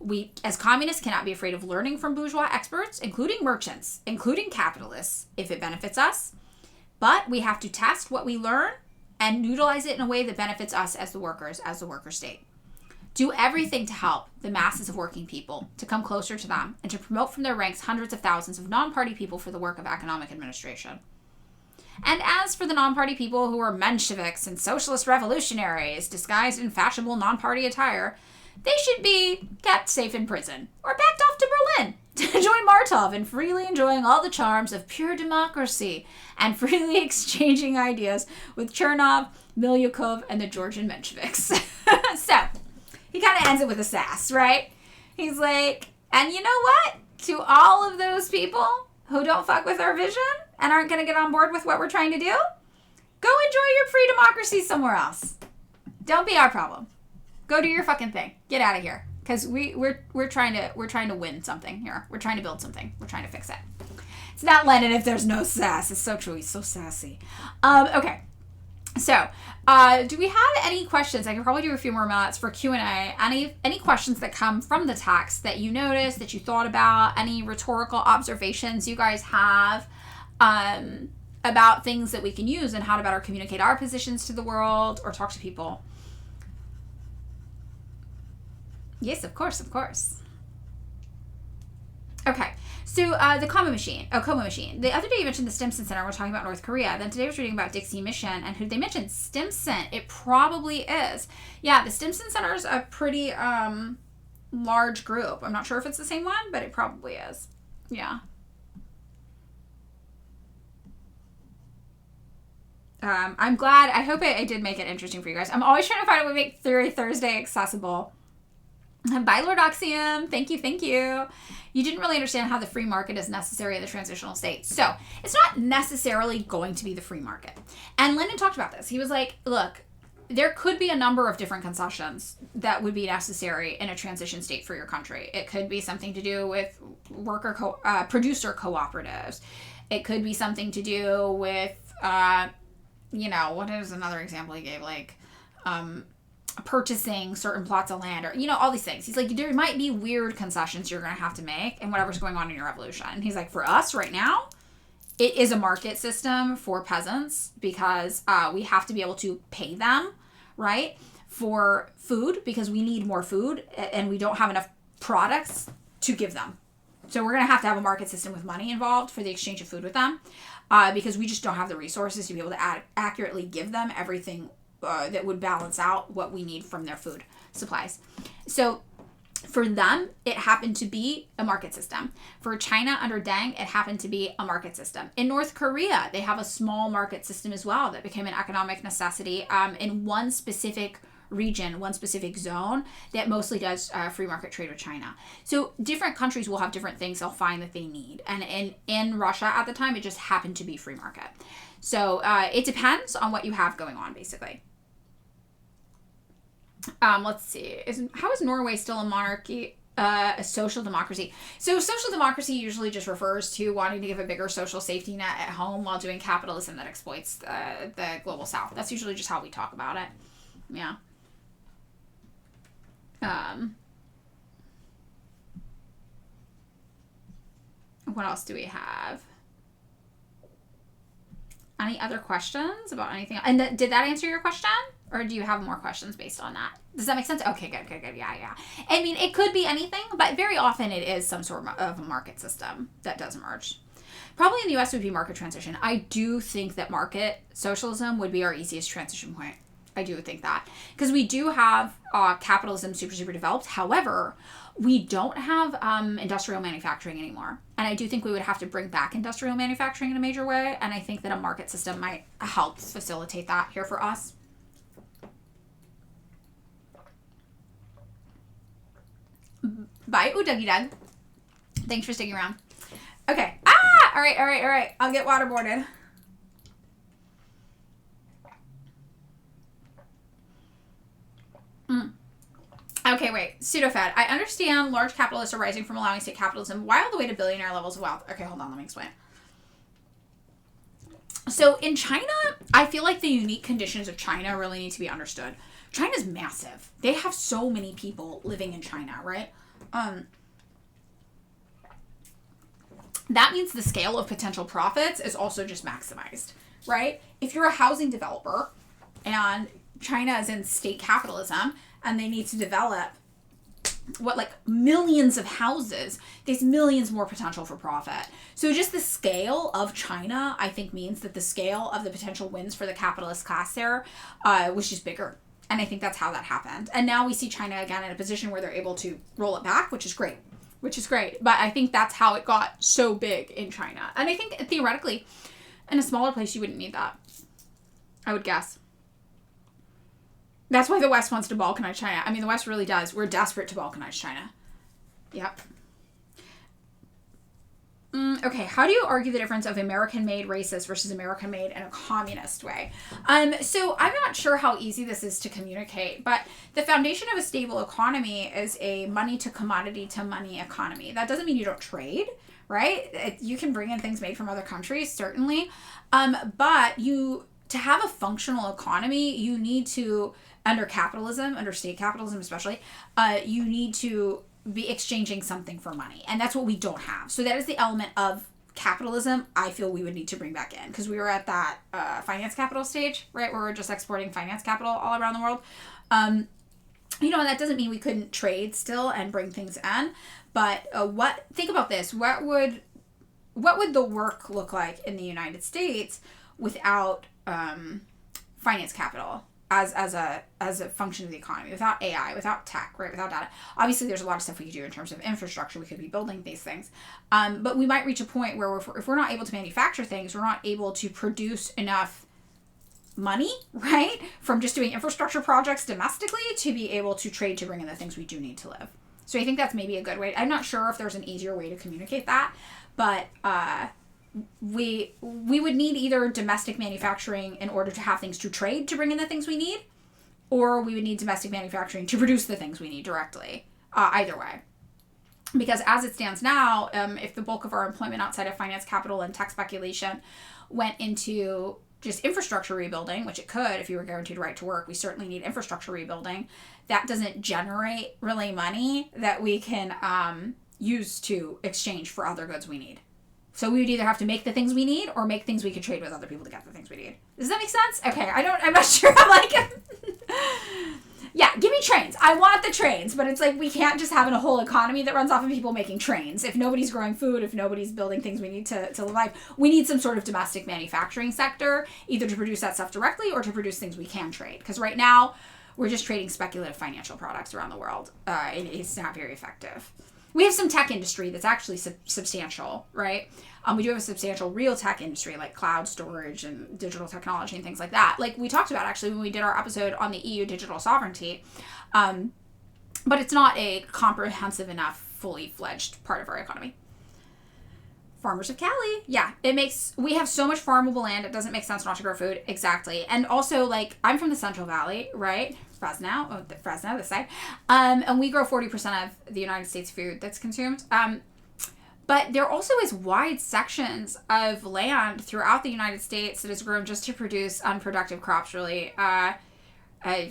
We, as communists, cannot be afraid of learning from bourgeois experts, including merchants, including capitalists, if it benefits us. But we have to test what we learn and utilize it in a way that benefits us as the workers, as the worker state. Do everything to help the masses of working people, to come closer to them, and to promote from their ranks hundreds of thousands of non-party people for the work of economic administration. And as for the non-party people who are Mensheviks and socialist revolutionaries disguised in fashionable non-party attire, they should be kept safe in prison or backed off to Berlin to join Martov in freely enjoying all the charms of pure democracy and freely exchanging ideas with Chernov, Milyukov, and the Georgian Mensheviks. So, he kind of ends it with a sass, right? He's like, and you know what? To all of those people who don't fuck with our vision and aren't going to get on board with what we're trying to do, go enjoy your free democracy somewhere else. Don't be our problem. Go do your fucking thing. Get out of here. Because we're trying to win something here. We're trying to build something. We're trying to fix it. It's not Lenin if there's no sass. It's so true. He's so sassy. Okay. So, do we have any questions? I can probably do a few more minutes for Q&A. Any questions that come from the text that you noticed, that you thought about, any rhetorical observations you guys have about things that we can use and how to better communicate our positions to the world or talk to people? Yes, of course. Okay. So, the Coma Machine. The other day you mentioned the Stimson Center. We're talking about North Korea. Then today I was reading about Dixie Mission, and who they mentioned? Stimson. It probably is. Yeah, the Stimson Center is a pretty large group. I'm not sure if it's the same one, but it probably is. Yeah. I'm glad. I hope I did make it interesting for you guys. I'm always trying to find a way to make Theory Thursday accessible. Bye, Lord Oxium. Thank you, thank you. You didn't really understand how the free market is necessary in the transitional state. So it's not necessarily going to be the free market. And Lenin talked about this. He was like, look, there could be a number of different concessions that would be necessary in a transition state for your country. It could be something to do with producer cooperatives. It could be something to do with, what is another example he gave? Like, purchasing certain plots of land, or all these things. He's like, there might be weird concessions you're going to have to make in whatever's going on in your revolution. And he's like, for us right now, it is a market system for peasants, because we have to be able to pay them, right, for food, because we need more food and we don't have enough products to give them. So we're going to have a market system with money involved for the exchange of food with them, because we just don't have the resources to be able to accurately give them everything that would balance out what we need from their food supplies. So for them, it happened to be a market system. For China under Deng, it happened to be a market system. In North Korea, they have a small market system as well that became an economic necessity in one specific region, one specific zone that mostly does free market trade with China. So different countries will have different things they'll find that they need. And in Russia at the time, it just happened to be free market. So it depends on what you have going on, basically. Let's see. How is Norway still a monarchy, a social democracy? So social democracy usually just refers to wanting to give a bigger social safety net at home while doing capitalism that exploits the global south. That's usually just how we talk about it. Yeah. What else do we have? Any other questions about anything? And did that answer your question? Or do you have more questions based on that? Does that make sense? Okay, good. Yeah. I mean, it could be anything, but very often it is some sort of a market system that does emerge. Probably in the US would be market transition. I do think that market socialism would be our easiest transition point. I do think that. Because we do have capitalism super developed. However, we don't have industrial manufacturing anymore. And I do think we would have to bring back industrial manufacturing in a major way. And I think that a market system might help facilitate that here for us. Bye, Dougie Doug. Thanks for sticking around. Okay. All right. I'll get waterboarded. Okay, wait. Pseudo-fed. I understand large capitalists are rising from allowing state capitalism while the way to billionaire levels of wealth. Okay, hold on. Let me explain. So in China, I feel like the unique conditions of China really need to be understood. China's massive. They have so many people living in China, right? That means the scale of potential profits is also just maximized, right? If you're a housing developer and China is in state capitalism and they need to develop millions of houses, there's millions more potential for profit. So just the scale of China, I think, means that the scale of the potential wins for the capitalist class there was just bigger. And I think that's how that happened. And now we see China again in a position where they're able to roll it back, which is great. But I think that's how it got so big in China. And I think theoretically, in a smaller place, you wouldn't need that, I would guess. That's why the West wants to balkanize China. I mean, the West really does. We're desperate to balkanize China. Yep. Okay, how do you argue the difference of American-made racist versus American-made in a communist way? So I'm not sure how easy this is to communicate, but the foundation of a stable economy is a money to commodity to money economy. That doesn't mean you don't trade, right? You can bring in things made from other countries, certainly. But to have a functional economy, you need to, under capitalism, under state capitalism especially, you need to be exchanging something for money. And that's what we don't have. So that is the element of capitalism I feel we would need to bring back in, because we were at that finance capital stage, right, where we're just exporting finance capital all around the world. And that doesn't mean we couldn't trade still and bring things in. But think about this. What would the work look like in the United States without finance capital as a function of the economy, without AI, without tech, right, without data? Obviously, there's a lot of stuff we could do in terms of infrastructure. We could be building these things. But we might reach a point where if we're not able to manufacture things, we're not able to produce enough money, right? From just doing infrastructure projects domestically to be able to trade to bring in the things we do need to live. So I think that's maybe a good way. I'm not sure if there's an easier way to communicate that, but we would need either domestic manufacturing in order to have things to trade to bring in the things we need, or we would need domestic manufacturing to produce the things we need directly. Either way. Because as it stands now, if the bulk of our employment outside of finance, capital, and tech speculation went into just infrastructure rebuilding, which it could if you were guaranteed a right to work, we certainly need infrastructure rebuilding. That doesn't generate really money that we can use to exchange for other goods we need. So we would either have to make the things we need or make things we could trade with other people to get the things we need. Does that make sense? Okay, I'm not sure. Yeah, give me trains. I want the trains, but it's like we can't just have a whole economy that runs off of people making trains. If nobody's growing food, if nobody's building things we need to live life, we need some sort of domestic manufacturing sector, either to produce that stuff directly or to produce things we can trade. Because right now, we're just trading speculative financial products around the world. It's not very effective. We have some tech industry that's actually substantial, right? We do have a substantial real tech industry like cloud storage and digital technology and things like that. Like we talked about actually when we did our episode on the EU digital sovereignty. But it's not a comprehensive enough, fully fledged part of our economy. Farmers of Cali. Yeah, we have so much farmable land, it doesn't make sense not to grow food. Exactly. And also, like, I'm from the Central Valley, right? Fresno, this side. And we grow 40% of the United States food that's consumed. But there also is wide sections of land throughout the United States that is grown just to produce unproductive crops, really.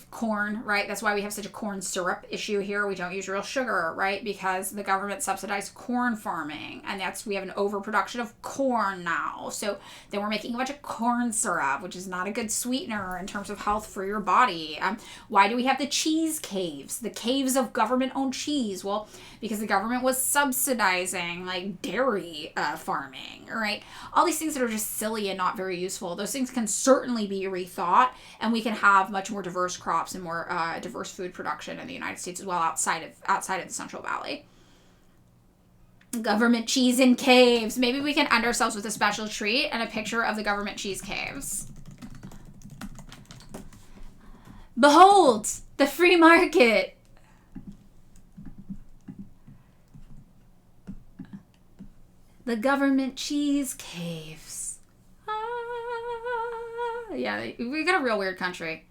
Corn, right? That's why we have such a corn syrup issue here. We don't use real sugar, right? Because the government subsidized corn farming, and we have an overproduction of corn now. So then we're making a bunch of corn syrup, which is not a good sweetener in terms of health for your body. Why do we have the cheese caves? The caves of government-owned cheese? Well, because the government was subsidizing like dairy farming, right? All these things that are just silly and not very useful. Those things can certainly be rethought, and we can have much more diverse crops and more diverse food production in the United States as well outside of the Central Valley. Government cheese in caves. Maybe we can end ourselves with a special treat and a picture of the government cheese caves. Behold, the free market. The government cheese caves. Yeah, we got a real weird country.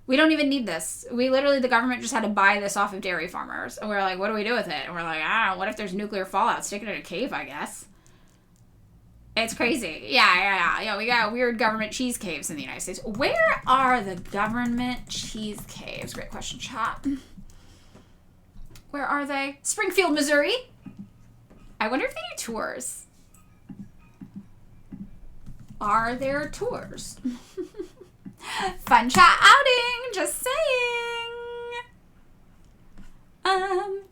We don't even need this. The government just had to buy this off of dairy farmers. And we're like, what do we do with it? And we're like, I don't know, what if there's nuclear fallout? Stick it in a cave, I guess. It's crazy. Yeah, we got weird government cheese caves in the United States. Where are the government cheese caves? Great question, chat. Where are they? Springfield, Missouri. I wonder if they do tours. Are there tours? Fun chat outing, just saying.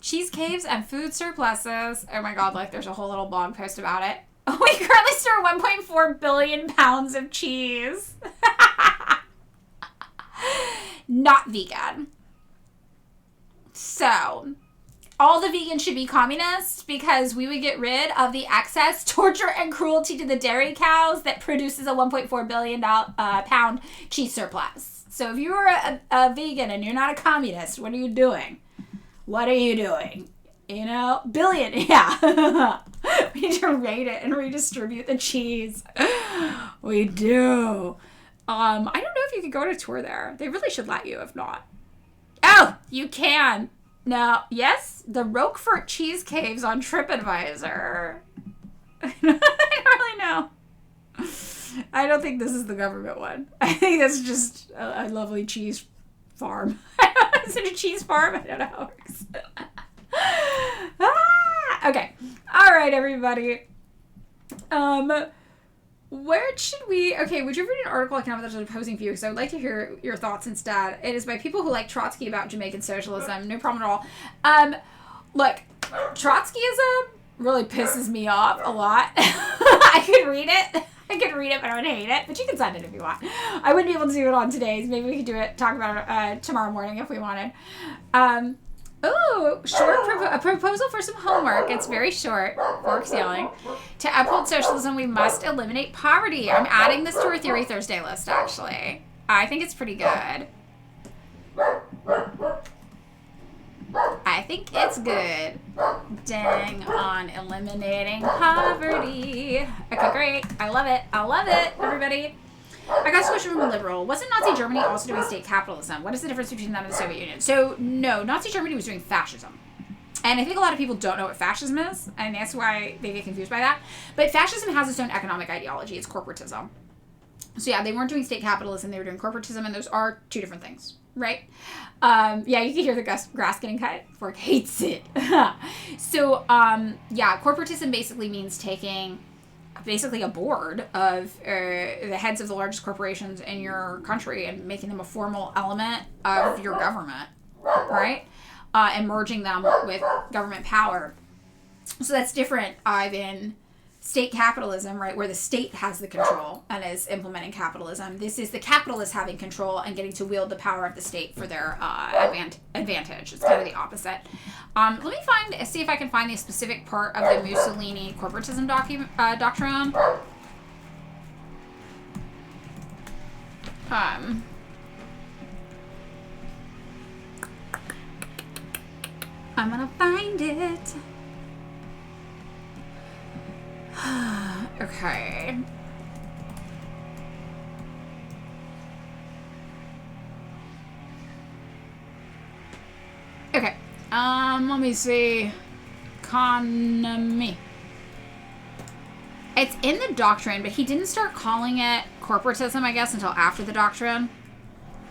Cheese caves and food surpluses. Oh my god, like there's a whole little blog post about it. We currently store 1.4 billion pounds of cheese. Not vegan. So, all the vegans should be communists because we would get rid of the excess torture and cruelty to the dairy cows that produces a 1.4 billion pound cheese surplus. So if you are a vegan and you're not a communist, what are you doing? What are you doing? You know, billion, yeah. We need to rate it and redistribute the cheese. We do. I don't know if you could go to tour there. They really should let you if not. Oh, you can. Now, yes, the Roquefort Cheese Caves on TripAdvisor. I don't really know. I don't think this is the government one. I think that's just a lovely cheese farm. Is it a cheese farm? I don't know how it works. Okay. All right, everybody. Where should we... Okay, would you read an article I can have that's an opposing view? Because I would like to hear your thoughts instead. It is by people who like Trotsky about Jamaican socialism. No problem at all. Look, Trotskyism really pisses me off a lot. I could read it, but I would hate it. But you can send it if you want. I wouldn't be able to do it on today's. Maybe we could talk about it tomorrow morning if we wanted. A proposal for some homework. It's very short. Forks yelling. To uphold socialism, we must eliminate poverty. I'm adding this to our Theory Thursday list, actually. I think it's pretty good. I think it's good. Dang on eliminating poverty. Okay, great. I love it. I love it, everybody. I got a question from a liberal. Wasn't Nazi Germany also doing state capitalism? What is the difference between them and the Soviet Union? So, no, Nazi Germany was doing fascism. And I think a lot of people don't know what fascism is, and that's why they get confused by that. But fascism has its own economic ideology. It's corporatism. So, yeah, they weren't doing state capitalism. They were doing corporatism, and those are two different things, right? Yeah, you can hear the grass getting cut. Fork hates it. So, yeah, corporatism basically means taking basically a board of the heads of the largest corporations in your country and making them a formal element of your government, right? And merging them with government power. So that's different than state capitalism, right, where the state has the control and is implementing capitalism. This is the capitalists having control and getting to wield the power of the state for their advantage. It's kind of the opposite. Let me see if I can find the specific part of the Mussolini corporatism doctrine. I'm gonna find it. Okay. Okay. Let me see. Economy. It's in the doctrine, but he didn't start calling it corporatism, I guess, until after the doctrine.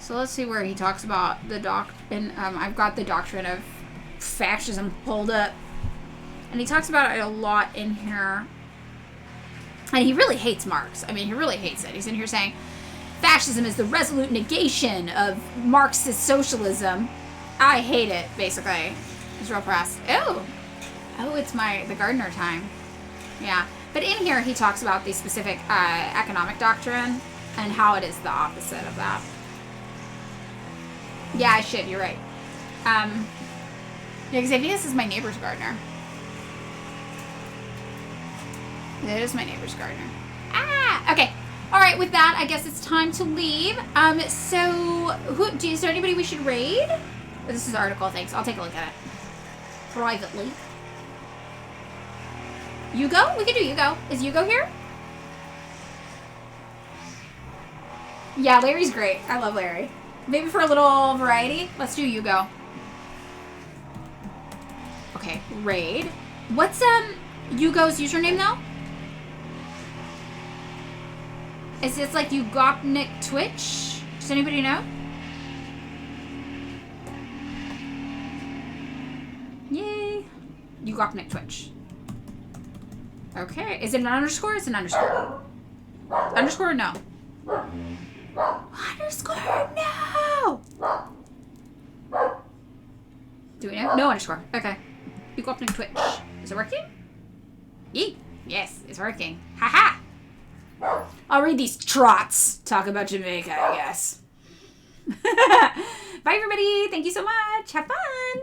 So let's see where he talks about the doctrine. I've got the doctrine of fascism pulled up. And he talks about it a lot in here. And he really hates Marx. I mean, he really hates it. He's in here saying, fascism is the resolute negation of Marxist socialism. I hate it, basically. He's real pressed. Oh, it's the gardener time. Yeah. But in here, he talks about the specific economic doctrine and how it is the opposite of that. Yeah, I should. You're right. Yeah, because I think this is my neighbor's gardener. It is my neighbor's gardener. Okay. All right, with that, I guess it's time to leave. So, is there anybody we should raid? This is the article, thanks. I'll take a look at it. Privately. Hugo? We could do Hugo. Is Hugo here? Yeah, Larry's great. I love Larry. Maybe for a little variety, let's do Hugo. Okay, raid. What's Hugo's username though? Is this like Ugopnik Twitch? Does anybody know? Yay. Ugopnik Twitch. Okay. Is it an underscore? It's an underscore. Underscore or no? Underscore, no! Do we know? No underscore. Okay. Ugopnik Twitch. Is it working? Yee. Yes, it's working. Haha! I'll read these trots. Talk about Jamaica, I guess. Bye, everybody. Thank you so much. Have fun.